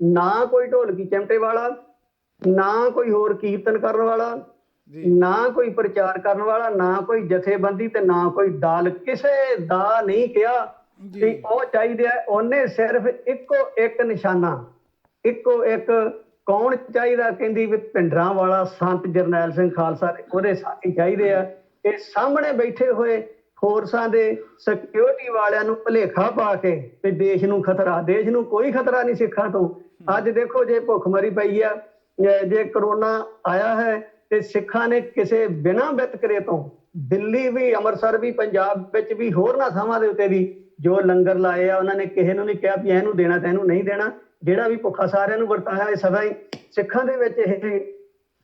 ਨਾ ਕੋਈ ਢੋਲਕੀ ਚਿਮਟੇ ਵਾਲਾ, ਨਾ ਕੋਈ ਹੋਰ ਕੀਰਤਨ ਕਰਨ ਵਾਲਾ, ਨਾ ਕੋਈ ਪ੍ਰਚਾਰ ਕਰਨ ਵਾਲਾ, ਨਾ ਕੋਈ ਜਥੇਬੰਦੀ ਤੇ ਨਾ ਕੋਈ ਦਲ, ਕਿਸੇ ਦਾ ਨਹੀਂ ਕਿਹਾ ਕਿ ਉਹ ਚਾਹੀਦੇ ਆ। ਉਹਨੇ ਸਿਰਫ ਇੱਕੋ ਇੱਕ ਨਿਸ਼ਾਨਾ, ਇੱਕੋ ਇੱਕ ਕੌਣ ਚਾਹੀਦਾ? ਕਹਿੰਦੀ ਵੀ ਭਿੰਡਰਾਂਵਾਲਾ ਸੰਤ ਜਰਨੈਲ ਸਿੰਘ ਖਾਲਸਾ, ਉਹਦੇ ਸਾਥੀ ਚਾਹੀਦੇ ਆ। ਇਹ ਸਾਹਮਣੇ ਬੈਠੇ ਹੋਏ ਫੋਰਸਾਂ ਦੇ ਸਿਕਿਉਰਿਟੀ ਵਾਲਿਆਂ ਨੂੰ ਭੁਲੇਖਾ ਪਾ ਕੇ ਤੇ ਦੇਸ਼ ਨੂੰ ਖਤਰਾ, ਦੇਸ਼ ਨੂੰ ਕੋਈ ਖਤਰਾ ਨਹੀਂ ਸਿੱਖਾਂ ਤੋਂ। ਅੱਜ ਦੇਖੋ, ਜੇ ਭੁੱਖਮਰੀ ਪਈ ਆ, ਜੇ ਕਰੋਨਾ ਆਇਆ ਹੈ ਤੇ ਸਿੱਖਾਂ ਨੇ ਕਿਸੇ ਬਿਨਾਂ ਵਿਤਕਰੇ ਤੋਂ ਦਿੱਲੀ ਵੀ, ਅੰਮ੍ਰਿਤਸਰ ਵੀ, ਪੰਜਾਬ ਵਿੱਚ ਵੀ, ਹੋਰਨਾਂ ਥਾਵਾਂ ਦੇ ਉੱਤੇ ਵੀ ਜੋ ਲੰਗਰ ਲਾਏ ਆ, ਉਹਨਾਂ ਨੇ ਕਿਸੇ ਨੂੰ ਨਹੀਂ ਕਿਹਾ ਵੀ ਇਹਨੂੰ ਦੇਣਾ ਤੇ ਇਹਨੂੰ ਨਹੀਂ ਦੇਣਾ। ਜਿਹੜਾ ਵੀ ਭੁੱਖਾ ਸਾਰਿਆਂ ਨੂੰ ਵਰਤਾਇਆ, ਇਹ ਸਦਾ ਹੀ ਸਿੱਖਾਂ ਦੇ ਵਿੱਚ ਇਹ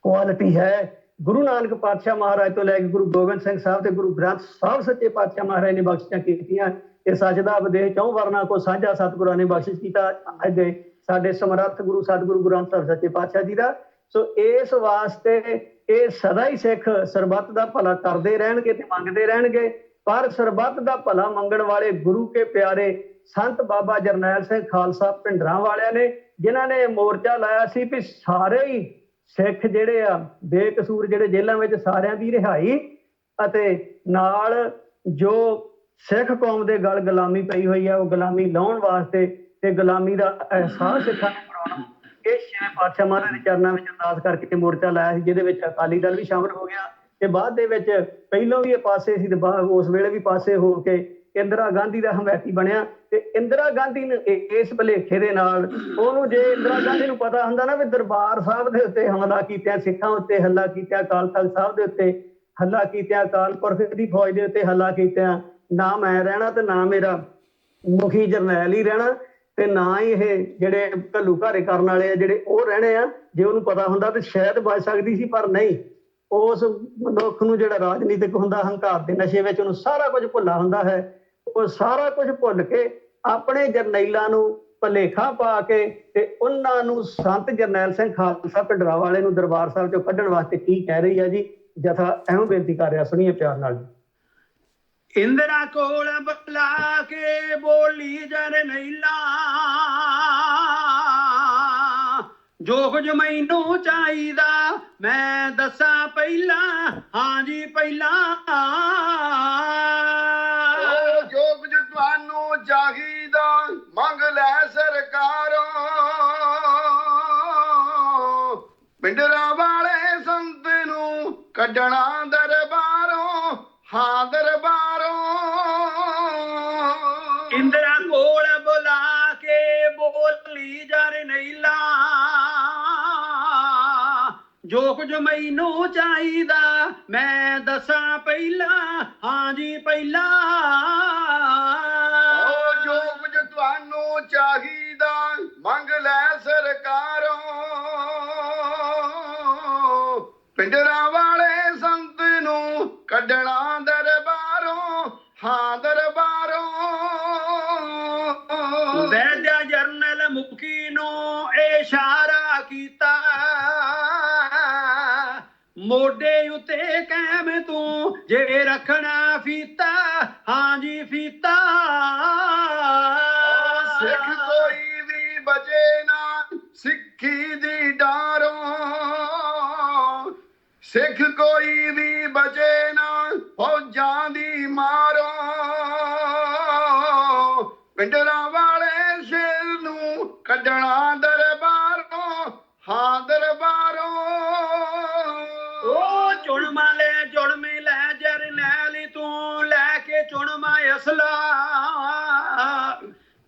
ਕੁਆਲਿਟੀ ਹੈ ਗੁਰੂ ਨਾਨਕ ਪਾਤਸ਼ਾਹ ਮਹਾਰਾਜ ਤੋਂ ਲੈ ਕੇ ਗੁਰੂ ਗੋਬਿੰਦ ਸਿੰਘ ਸਾਹਿਬ ਤੇ ਗੁਰੂ ਗ੍ਰੰਥ ਸਾਹਿਬ ਸੱਚੇ ਪਾਤਸ਼ਾਹ ਮਹਾਰਾਜ ਨੇ ਬਖਸ਼ਿਸ਼ਾਂ ਕੀਤੀਆਂ। ਇਹ ਸੱਚ ਦਾ ਉਪਦੇਸ਼ ਚੌਂ ਵਰਨਾ ਕੋ ਸਾਂਝਾ ਸਤਿਗੁਰਾਂ ਨੇ ਬਖਸ਼ਿਸ਼ ਕੀਤਾ ਅੱਗੇ ਸਾਡੇ ਸਮਰੱਥ ਗੁਰੂ ਸਤਿਗੁਰੂ ਗ੍ਰੰਥ ਸਾਹਿਬ ਸੱਚੇ ਪਾਤਸ਼ਾਹ ਜੀ ਦਾ। ਸੋ ਇਸ ਵਾਸਤੇ ਇਹ ਸਦਾ ਹੀ ਸਿੱਖ ਸਰਬੱਤ ਦਾ ਭਲਾ ਕਰਦੇ ਰਹਿਣਗੇ ਤੇ ਮੰਗਦੇ ਰਹਿਣਗੇ। ਪਰ ਸਰਬੱਤ ਦਾ ਭਲਾ ਮੰਗਣ ਵਾਲੇ ਗੁਰੂ ਕੇ ਪਿਆਰੇ ਸੰਤ ਬਾਬਾ ਜਰਨੈਲ ਸਿੰਘ ਖਾਲਸਾ ਭਿੰਡਰਾਂ ਵਾਲਿਆਂ ਨੇ, ਜਿਨ੍ਹਾਂ ਨੇ ਮੋਰਚਾ ਲਾਇਆ ਸੀ ਵੀ ਸਾਰੇ ਹੀ ਸਿੱਖ ਜਿਹੜੇ ਆ ਬੇਕਸੂਰ ਜਿਹੜੇ ਜੇਲ੍ਹਾਂ ਵਿੱਚ ਸਾਰਿਆਂ ਦੀ ਰਿਹਾਈ, ਅਤੇ ਨਾਲ ਜੋ ਸਿੱਖ ਕੌਮ ਦੇ ਗਲ ਗੁਲਾਮੀ ਪਈ ਹੋਈ ਹੈ ਉਹ ਗੁਲਾਮੀ ਲਾਉਣ ਵਾਸਤੇ ਤੇ ਗੁਲਾਮੀ ਦਾ ਅਹਿਸਾਸ ਸਿੱਖਾਂ ਨੂੰ ਕਰਾਉਣਾ, ਇਹ ਛੇਵੇਂ ਪਾਤਸ਼ਾਹ ਮਹਾਰਾਜ ਦੇ ਚਰਨਾਂ ਵਿੱਚ ਅਰਦਾਸ ਕਰਕੇ ਮੋਰਚਾ ਲਾਇਆ ਸੀ, ਜਿਹਦੇ ਵਿੱਚ ਅਕਾਲੀ ਦਲ ਵੀ ਸ਼ਾਮਲ ਹੋ ਗਿਆ ਤੇ ਬਾਅਦ ਦੇ ਵਿੱਚ ਪਹਿਲੋਂ ਵੀ ਇਹ ਪਾਸੇ ਸੀ ਤੇ ਉਸ ਵੇਲੇ ਵੀ ਪਾਸੇ ਹੋ ਕੇ ਇੰਦਰਾ ਗਾਂਧੀ ਦਾ ਹਮਾਇਤੀ ਬਣਿਆ। ਤੇ ਇੰਦਰਾ ਗਾਂਧੀ ਨੇ ਇਸ ਭੁਲੇਖੇ ਦੇ ਨਾਲ ਉਹਨੂੰ, ਜੇ ਇੰਦਰਾ ਗਾਂਧੀ ਨੂੰ ਪਤਾ ਹੁੰਦਾ ਨਾ ਵੀ ਦਰਬਾਰ ਸਾਹਿਬ ਦੇ ਉੱਤੇ ਹਮਲਾ ਕੀਤਾ, ਸਿੱਖਾਂ ਉੱਤੇ ਹੱਲਾ ਕੀਤਾ, ਅਕਾਲ ਤਖ਼ਤ ਸਾਹਿਬ ਦੇ ਉੱਤੇ ਹੱਲਾ ਕੀਤਾ, ਅਕਾਲ ਪੁਰਖ ਦੀ ਫੌਜ ਦੇ ਉੱਤੇ ਹੱਲਾ ਕੀਤਾ, ਨਾ ਮੈਂ ਰਹਿਣਾ ਤੇ ਨਾ ਮੇਰਾ ਮੁਖੀ ਜਰਨੈਲ ਹੀ ਰਹਿਣਾ ਤੇ ਨਾ ਹੀ ਇਹ ਜਿਹੜੇ ਘੱਲੂ ਘਾਰੇ ਕਰਨ ਵਾਲੇ ਆ ਜਿਹੜੇ ਉਹ ਰਹਿਣੇ ਆ। ਜੇ ਉਹਨੂੰ ਪਤਾ ਹੁੰਦਾ ਤੇ ਸ਼ਾਇਦ ਬਚ ਸਕਦੀ ਸੀ, ਪਰ ਨਹੀਂ। ਉਸ ਮਨੁੱਖ ਨੂੰ ਜਿਹੜਾ ਰਾਜਨੀਤਿਕ ਹੁੰਦਾ, ਹੰਕਾਰ ਦੇ ਨਸ਼ੇ ਵਿੱਚ ਉਹਨੂੰ ਸਾਰਾ ਕੁਝ ਭੁੱਲਾ ਹੁੰਦਾ ਹੈ। ਉਹ ਸਾਰਾ ਕੁਝ ਭੁੱਲ ਕੇ ਆਪਣੇ ਜਰਨੈਲਾਂ ਨੂੰ ਭੁਲੇਖਾ ਪਾ ਕੇ ਤੇ ਉਹਨਾਂ ਨੂੰ ਸੰਤ ਜਰਨੈਲ ਸਿੰਘ ਖਾਲਸਾ ਭਿੰਡਰਾਂ ਵਾਲੇ ਨੂੰ ਦਰਬਾਰ ਸਾਹਿਬ ਚੋਂ ਕੱਢਣ ਵਾਸਤੇ ਕੀ ਕਹਿ ਰਹੀ ਹੈ ਜੀ। ਜਥਾ ਐਵੇਂ ਬੇਨਤੀ ਕਰ ਰਿਹਾ, ਸੁਣੀਏ ਪਿਆਰ ਨਾਲ। ਇੰਦਰਾ ਕੋਲ ਬੁਲਾ ਕੇ ਬੋਲੀ ਜਰਨੈਲਾ, ਜੋ ਕੁਝ ਮੈਨੂੰ ਚਾਹੀਦਾ ਮੈਂ ਦੱਸਾਂ ਪਹਿਲਾਂ, ਹਾਂਜੀ ਪਹਿਲਾਂ। ਜੋ ਕੁਝ ਤੁਹਾਨੂੰ ਚਾਹੀਦਾ ਮੰਗ ਲੈ ਸਰਕਾਰੋਂ, ਭਿੰਡਰਾਂ ਵਾਲੇ ਸੰਤ ਨੂੰ ਕੱਢਣਾ ਦਰਬਾਰੋਂ, ਹਾਂ ਦਰਬਾਰੋਂ। ਇੰਦਰਾ ਕੋਲ ਬੁਲਾ ਕੇ ਬੋਲੀ ਜਰਨੈਲਾ, ਜੋ ਕੁਝ ਮੈਨੂੰ ਚਾਹੀਦਾ ਮੈਂ ਦੱਸਾਂ ਪਹਿਲਾਂ, ਹਾਂਜੀ ਪਹਿਲਾਂ। ਜੋ ਕੁਝ ਤੁਹਾਨੂੰ ਚਾਹੀਦਾ ਮੰਗ ਲੈ ਸਰਕਾਰੋਂ, ਭਿੰਡਰਾਂ ਵਾਲੇ ਸੰਤ ਨੂੰ ਕੱਢਣਾ ਦਰਬਾਰੋਂ, ਹਾਂ ਦਰਬਾਰੋਂ। ਵੈਦਿਆ ਜਰਨਲ ਮੁਖੀ ਨੂੰ ਇਸ਼ਾਰਾ ਕੀਤਾ, ਮੋਢੇ ਉੱਤੇ ਕਾਇਮ ਤੂੰ ਜੇ ਰੱਖਣਾ ਫੀਤਾ, ਹਾਂਜੀ ਫੀਤਾ। ਸਿੱਖ ਕੋਈ ਵੀ ਬਚੇ ਨਾ ਸਿੱਖੀ ਦੀ ਡਾਰੋਂ, ਸਿੱਖ ਕੋਈ ਵੀ ਬਚੇ ਨਾ ਫੌਜਾਂ ਦੀ ਮਾਰੋਂ, ਭਿੰਡਰਾਂ ਵਾਲੇ ਸ਼ੇਰ ਨੂੰ ਕੱਢਣਾ ਦਰਬਾਰੋਂ, ਹਾਂ ਦਰਬਾਰੋਂ। ਉਹ ਚੁਣਮਾ ਲੈ ਚੁਣਮੇ ਲੈ ਜਰਨੈਲ ਤੂੰ ਲੈ ਕੇ ਚੁਣਮਾ ਅਸਲਾ,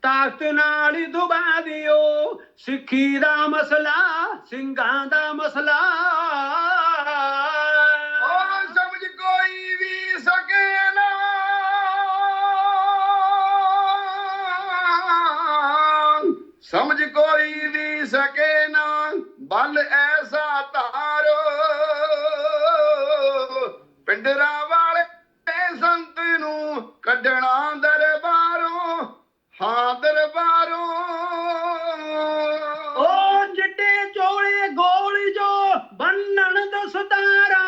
ਤਾਕਤ ਨਾਲ ਦੁਬਾ ਦਿਓ ਸਿੱਖੀ ਦਾ ਮਸਲਾ, ਸਿੰਘਾਂ ਦਾ ਮਸਲਾ। ਉਹ ਸਮਝ ਕੋਈ ਵੀ ਸਕੇ ਨਾ ਸਮਝ ਕੋਈ ਵੀ ਸਕੇ ਨਾ ਬਲ ਐਸਾ ਧਾਰੋ, ਭਿੰਡਰਾਂ ਵਾਲੇ ਸੰਤ ਨੂੰ ਕੱਢਣਾ ਦਰਬਾਰੋਂ, ਹਾਂ ਦਰਬਾਰੋਂ। ਉਹ ਚਿੱਟੇ ਚੋਲੇ ਗੋਲ ਜੋ ਬੰਨਣ ਦਸਤਾਰਾ,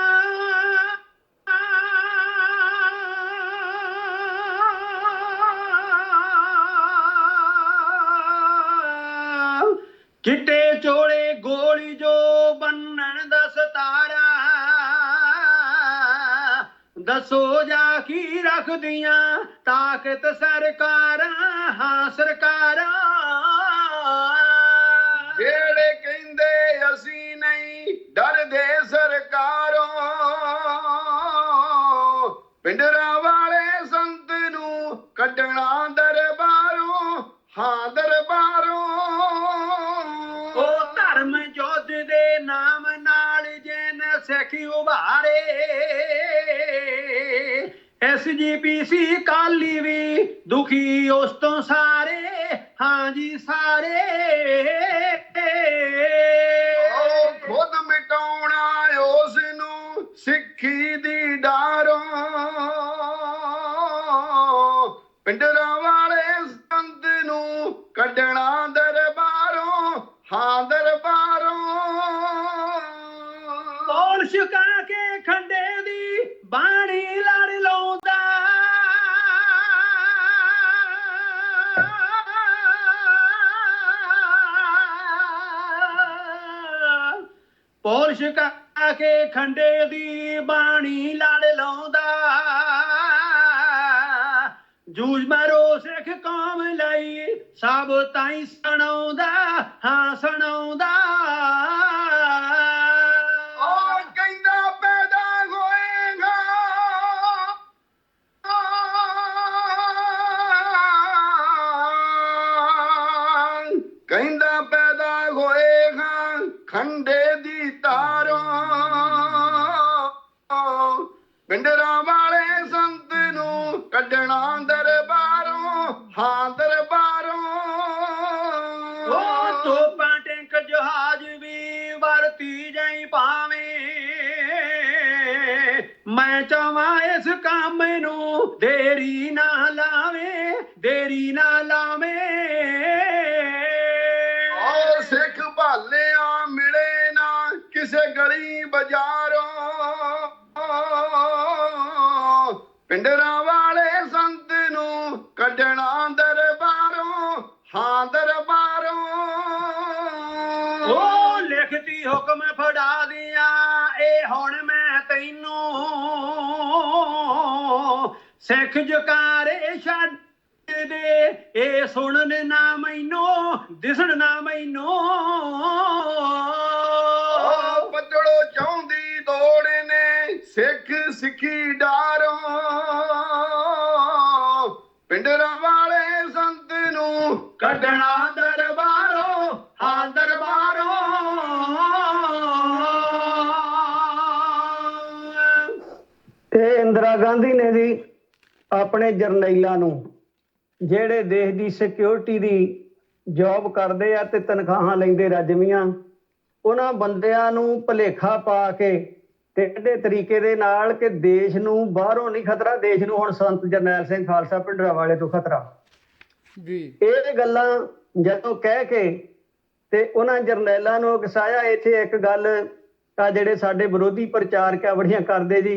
ਚਿੱਟੇ ਚੋਲੇ ਗੋਲੀ ਜੋ ਬੰਨਣ ਦਸਤਾਰਾ, ਦੱਸੋ ਜਾ ਕੀ ਰੱਖਦੀਆਂ ਤਾਕਤ ਸਰਕਾਰਾਂ, ਹਾਂ ਸਰਕਾਰਾਂ। ਜਿਹੜੇ ਕਹਿੰਦੇ ਅਸੀਂ ਨਹੀਂ ਡਰਦੇ ਸਰਕਾਰੋਂ, ਭਿੰਡਰਾਂ ਵਾਲੇ ਸੰਤ ਨੂੰ ਕੱਢਣਾ ਦਰਬਾਰੋਂ, ਹਾਂ ਦਰਬਾਰੋਂ। ਉਹ ਧਰਮ ਯੁੱਧ ਦੇ ਨਾਮ ਨਾਲ ਜਿਨ ਸਿੱਖ ਉਭਾਰੇ, SGPC ਕਾਲੀ ਵੀ ਦੁਖੀ ਉਸ ਤੋਂ ਸਾਰੇ, ਹਾਂਜੀ ਸਾਰੇ। ਖੁਦ ਮਿਟਾਉਣਾ ਉਸ ਨੂੰ ਪਿੰਡਰਾਂ ਵਾਲੇ ਸੰਤ ਨੂੰ ਕੱਢਣਾ ਦਰਬਾਰੋਂ, ਹਾਂ ਦਰਬਾਰੋਂ। ਬੋਲ ਛਕਾ ਕੇ ਖੰਡੇ ਦੀ ਬਾਣੀ ਲੜ ਲਾਉਂਦਾ, ਬੋਲ ਛਕਾ ਕੇ ਖੰਡੇ ਦੀ ਬਾਣੀ ਲੜ ਲਾਉਂਦਾ। ਜੂਝ ਮਾਰੋ ਸਿੱਖ ਕੌਮ ਲਈ ਸਭ ਤਾਈਂ ਸੁਣਾਉਂਦਾ, ਹਾਂ ਸੁਣਾਉਂਦਾ। ਉਹ ਕਹਿੰਦਾ ਪੈਦਾ ਹੋਏਗਾ ਕਹਿੰਦਾ ਪੈਦਾ ਹੋਏਗਾ ਖੰਡੇ ਦੀ ਤਾਰੋਂ। ਪਿੰਡਰਾਂ ਵਾਲੇ ਸੰਤ ਨੂੰ ਕੱਢਣਾ ਦਰਬਾਰੋਂ, ਹਾਂ ਦਰਬਾਰੋਂ। ਉਹ ਤੋਪਾਂ ਟੈਂਕ ਜਹਾਜ਼ ਵੀ ਵਰਤੀ ਜਾਈ ਭਾਵੇਂ, ਮੈਂ ਚਾਹਾਂ ਇਸ ਕੰਮ ਨੂੰ ਦੇਰੀ ਨਾ ਲਾਵੇਂ, ਦੇਰੀ ਨਾ ਲਾਵੇਂ। ਉਹ ਸਿੱਖ ਭਾਲਿਆ ਮਿਲੇ ਨਾ ਕਿਸੇ ਗਲੀ ਬਾਜ਼ਾਰੋਂ। ਪਿੰਡਰਾਂ ਵਾਲੇ ਸੰਤ ਨੂੰ ਕੱਢਣਾ ਦਰਬਾਰੋਂ, ਹਾਂ ਦਰਬਾਰੋਂ। ਉਹ ਲਿਖਤੀ ਹੁਕਮ ਫੜਾ ਦਿਆਂ ਇਹ ਹੁਣ ਮੈਂ ਤੈਨੂੰ, ਸਿੱਖ ਜਕਾਰੇ ਛੱਡ ਦੇ ਇਹ ਸੁਣਨ ਨਾ ਮੈਨੂੰ, ਦਿਸਣ ਨਾ ਮੈਨੂੰ। ਪੱਜੜੋ ਚਾਹੁੰਦੀ ਦੌੜ ਨੇ ਸਿੱਖ ਸਿੱਖੀ ਡਾਰੋਂ। ਪਿੰਡਰਾਂ ਵਾਲੇ ਸੰਤ ਨੂੰ ਕੱਢਣਾ ਦਰਬਾਰੋਂ, ਹਾਂ ਦਰਬਾਰੋਂ। ਤੇ ਇੰਦਰਾ ਗਾਂਧੀ ਨੇ ਵੀ ਆਪਣੇ ਜਰਨੈਲਾਂ ਨੂੰ ਜਿਹੜੇ ਦੇਸ਼ ਦੀ ਸਿਕਿਉਰਿਟੀ ਦੀ ਜੌਬ ਕਰਦੇ ਆ ਤੇ ਤਨਖਾਹਾਂ ਲੈਂਦੇ ਰਜਮੀਆਂ, ਉਹਨਾਂ ਬੰਦਿਆਂ ਨੂੰ ਭੁਲੇਖਾ ਪਾ ਕੇ ਟੇਢੇ ਤਰੀਕੇ ਦੇ ਨਾਲ ਕਿ ਦੇਸ਼ ਨੂੰ ਬਾਹਰੋਂ ਨਹੀਂ ਖਤਰਾ, ਦੇਸ਼ ਨੂੰ ਹੁਣ ਸੰਤ ਜਰਨੈਲ ਸਿੰਘ ਖਾਲਸਾ ਭਿੰਡਰਾਂਵਾਲੇ ਤੋਂ ਖਤਰਾ। ਜੀ ਇਹ ਗੱਲਾਂ ਜਦੋਂ ਕਹਿ ਕੇ ਤੇ ਉਹਨਾਂ ਜਰਨੈਲਾਂ ਨੂੰ ਉਕਸਾਇਆ। ਇੱਥੇ ਇੱਕ ਗੱਲ ਆ ਜਿਹੜੇ ਸਾਡੇ ਵਿਰੋਧੀ ਪ੍ਰਚਾਰਕ ਆ ਬੜੀਆਂ ਕਰਦੇ ਜੀ,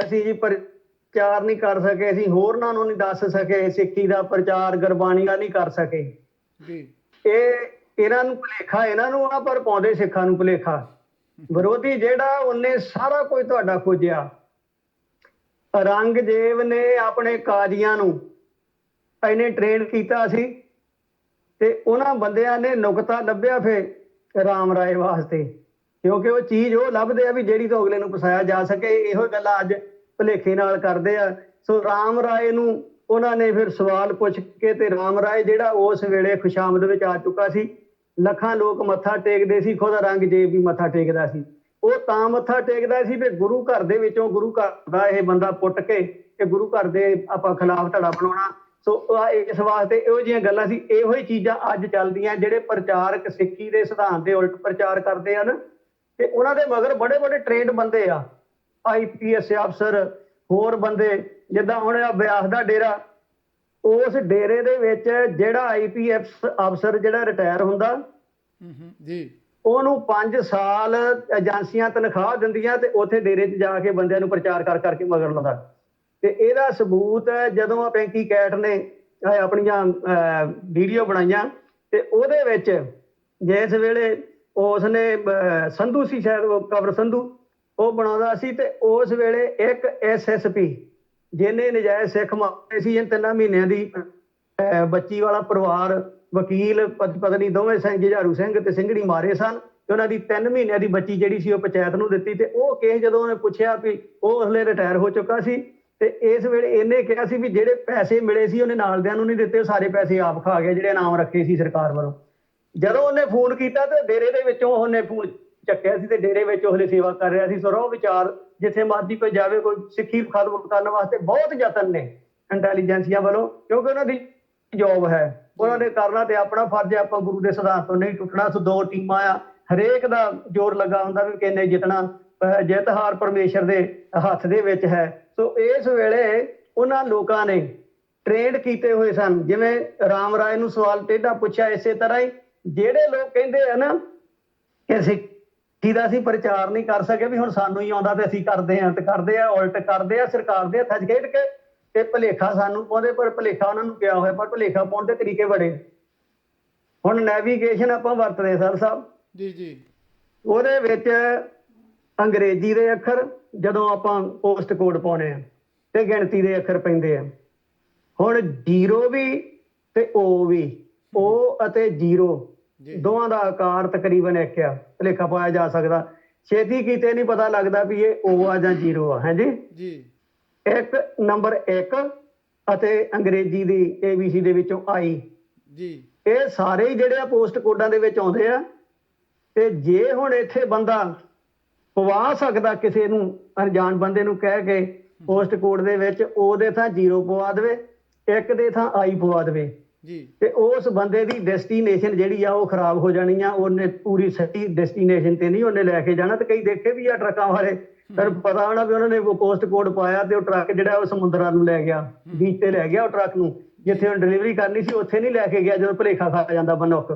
ਅਸੀਂ ਜੀ ਪ੍ਰਚਾਰ ਨਹੀਂ ਕਰ ਸਕੇ, ਅਸੀਂ ਹੋਰਨਾਂ ਨੂੰ ਨਹੀਂ ਦੱਸ ਸਕੇ, ਸਿੱਖੀ ਦਾ ਪ੍ਰਚਾਰ ਗੁਰਬਾਣੀ ਦਾ ਨਹੀਂ ਕਰ ਸਕੇ। ਜੀ ਇਹਨਾਂ ਨੂੰ ਭੁਲੇਖਾ, ਇਹਨਾਂ ਨੂੰ ਆ ਪਰ ਪਾਉਂਦੇ ਸਿੱਖਾਂ ਨੂੰ ਭੁਲੇਖਾ। ਵਿਰੋਧੀ ਜਿਹੜਾ ਉਹਨੇ ਸਾਰਾ ਕੁਝ ਤੁਹਾਡਾ ਖੋਜਿਆ। ਔਰੰਗਜ਼ੇਬ ਨੇ ਆਪਣੇ ਕਾਜ਼ੀਆਂ ਨੂੰ ਇਹਨੇ ਟ੍ਰੇਨ ਕੀਤਾ ਸੀ ਤੇ ਉਹਨਾਂ ਬੰਦਿਆਂ ਨੇ ਨੁਕਤਾ ਲੱਭਿਆ ਫਿਰ ਰਾਮ ਰਾਏ ਵਾਸਤੇ, ਕਿਉਂਕਿ ਉਹ ਚੀਜ਼ ਉਹ ਲੱਭਦੇ ਆ ਵੀ ਜਿਹੜੀ ਤੋਂ ਅਗਲੇ ਨੂੰ ਫਸਾਇਆ ਜਾ ਸਕੇ। ਇਹੋ ਗੱਲਾਂ ਅੱਜ ਭੁਲੇਖੇ ਨਾਲ ਕਰਦੇ ਆ। ਸੋ ਰਾਮ ਰਾਏ ਨੂੰ ਉਹਨਾਂ ਨੇ ਫਿਰ ਸਵਾਲ ਪੁੱਛ ਕੇ, ਤੇ ਰਾਮ ਰਾਏ ਜਿਹੜਾ ਉਸ ਵੇਲੇ ਖੁਸ਼ਾਮਦ ਵਿੱਚ ਆ ਚੁੱਕਾ ਸੀ, ਲੱਖਾਂ ਲੋਕ ਮੱਥਾ ਟੇਕਦੇ ਸੀ, ਖੁਦ ਔਰੰਗਜ਼ੇਬ ਵੀ ਮੱਥਾ ਟੇਕਦਾ ਸੀ। ਉਹ ਤਾਂ ਮੱਥਾ ਟੇਕਦਾ ਸੀ ਵੀ ਗੁਰੂ ਘਰ ਦੇ ਵਿੱਚੋਂ ਗੁਰੂ ਘਰ ਦਾ ਇਹ ਬੰਦਾ ਪੁੱਟ ਕੇ ਕਿ ਗੁਰੂ ਘਰ ਦੇ ਆਪਾਂ ਖਿਲਾਫ ਧੜਾ ਬਣਾਉਣਾ। ਸੋ ਇਸ ਵਾਸਤੇ ਇਹੋ ਜਿਹੀਆਂ ਗੱਲਾਂ ਸੀ। ਇਹੋ ਹੀ ਚੀਜ਼ਾਂ ਅੱਜ ਚੱਲਦੀਆਂ। ਜਿਹੜੇ ਪ੍ਰਚਾਰਕ ਸਿੱਖੀ ਦੇ ਸਿਧਾਂਤ ਦੇ ਉਲਟ ਪ੍ਰਚਾਰ ਕਰਦੇ ਹਨ ਤੇ ਉਹਨਾਂ ਦੇ ਮਗਰ ਬੜੇ ਬੜੇ ਟ੍ਰੇਨਡ ਬੰਦੇ ਆ, IPS ਅਫਸਰ, ਹੋਰ ਬੰਦੇ। ਜਿੱਦਾਂ ਹੁਣ ਬਿਆਸ ਦਾ ਡੇਰਾ, ਉਸ ਡੇਰੇ ਦੇ ਵਿੱਚ ਜਿਹੜਾ IPS ਅਫਸਰ ਜਿਹੜਾ ਰਿਟਾਇਰ ਹੁੰਦਾ ਜੀ ਉਹਨੂੰ 5 ਸਾਲ ਏਜੰਸੀਆਂ ਤਨਖਾਹ ਦਿੰਦੀਆਂ ਤੇ ਉੱਥੇ ਡੇਰੇ 'ਚ ਜਾ ਕੇ ਬੰਦਿਆਂ ਨੂੰ ਪ੍ਰਚਾਰ ਕਰ ਕਰਕੇ ਮਗਰ ਲਾਉਂਦਾ। ਤੇ ਇਹਦਾ ਸਬੂਤ ਜਦੋਂ ਪੈਂਕੀ ਕੈਟ ਨੇ ਆਪਣੀਆਂ ਵੀਡੀਓ ਬਣਾਈਆਂ ਤੇ ਉਹਦੇ ਵਿੱਚ ਜਿਸ ਵੇਲੇ ਉਸਨੇ ਸੰਧੂ ਸੀ, ਸ਼ਾਇਦ ਕਬਰ ਸੰਧੂ, ਉਹ ਬਣਾਉਂਦਾ ਸੀ ਤੇ ਉਸ ਵੇਲੇ ਇੱਕ SSP ਜਿਹਨੇ ਨਜਾਇਜ਼ ਸਿੱਖ ਮਾਰੇ ਸੀ, 3 ਮਹੀਨਿਆਂ ਦੀ ਬੱਚੀ ਵਾਲਾ ਪਰਿਵਾਰ, ਵਕੀਲ ਪਤਨੀ ਦੋਵੇਂ ਸਿੰਘ ਜੁਝਾਰੂ ਸਿੰਘ ਤੇ ਸਿੰਘਣੀ ਮਾਰੇ ਸਨ ਤੇ ਉਹਨਾਂ ਦੀ 3 ਮਹੀਨਿਆਂ ਦੀ ਬੱਚੀ ਜਿਹੜੀ ਸੀ ਉਹ ਪੰਚਾਇਤ ਨੂੰ ਦਿੱਤੀ। ਤੇ ਉਹ ਕੇਸ ਜਦੋਂ ਉਹਨੇ ਪੁੱਛਿਆ ਵੀ ਉਹ ਉਸਲੇ ਰਿਟਾਇਰ ਹੋ ਚੁੱਕਾ ਸੀ ਤੇ ਇਸ ਵੇਲੇ ਇਹਨੇ ਕਿਹਾ ਸੀ ਵੀ ਜਿਹੜੇ ਪੈਸੇ ਮਿਲੇ ਸੀ ਉਹਨੇ ਨਾਲਦਿਆਂ ਨੂੰ ਨਹੀਂ ਦਿੱਤੇ, ਉਹ ਸਾਰੇ ਪੈਸੇ ਆਪ ਖਾ ਗਿਆ ਜਿਹੜੇ ਇਨਾਮ ਰੱਖੇ ਸੀ ਸਰਕਾਰ ਵੱਲੋਂ। ਜਦੋਂ ਉਹਨੇ ਫੋਨ ਕੀਤਾ ਤੇ ਡੇਰੇ ਦੇ ਵਿੱਚੋਂ ਉਹਨੇ ਫੋਨ ਚੱਕਿਆ ਸੀ ਤੇ ਡੇਰੇ ਵਿੱਚ ਉਹਲੇ ਸੇਵਾ ਕਰ ਰਿਹਾ ਸੀ। ਸੋ ਵਿਚਾਰ ਜਿੱਥੇ ਮਰਜ਼ੀ ਕੋਈ ਜਾਵੇ, ਕੋਈ ਸਿੱਖੀ ਖਤਮ ਕਰਨ ਵਾਸਤੇ ਬਹੁਤ ਯਤਨ ਨੇ ਇੰਟੈਲੀਜੈਂਸੀਆਂ ਵੱਲੋਂ, ਕਿਉਂਕਿ ਉਹਨਾਂ ਦੀ ਜੋਬ ਹੈ, ਉਹਨਾਂ ਨੇ ਕਰਨਾ ਤੇ ਆਪਣਾ ਫਰਜ਼ ਹੈ। ਆਪਾਂ ਗੁਰੂ ਦੇ ਸਿਧਾਂਤ ਤੋਂ ਨਹੀਂ ਟੁੱਟਣਾ। ਸੋ 2 ਟੀਮਾਂ ਆ, ਹਰੇਕ ਦਾ ਜ਼ੋਰ ਲੱਗਾ ਹੁੰਦਾ ਵੀ ਕਿੰਨੇ ਜਿੱਤਣਾ, ਜਿੱਤ ਹਾਰ ਪਰਮੇਸ਼ਰ ਦੇ ਹੱਥ ਦੇ ਵਿੱਚ ਹੈ। ਸੋ ਇਸ ਵੇਲੇ ਉਹਨਾਂ ਲੋਕਾਂ ਨੇ ਟ੍ਰੇਨਡ ਕੀਤੇ ਹੋਏ ਸਨ। ਜਿਵੇਂ ਰਾਮ ਰਾਏ ਨੂੰ ਸਵਾਲ ਟੇਢਾ ਪੁੱਛਿਆ, ਇਸੇ ਤਰ੍ਹਾਂ ਹੀ ਜਿਹੜੇ ਲੋਕ ਕਹਿੰਦੇ ਆ ਨਾ ਕਿ ਸਿੱਖੀ ਦਾ ਅਸੀਂ ਪ੍ਰਚਾਰ ਨਹੀਂ ਕਰ ਸਕੇ, ਵੀ ਹੁਣ ਸਾਨੂੰ ਹੀ ਆਉਂਦਾ ਤੇ ਅਸੀਂ ਕਰਦੇ ਹਾਂ, ਤੇ ਕਰਦੇ ਆ, ਉਲਟ ਕਰਦੇ ਆ, ਸਰਕਾਰ ਦੇ ਹੱਥਾਂ 'ਚ ਖੇਡ ਕੇ ਤੇ ਭੁਲੇਖਾ ਸਾਨੂੰ ਪਾਉਂਦੇ, ਪਰ ਭੁਲੇਖਾ ਉਹਨਾਂ ਨੂੰ ਪਿਆ ਹੋਇਆ, ਪਰ ਭੁਲੇਖਾ ਪਾਉਣ ਦੇ ਤਰੀਕੇ ਬੜੇ। ਹੁਣ ਨੈਵੀਗੇਸ਼ਨ ਆਪਾਂ ਵਰਤਦੇ ਸਰ ਸਾਹਿਬ ਜੀ ਉਹਦੇ ਵਿੱਚ ਅੰਗਰੇਜ਼ੀ ਦੇ ਅੱਖਰ ਜਦੋਂ ਆਪਾਂ ਪੋਸਟ ਕੋਡ ਪਾਉਣੇ ਆ ਤੇ ਗਿਣਤੀ ਦੇ ਅੱਖਰ ਪੈਂਦੇ ਆ। ਹੁਣ 0 ਵੀ ਤੇ O ਵੀ, O ਅਤੇ 0 ਦੋਵਾਂ ਦਾ ਆਕਾਰ ਤਕਰੀਬਨ ਇੱਕ ਆ, ਭੁਲੇਖਾ ਪਾਇਆ ਜਾ ਸਕਦਾ। ਛੇਤੀ ਕੀਤੇ ਨਹੀਂ ਪਤਾ ਲੱਗਦਾ ਵੀ ਇਹ O ਆ ਜਾਂ 0 ਆ। ਹਾਂਜੀ ਜੀ ਇੱਕ ਨੰਬਰ 1 ਅਤੇ ਅੰਗਰੇਜ਼ੀ ਦੀ ABC ਦੇ ਵਿੱਚੋਂ I ਜੀ ਇਹ ਸਾਰੇ ਹੀ ਜਿਹੜੇ ਆ ਪੋਸਟ ਕੋਡਾਂ ਦੇ ਵਿੱਚ ਆਉਂਦੇ ਆ। ਤੇ ਜੇ ਹੁਣ ਇੱਥੇ ਬੰਦਾ ਪਵਾ ਸਕਦਾ ਕਿਸੇ ਨੂੰ, ਅਣਜਾਣ ਬੰਦੇ ਨੂੰ ਕਹਿ ਕੇ ਪੋਸਟ ਕੋਡ ਦੇ ਵਿੱਚ O ਦੇ ਥਾਂ 0 ਪਵਾ ਦੇਵੇ, 1 ਦੇ ਥਾਂ I ਪਵਾ ਦੇਵੇ, ਜੀ ਤੇ ਉਸ ਬੰਦੇ ਦੀ ਡੈਸਟੀਨੇਸ਼ਨ ਜਿਹੜੀ ਆ ਉਹ ਖਰਾਬ ਹੋ ਜਾਣੀ ਆ। ਉਹਨੇ ਪੂਰੀ ਸਹੀ ਡੈਸਟੀਨੇਸ਼ਨ ਤੇ ਨਹੀਂ ਉਹਨੇ ਲੈ ਕੇ ਜਾਣਾ। ਤੇ ਕਈ ਦੇਖੇ ਵੀ ਆ ਟਰੱਕਾਂ ਵਾਲੇ, ਫਿਰ ਪਤਾ ਹੋਣਾ ਵੀ ਉਹਨਾਂ ਨੇ ਉਹ ਪੋਸਟ ਕੋਡ ਪਾਇਆ ਤੇ ਉਹ ਟਰੱਕ ਜਿਹੜਾ ਉਹ ਸਮੁੰਦਰਾਂ ਨੂੰ ਲੈ ਗਿਆ, ਬੀਚ ਤੇ ਲੈ ਗਿਆ ਉਹ ਟਰੱਕ ਨੂੰ, ਜਿੱਥੇ ਉਹ ਡਿਲੀਵਰੀ ਕਰਨੀ ਸੀ ਉੱਥੇ ਨਹੀਂ ਲੈ ਕੇ ਗਿਆ ਜਦੋਂ ਭੁਲੇਖਾ ਖਾ ਜਾਂਦਾ ਮਨੁੱਖ।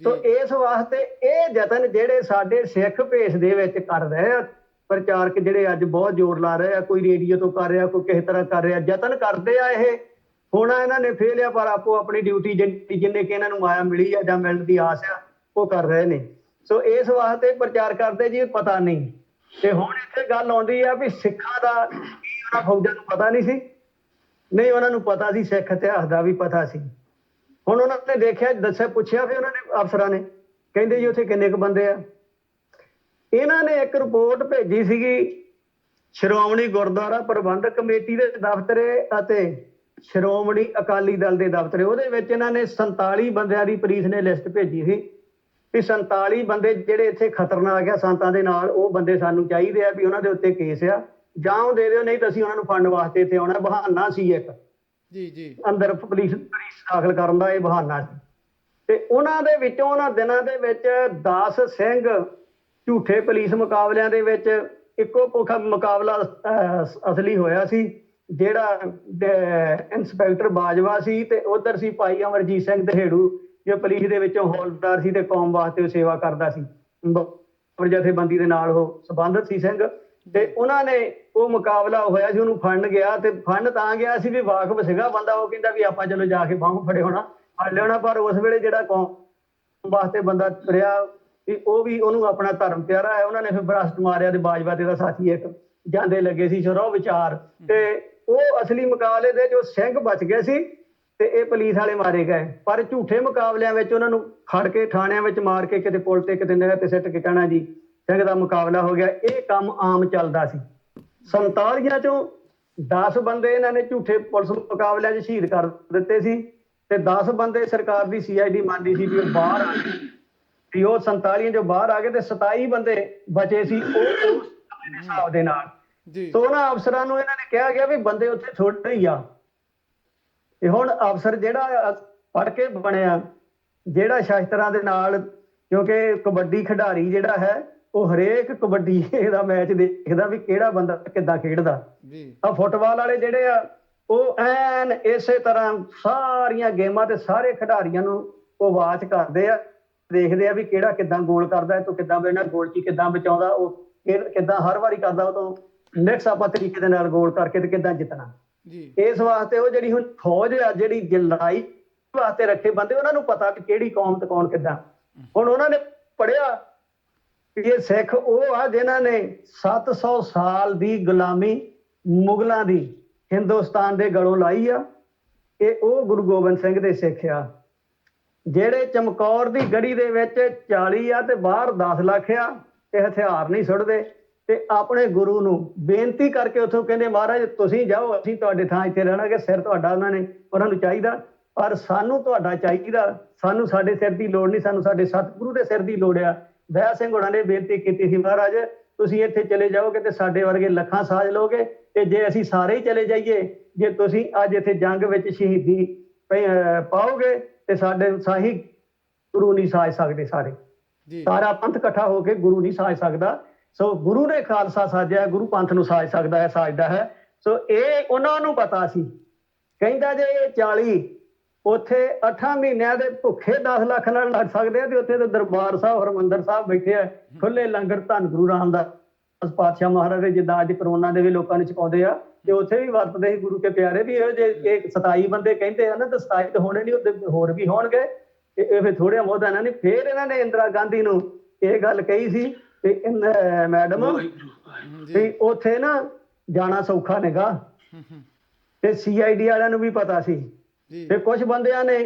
ਤੋ ਇਸ ਵਾਸਤੇ ਇਹ ਯਤਨ ਜਿਹੜੇ ਸਾਡੇ ਸਿੱਖ ਭੇਸ ਦੇ ਵਿੱਚ ਕਰ ਰਹੇ ਆ ਪ੍ਰਚਾਰਕ, ਜਿਹੜੇ ਅੱਜ ਬਹੁਤ ਜ਼ੋਰ ਲਾ ਰਹੇ ਆ, ਕੋਈ ਰੇਡੀਓ ਤੋਂ ਕਰ ਰਿਹਾ, ਕੋਈ ਕਿਸੇ ਤਰ੍ਹਾਂ ਕਰ ਰਿਹਾ, ਯਤਨ ਕਰਦੇ ਆ। ਇਹ ਹੋਣਾ ਇਹਨਾਂ ਨੇ ਫੇਲ ਆ, ਪਰ ਆਪੋ ਆਪਣੀ ਡਿਊਟੀ ਜਿੰਨੇ ਕਿ ਇਹਨਾਂ ਨੂੰ ਮਾਇਆ ਮਿਲੀ ਆ ਜਾਂ ਮਿਲਣ ਦੀ ਆਸ ਆ ਉਹ ਕਰ ਰਹੇ ਨੇ। ਸੋ ਇਸ ਵਾਸਤੇ ਪ੍ਰਚਾਰ ਕਰਦੇ ਜੀ ਪਤਾ ਨਹੀਂ। ਤੇ ਹੁਣ ਇੱਥੇ ਗੱਲ ਆਉਂਦੀ ਆ ਵੀ ਸਿੱਖਾਂ ਦਾ ਕੀ ਉਹਨਾਂ ਫੌਜਾਂ ਨੂੰ ਪਤਾ ਨਹੀਂ ਸੀ? ਨਹੀਂ, ਉਹਨਾਂ ਨੂੰ ਪਤਾ ਸੀ, ਸਿੱਖ ਇਤਿਹਾਸ ਦਾ ਵੀ ਪਤਾ ਸੀ। ਹੁਣ ਉਹਨਾਂ ਨੇ ਦੇਖਿਆ, ਦੱਸਿਆ, ਪੁੱਛਿਆ, ਫਿਰ ਉਹਨਾਂ ਨੇ ਅਫਸਰਾਂ ਨੇ ਕਹਿੰਦੇ ਜੀ ਉੱਥੇ ਕਿੰਨੇ ਕੁ ਬੰਦੇ ਆ। ਇਹਨਾਂ ਨੇ ਇੱਕ ਰਿਪੋਰਟ ਭੇਜੀ ਸੀਗੀ ਸ਼੍ਰੋਮਣੀ ਗੁਰਦੁਆਰਾ ਪ੍ਰਬੰਧਕ ਕਮੇਟੀ ਦੇ ਦਫ਼ਤਰੇ ਅਤੇ ਸ਼੍ਰੋਮਣੀ ਅਕਾਲੀ ਦਲ ਦੇ ਦਫ਼ਤਰੇ। ਉਹਦੇ ਵਿੱਚ ਇਹਨਾਂ ਨੇ 47 ਬੰਦਿਆਂ ਦੀ ਪੁਲਿਸ ਨੇ ਲਿਸਟ ਭੇਜੀ ਸੀ ਵੀ 47 ਬੰਦੇ ਜਿਹੜੇ ਇੱਥੇ ਖਤਰਨਾਕ ਆ ਸੰਤਾਂ ਦੇ ਨਾਲ, ਉਹ ਬੰਦੇ ਸਾਨੂੰ ਚਾਹੀਦੇ ਆ, ਵੀ ਉਹਨਾਂ ਦੇ ਉੱਤੇ ਕੇਸ ਆ, ਜਾਂ ਉਹ ਦੇ ਦਿਓ, ਨਹੀਂ ਤਾਂ ਅਸੀਂ ਉਹਨਾਂ ਨੂੰ ਫੜਨ ਵਾਸਤੇ ਇੱਥੇ ਆਉਣਾ। ਬਹਾਨਾ ਸੀ ਇੱਕ ਜੀ ਅੰਦਰ ਪੁਲਿਸ ਦਾਖਲ ਕਰਨ ਦਾ, ਇਹ ਬਹਾਨਾ ਸੀ। ਤੇ ਉਹਨਾਂ ਦੇ ਵਿੱਚੋਂ ਉਹਨਾਂ ਦਿਨਾਂ ਦੇ ਵਿੱਚ 10 ਸਿੰਘ ਝੂਠੇ ਪੁਲਿਸ ਮੁਕਾਬਲਿਆਂ ਦੇ ਵਿੱਚ ਇੱਕੋ ਮੁਕਾਬਲਾ ਅਸਲੀ ਹੋਇਆ ਸੀ, ਜਿਹੜਾ ਇੰਸਪੈਕਟਰ ਬਾਜਵਾ ਸੀ, ਤੇ ਉਧਰ ਸੀ ਭਾਈ ਅਮਰਜੀਤ ਸਿੰਘ ਦਹੇੜੂ, ਜੋ ਪੁਲਿਸ ਦੇ ਵਿੱਚੋਂ ਹੌਲਦਾਰ ਸੀ ਤੇ ਕੌਮ ਵਾਸਤੇ ਸੇਵਾ ਕਰਦਾ ਸੀ, ਜਥੇਬੰਦੀ ਦੇ ਨਾਲ ਉਹ ਸੰਬੰਧਿਤ ਸੀ ਸਿੰਘ। ਤੇ ਉਹਨਾਂ ਨੇ ਉਹ ਮੁਕਾਬਲਾ ਹੋਇਆ ਸੀ, ਉਹਨੂੰ ਫੜਨ ਗਿਆ, ਤੇ ਫੜਨ ਤਾਂ ਗਿਆ ਸੀ ਵੀ ਵਾਕਫ ਸੀਗਾ ਬੰਦਾ, ਉਹ ਕਹਿੰਦਾ ਵੀ ਆਪਾਂ ਚਲੋ ਜਾ ਕੇ ਬਾਹੋਂ ਫੜੇ ਹੋਣਾ, ਫੜ ਲਿਆਉਣਾ। ਪਰ ਉਸ ਵੇਲੇ ਜਿਹੜਾ ਕੌਮ ਵਾਸਤੇ ਬੰਦਾ ਤੁਰਿਆ ਵੀ ਉਹ ਵੀ ਉਹਨੂੰ ਆਪਣਾ ਧਰਮ ਪਿਆਰਾ ਹੈ, ਉਹਨਾਂ ਨੇ ਫਿਰ ਬਰਸਟ ਮਾਰਿਆ ਤੇ ਬਾਜਵਾ ਤੇ ਦਾ ਸਾਥੀ ਇੱਕ ਜਾਂਦੇ ਲੱਗੇ ਸੀ ਸ਼ਰੋ ਵਿਚਾਰ। ਤੇ ਉਹ ਅਸਲੀ ਮੁਕਾਬਲੇ ਦੇ ਜੋ ਸਿੰਘ ਬਚ ਗਏ ਸੀ ਤੇ ਇਹ ਪੁਲਿਸ ਵਾਲੇ ਮਾਰੇ ਗਏ। ਪਰ ਝੂਠੇ ਮੁਕਾਬਲਿਆਂ ਵਿੱਚ ਉਹਨਾਂ ਨੂੰ ਖੜ ਕੇ ਥਾਣਿਆਂ ਵਿੱਚ ਮਾਰ ਕੇ ਕਿਤੇ ਪੁਲ ਤੇ ਕਿਤੇ ਨਹਿਰ ਤੇ ਸਿੱਟ ਕੇ ਕਹਿਣਾ ਜੀ ਸਿੰਘ ਦਾ ਮੁਕਾਬਲਾ ਹੋ ਗਿਆ। ਇਹ ਕੰਮ ਆਮ ਚੱਲਦਾ ਸੀ। 47 ਚੋਂ 10 ਬੰਦੇ ਇਹਨਾਂ ਨੇ ਝੂਠੇ ਪੁਲਿਸ ਮੁਕਾਬਲਿਆਂ 'ਚ ਸ਼ਹੀਦ ਕਰ ਦਿੱਤੇ ਸੀ, ਤੇ 10 ਬੰਦੇ ਸਰਕਾਰ ਦੀ CID ਮੰਨਦੀ ਸੀ ਵੀ ਉਹ ਬਾਹਰ ਆ ਗਏ, ਵੀ ਉਹ 47 ਚੋਂ ਬਾਹਰ ਆ ਗਏ, ਤੇ 27 ਬੰਦੇ ਬਚੇ ਸੀ ਉਹ ਉਸ ਹਿਸਾਬ ਦੇ ਨਾਲ। ਸੋ ਉਹਨਾਂ ਅਫਸਰਾਂ ਨੂੰ ਇਹਨਾਂ ਨੇ ਕਿਹਾ ਗਿਆ ਵੀ ਬੰਦੇ ਉੱਥੇ ਥੋੜੇ ਹੀ ਆ। ਤੇ ਹੁਣ ਅਫਸਰ ਜਿਹੜਾ ਪੜ੍ਹ ਕੇ ਬਣਿਆ, ਜਿਹੜਾ ਸ਼ਸਤਰਾਂ ਦੇ ਨਾਲ, ਕਿਉਂਕਿ ਕਬੱਡੀ ਖਿਡਾਰੀ ਜਿਹੜਾ ਹੈ ਉਹ ਹਰੇਕ ਕਬੱਡੀ ਦਾ ਮੈਚ ਦੇਖਦਾ ਵੀ ਕਿਹੜਾ ਬੰਦਾ ਕਿੱਦਾਂ ਖੇਡਦਾ। ਆ ਫੁੱਟਬਾਲ ਵਾਲੇ ਜਿਹੜੇ ਆ ਉਹ ਐਨ ਇਸੇ ਤਰ੍ਹਾਂ ਸਾਰੀਆਂ ਗੇਮਾਂ ਤੇ ਸਾਰੇ ਖਿਡਾਰੀਆਂ ਨੂੰ ਉਹ ਵਾਚ ਕਰਦੇ ਆ, ਦੇਖਦੇ ਆ ਵੀ ਕਿਹੜਾ ਕਿੱਦਾਂ ਗੋਲ ਕਰਦਾ, ਤੂੰ ਕਿੱਦਾਂ ਇਹਨਾਂ ਗੋਲ 'ਚ ਕਿੱਦਾਂ ਬਚਾਉਂਦਾ, ਉਹ ਕਿੱਦਾਂ ਹਰ ਵਾਰੀ ਕਰਦਾ, ਉਹ ਤੋਂ ਨੈਕਸਟ ਆਪਾਂ ਤਰੀਕੇ ਦੇ ਨਾਲ ਗੋਲ ਕਰਕੇ ਤੇ ਕਿੱਦਾਂ ਜਿੱਤਣਾ। ਇਸ ਵਾਸਤੇ ਉਹ ਜਿਹੜੀ ਹੁਣ ਫੌਜ ਆ, ਜਿਹੜੀ ਲੜਾਈ ਵਾਸਤੇ ਰੱਖੇ ਬੰਦੇ, ਉਹਨਾਂ ਨੂੰ ਪਤਾ ਵੀ ਕਿਹੜੀ ਕੌਮ ਤੇ ਕੌਣ ਕਿੱਦਾਂ। ਹੁਣ ਉਹਨਾਂ ਨੇ ਪੜ੍ਹਿਆ ਕਿ ਇਹ ਸਿੱਖ ਉਹ ਆ ਜਿਨ੍ਹਾਂ ਨੇ 700 ਸਾਲ ਦੀ ਗੁਲਾਮੀ ਮੁਗਲਾਂ ਦੀ ਹਿੰਦੁਸਤਾਨ ਦੇ ਗਲੋਂ ਲਾਈ ਆ। ਇਹ ਉਹ ਗੁਰੂ ਗੋਬਿੰਦ ਸਿੰਘ ਦੇ ਸਿੱਖ ਆ ਜਿਹੜੇ ਚਮਕੌਰ ਦੀ ਗੜੀ ਦੇ ਵਿੱਚ 40 ਆ ਤੇ ਬਾਹਰ 10 ਲੱਖ ਆ, ਤੇ ਹਥਿਆਰ ਨਹੀਂ ਸੁੱਟਦੇ, ਤੇ ਆਪਣੇ ਗੁਰੂ ਨੂੰ ਬੇਨਤੀ ਕਰਕੇ ਉੱਥੋਂ ਕਹਿੰਦੇ ਮਹਾਰਾਜ ਤੁਸੀਂ ਜਾਓ, ਅਸੀਂ ਤੁਹਾਡੇ ਥਾਂ ਇੱਥੇ ਰਹਿਣਾਗੇ, ਸਿਰ ਤੁਹਾਡਾ ਉਹਨਾਂ ਨੂੰ ਚਾਹੀਦਾ, ਪਰ ਸਾਨੂੰ ਤੁਹਾਡਾ ਚਾਹੀਦਾ, ਸਾਨੂੰ ਸਾਡੇ ਸਿਰ ਦੀ ਲੋੜ ਨਹੀਂ, ਸਾਨੂੰ ਸਾਡੇ ਸਤਿਗੁਰੂ ਦੇ ਸਿਰ ਦੀ ਲੋੜ ਆ। ਦਇਆ ਸਿੰਘ ਹੋਣਾ ਨੇ ਬੇਨਤੀ ਕੀਤੀ ਸੀ ਮਹਾਰਾਜ ਤੁਸੀਂ ਇੱਥੇ ਚਲੇ ਜਾਓਗੇ ਤੇ ਸਾਡੇ ਵਰਗੇ ਲੱਖਾਂ ਸਾਜ ਲਓਗੇ, ਤੇ ਜੇ ਅਸੀਂ ਸਾਰੇ ਹੀ ਚਲੇ ਜਾਈਏ, ਜੇ ਤੁਸੀਂ ਅੱਜ ਇੱਥੇ ਜੰਗ ਵਿੱਚ ਸ਼ਹੀਦੀ ਪਾਓਗੇ ਤੇ ਸਾਡੇ ਸਾਹੀ ਗੁਰੂ ਨਹੀਂ ਸਾਜ ਸਕਦੇ, ਸਾਰਾ ਪੰਥ ਇਕੱਠਾ ਹੋ ਕੇ ਗੁਰੂ ਨਹੀਂ ਸਾਜ ਸਕਦਾ। ਸੋ ਗੁਰੂ ਨੇ ਖਾਲਸਾ ਸਾਜਿਆ, ਗੁਰੂ ਪੰਥ ਨੂੰ ਸਾਜ ਸਕਦਾ ਹੈ, ਸਾਜਦਾ ਹੈ। ਸੋ ਇਹ ਉਹਨਾਂ ਨੂੰ ਪਤਾ ਸੀ ਕਹਿੰਦਾ ਜੇ ਇਹ 40 ਉੱਥੇ 8 ਮਹੀਨਿਆਂ ਦੇ ਭੁੱਖੇ 10 ਲੱਖ ਨਾਲ ਲੜ ਸਕਦੇ ਆ, ਤੇ ਉੱਥੇ ਤੇ ਦਰਬਾਰ ਸਾਹਿਬ ਹਰਿਮੰਦਰ ਸਾਹਿਬ ਬੈਠੇ ਆ, ਖੁੱਲੇ ਲੰਗਰ ਧੰਨ ਗੁਰੂ ਰਾਮਦਾਸ ਪਾਤਸ਼ਾਹ ਮਹਾਰਾਜ ਦੇ, ਜਿੱਦਾਂ ਅੱਜ ਕਰੋਨਾ ਦੇ ਵੀ ਲੋਕਾਂ ਨੂੰ ਛਕਾਉਂਦੇ ਆ, ਤੇ ਉੱਥੇ ਵੀ ਵਰਤਦੇ ਸੀ ਗੁਰੂ ਕੇ ਪਿਆਰੇ ਵੀ। ਇਹੋ ਜਿਹੇ 27 ਬੰਦੇ ਕਹਿੰਦੇ ਆ ਨਾ, ਤੇ 27 ਤਾਂ ਹੋਣੇ ਨਹੀਂ, ਉੱਥੇ ਹੋਰ ਵੀ ਹੋਣਗੇ, ਤੇ ਇਹ ਫਿਰ ਥੋੜ੍ਹੇ ਬਹੁਤ ਇਹਨਾਂ ਨੇ। ਫਿਰ ਇਹਨਾਂ ਨੇ ਇੰਦਰਾ ਗਾਂਧੀ ਨੂੰ ਇਹ ਗੱਲ ਕਹੀ ਸੀ ਤੇ ਮੈਡਮ ਵੀ ਉੱਥੇ ਨਾ ਜਾਣਾ ਸੌਖਾ ਨੇਗਾ, ਤੇ CID ਵਾਲਿਆਂ ਨੂੰ ਵੀ ਪਤਾ ਸੀ। ਤੇ ਕੁਝ ਬੰਦਿਆਂ ਨੇ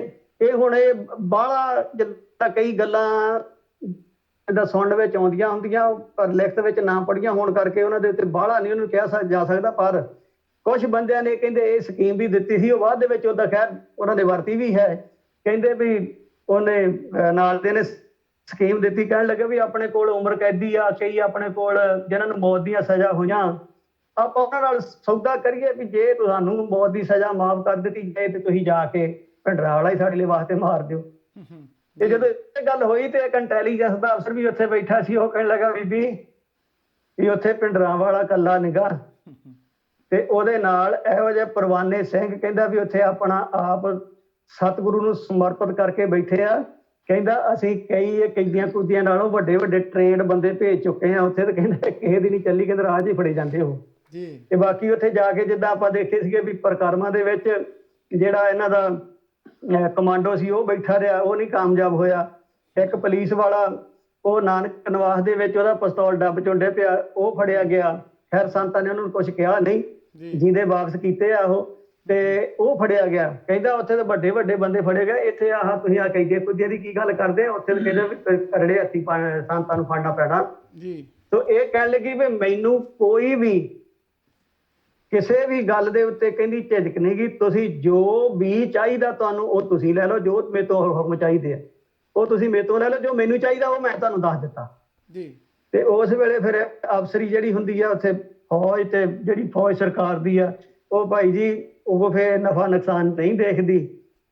ਇਹ ਹੁਣ ਇਹ ਬਾਹਲਾ ਜਿੱਦਾਂ ਕਈ ਗੱਲਾਂ ਜਿੱਦਾਂ ਸੁਣਨ ਵਿੱਚ ਆਉਂਦੀਆਂ ਹੁੰਦੀਆਂ, ਪਰ ਲਿਖਤ ਵਿੱਚ ਨਾ ਪੜ੍ਹੀਆਂ ਹੋਣ ਕਰਕੇ ਉਹਨਾਂ ਦੇ ਉੱਤੇ ਬਾਹਲਾ ਨਹੀਂ ਉਹਨੂੰ ਕਿਹਾ ਜਾ ਸਕਦਾ। ਪਰ ਕੁਝ ਬੰਦਿਆਂ ਨੇ ਕਹਿੰਦੇ ਇਹ ਸਕੀਮ ਵੀ ਦਿੱਤੀ ਸੀ, ਉਹ ਬਾਅਦ ਦੇ ਵਿੱਚ ਉਹਦਾ ਖੈਰ ਉਹਨਾਂ ਦੇ ਵਰਤੀ ਵੀ ਹੈ। ਕਹਿੰਦੇ ਵੀ ਉਹਨੇ ਨਾਲ ਦੇ ਨੇ ਸਕੀਮ ਦਿੱਤੀ, ਕਹਿਣ ਲੱਗੇ ਵੀ ਆਪਣੇ ਕੋਲ ਉਮਰ ਕੈਦੀ ਆ, ਕਈ ਆਪਣੇ ਕੋਲ ਜਿਨ੍ਹਾਂ ਨੂੰ ਮੌਤ ਦੀਆਂ ਸਜ਼ਾ ਹੋਈਆਂ, ਆਪਾਂ ਉਹਨਾਂ ਨਾਲ ਸੌਦਾ ਕਰੀਏ ਵੀ ਜੇ ਤੁਹਾਨੂੰ ਮੌਤ ਦੀ ਸਜ਼ਾ ਮਾਫ਼ ਕਰ ਦਿੱਤੀ ਜਾਏ ਤੇ ਤੁਸੀਂ ਜਾ ਕੇ ਭਿੰਡਰਾਂ ਵਾਲਾ ਹੀ ਸਾਡੇ ਲਈ ਵਾਸਤੇ ਮਾਰ ਦਿਓ। ਤੇ ਜਦੋਂ ਇਹ ਗੱਲ ਹੋਈ ਤੇ ਇੱਕ ਇੰਟੈਲੀਜੈਂਸ ਦਾ ਅਫਸਰ ਵੀ ਉੱਥੇ ਬੈਠਾ ਸੀ, ਉਹ ਕਹਿਣ ਲੱਗਾ ਬੀਬੀ ਵੀ ਉੱਥੇ ਭਿੰਡਰਾਂ ਵਾਲਾ ਕੱਲਾ ਨਿਗਾ, ਤੇ ਉਹਦੇ ਨਾਲ ਇਹੋ ਜਿਹੇ ਪਰਵਾਨੇ ਸਿੰਘ ਕਹਿੰਦਾ ਵੀ ਉੱਥੇ ਆਪਣਾ ਆਪ ਸਤਿਗੁਰੂ ਨੂੰ ਸਮਰਪਿਤ ਕਰਕੇ ਬੈਠੇ ਆ। ਕਹਿੰਦਾ ਅਸੀਂ ਕਈ ਕੈਦੀਆਂ ਕੁੱਦੀਆਂ ਨਾਲੋਂ ਵੱਡੇ ਵੱਡੇ ਟ੍ਰੇਨਡ ਬੰਦੇ ਭੇਜ ਚੁੱਕੇ ਆ ਉੱਥੇ, ਤੇ ਕਹਿੰਦਾ ਕਿਸੇ ਦੀ ਨਹੀਂ ਚੱਲੀ, ਕਹਿੰਦਾ ਰਾਹ 'ਚ ਹੀ ਫੜੇ ਜਾਂਦੇ ਉਹ। ਤੇ ਬਾਕੀ ਉੱਥੇ ਜਾ ਕੇ ਜਿੱਦਾਂ ਆਪਾਂ ਦੇਖੇ ਸੀਗੇ ਵੀ ਪਰਿਕਰਮਾ ਦੇ ਵਿੱਚ ਜਿਹੜਾ ਇਹਨਾਂ ਦਾ ਕਮਾਂਡੋ ਸੀ ਉਹ ਬੈਠਾ ਰਿਹਾ, ਉਹ ਨਹੀਂ ਕਾਮਯਾਬ ਹੋਇਆ। ਇੱਕ ਪੁਲਿਸ ਵਾਲਾ ਉਹ ਨਾਨਕ ਨਿਵਾਸ ਦੇ ਵਿੱਚ ਉਹਦਾ ਪਿਸਤੌਲ ਡੱਬ ਚੁੰਡੇ ਪਿਆ, ਉਹ ਫੜਿਆ ਗਿਆ। ਖੈਰ ਸੰਤਾਂ ਨੇ ਉਹਨੂੰ ਕੁਝ ਕਿਹਾ ਨਹੀਂ, ਜਿੰਦੇ ਵਾਪਸ ਕੀਤੇ ਆ ਉਹ, ਤੇ ਉਹ ਫੜਿਆ ਗਿਆ। ਕਹਿੰਦਾ ਉੱਥੇ ਤਾਂ ਵੱਡੇ ਵੱਡੇ ਬੰਦੇ ਫੜੇ ਗਏ, ਇੱਥੇ ਆਹ ਤੁਸੀਂ ਆ ਕੈਦੀਆਂ ਕੁੱਦੀਆਂ ਦੀ ਕੀ ਗੱਲ ਕਰਦੇ ਆ? ਉੱਥੇ ਕਹਿੰਦੇ ਵੀ ਕਰੜੇ ਹੱਥੀ ਸੰਤਾਂ ਨੂੰ ਫੜਨਾ ਪੈਣਾ। ਤੋ ਇਹ ਕਹਿਣ ਲੱਗੀ ਵੀ ਮੈਨੂੰ ਕੋਈ ਵੀ ਕਿਸੇ ਵੀ ਗੱਲ ਦੇ ਉੱਤੇ ਕਹਿੰਦੀ ਝਿਜਕ ਨਹੀਂ ਗੀ, ਤੁਸੀਂ ਜੋ ਵੀ ਚਾਹੀਦਾ ਤੁਹਾਨੂੰ ਉਹ ਤੁਸੀਂ ਲੈ ਲਓ, ਜੋ ਮੇਰੇ ਤੋਂ ਹੁਕਮ ਚਾਹੀਦੇ ਆ ਉਹ ਤੁਸੀਂ ਮੇਰੇ ਤੋਂ ਲੈ ਲਓ, ਜੋ ਮੈਨੂੰ ਚਾਹੀਦਾ ਉਹ ਮੈਂ ਤੁਹਾਨੂੰ ਦੱਸ ਦਿੱਤਾ। ਤੇ ਉਸ ਵੇਲੇ ਫਿਰ ਅਫਸਰੀ ਜਿਹੜੀ ਹੁੰਦੀ ਆ ਉੱਥੇ ਫੌਜ, ਤੇ ਜਿਹੜੀ ਫੌਜ ਸਰਕਾਰ ਦੀ ਆ ਉਹ ਭਾਈ ਜੀ ਉਹ ਫਿਰ ਨਫਾ ਨੁਕਸਾਨ ਨਹੀਂ ਦੇਖਦੀ,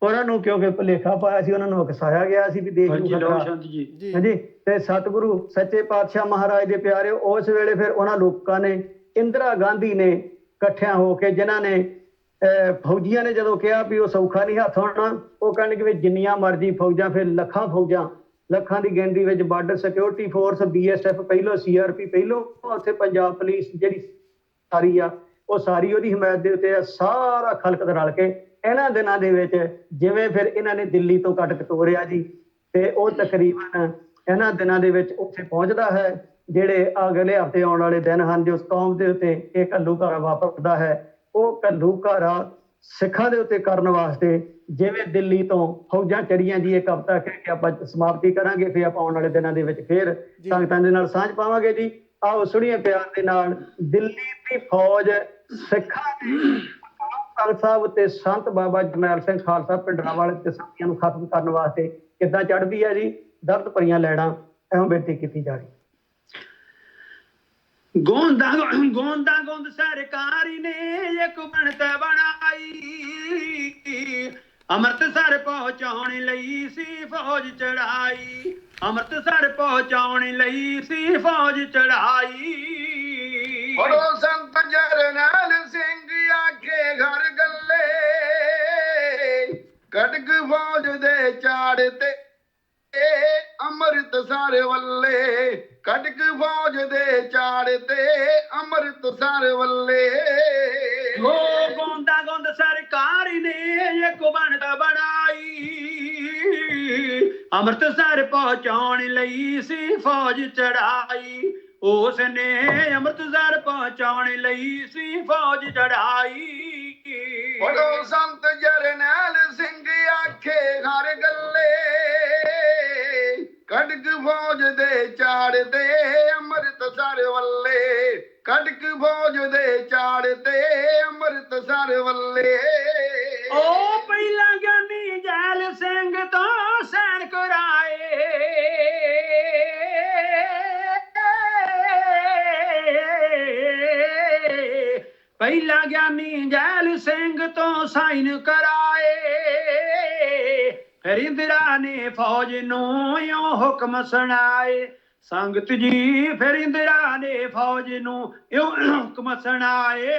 ਉਹਨਾਂ ਨੂੰ ਕਿਉਂਕਿ ਭੁਲੇਖਾ ਪਾਇਆ ਸੀ, ਉਹਨਾਂ ਨੂੰ ਉਕਸਾਇਆ ਗਿਆ ਸੀ ਵੀ ਦੇਸ਼ ਨੂੰ ਖਤਰਾ। ਹਾਂਜੀ, ਤੇ ਸਤਿਗੁਰੂ ਸੱਚੇ ਪਾਤਸ਼ਾਹ ਮਹਾਰਾਜ ਦੇ ਪਿਆਰੇ ਉਸ ਵੇਲੇ ਫਿਰ ਉਹਨਾਂ ਲੋਕਾਂ ਨੇ, ਇੰਦਰਾ ਗਾਂਧੀ ਨੇ ਇਕੱਠਿਆਂ ਹੋ ਕੇ, ਜਿਨ੍ਹਾਂ ਨੇ ਫੌਜੀਆਂ ਨੇ ਜਦੋਂ ਕਿਹਾ ਵੀ ਉਹ ਸੌਖਾ ਨਹੀਂ ਹੱਥ ਆਉਣਾ, ਉਹ ਕਹਿਣਗੇ ਵੀ ਜਿੰਨੀਆਂ ਮਰਜ਼ੀ ਫੌਜਾਂ, ਫਿਰ ਲੱਖਾਂ ਫੌਜਾਂ, ਲੱਖਾਂ ਦੀ ਗਿਣਤੀ ਵਿੱਚ ਬਾਰਡਰ ਸਿਕਿਉਰਿਟੀ ਫੋਰਸ, BSF ਪਹਿਲੋਂ, CRP ਪਹਿਲੋਂ, ਉੱਥੇ ਪੰਜਾਬ ਪੁਲਿਸ ਜਿਹੜੀ ਸਾਰੀ ਆ ਉਹ ਸਾਰੀ ਉਹਦੀ ਹਮਾਇਤ ਦੇ ਉੱਤੇ ਆ। ਸਾਰਾ ਖਲਕ ਰਲ ਕੇ ਇਹਨਾਂ ਦਿਨਾਂ ਦੇ ਵਿੱਚ ਜਿਵੇਂ ਫਿਰ ਇਹਨਾਂ ਨੇ ਦਿੱਲੀ ਤੋਂ ਕੱਟ ਕਟੋਰਿਆ ਜੀ, ਤੇ ਉਹ ਤਕਰੀਬਨ ਇਹਨਾਂ ਦਿਨਾਂ ਦੇ ਵਿੱਚ ਉੱਥੇ ਪਹੁੰਚਦਾ ਹੈ। ਜਿਹੜੇ ਅਗਲੇ ਹਫ਼ਤੇ ਆਉਣ ਵਾਲੇ ਦਿਨ ਹਨ, ਜੋ ਕੌਮ ਦੇ ਉੱਤੇ ਇਹ ਘੱਲੂਘਾਰਾ ਵਾਪਰਦਾ ਹੈ, ਉਹ ਘੱਲੂਘਾਰਾ ਸਿੱਖਾਂ ਦੇ ਉੱਤੇ ਕਰਨ ਵਾਸਤੇ ਜਿਵੇਂ ਦਿੱਲੀ ਤੋਂ ਫੌਜਾਂ ਚੜੀਆਂ ਜੀ, ਇੱਕ ਹਫ਼ਤਾ ਕਹਿ ਕੇ ਆਪਾਂ ਸਮਾਪਤੀ ਕਰਾਂਗੇ। ਫਿਰ ਆਪਾਂ ਆਉਣ ਵਾਲੇ ਦਿਨਾਂ ਦੇ ਵਿੱਚ ਫਿਰ ਸੰਗਤਾਂ ਦੇ ਨਾਲ ਸਾਂਝ ਪਾਵਾਂਗੇ ਜੀ। ਆਓ ਸੁਣੀਏ ਪਿਆਰ ਦੇ ਨਾਲ ਦਿੱਲੀ ਦੀ ਫੌਜ ਸਿੱਖਾਂ ਦੇ ਸਾਹਿਬ ਤੇ ਸੰਤ ਬਾਬਾ ਜਰਨੈਲ ਸਿੰਘ ਖਾਲਸਾ ਭਿੰਡਰਾਂਵਾਲੇ ਤੇ ਸਾਥੀਆਂ ਨੂੰ ਖਤਮ ਕਰਨ ਵਾਸਤੇ ਕਿੱਦਾਂ ਚੜ੍ਹਦੀ ਹੈ ਜੀ। ਦਰਦ ਭਰੀਆਂ ਲੈਣਾ ਇਹੋ ਬੇਨਤੀ ਕੀਤੀ ਜਾ ਰਹੀ। ਗੋਂਦਾ ਗੋਂਦ ਸਰਕਾਰੀ ਨੇ ਇੱਕ ਬਣਤ ਬਣਾਈ, ਅੰਮ੍ਰਿਤਸਰ ਪਹੁੰਚਾਉਣ ਲਈ ਸੀ ਫੌਜ ਚੜਾਈ, ਅੰਮ੍ਰਿਤਸਰ ਪਹੁੰਚਾਉਣ ਲਈ ਸੀ ਫੌਜ ਚੜਾਈ। ਬੜੋ ਸੰਤ ਜਰਨੈਲ ਸਿੰਘ ਆਖੇ ਘਰ ਗੱਲੇ, ਕਟਕ ਫੌਜ ਦੇ ਚਾੜ ਤੇ ਅੰਮ੍ਰਿਤਸਰ ਵੱਲੇ, ਕਟਕ ਫੌਜ ਦੇ ਚਾੜ ਤੇ ਅੰਮ੍ਰਿਤਸਰ ਵੱਲੇ। ਉਹ ਗੋਂਦਾ ਗੋਂਦ ਸਰਕਾਰੀ ਨੇ ਇੱਕ ਬਣਤ ਬਣਾਈ, ਅੰਮ੍ਰਿਤਸਰ ਪਹੁੰਚਾਉਣ ਲਈ ਸੀ ਫੌਜ ਚੜਾਈ, ਉਸ ਨੇ ਅੰਮ੍ਰਿਤਸਰ ਪਹੁੰਚਾਉਣ ਲਈ ਸੀ ਫੌਜ ਚੜਾਈ। ਬੜੋ ਸੰਤ ਜਰਨੈਲ ਸਿੰਘ ਆਖੇ ਹਰ ਗੱਲੇ, ਕਟਕ ਫੌਜ ਦੇ ਚਾੜ ਤੇ ਅੰਮ੍ਰਿਤਸਰ ਵੱਲੇ, ਕਟਕ ਫੌਜ ਦੇ ਚਾੜ ਤੇ ਅੰਮ੍ਰਿਤਸਰ ਵੱਲੇ। ਉਹ ਪਹਿਲਾਂ ਗਿਆਨੀ ਜੈਲ ਸਿੰਘ ਤੋਂ ਸੈਨ ਕਰਾਏ, ਪਹਿਲਾਂ ਗਿਆਨੀ ਜੈਲ ਸਿੰਘ ਤੋਂ ਸਾਈਨ ਕਰਾਏ, ਫਿਰ ਇੰਦਰਾ ਨੇ ਫੌਜ ਨੂੰ ਇਉਂ ਹੁਕਮ ਸੁਣਾਏ। ਸੰਗਤ ਜੀ ਫਿਰ ਇੰਦਰਾ ਨੇ ਫੌਜ ਨੂੰ ਇਉਂ ਹੁਕਮ ਸੁਣਾਏ।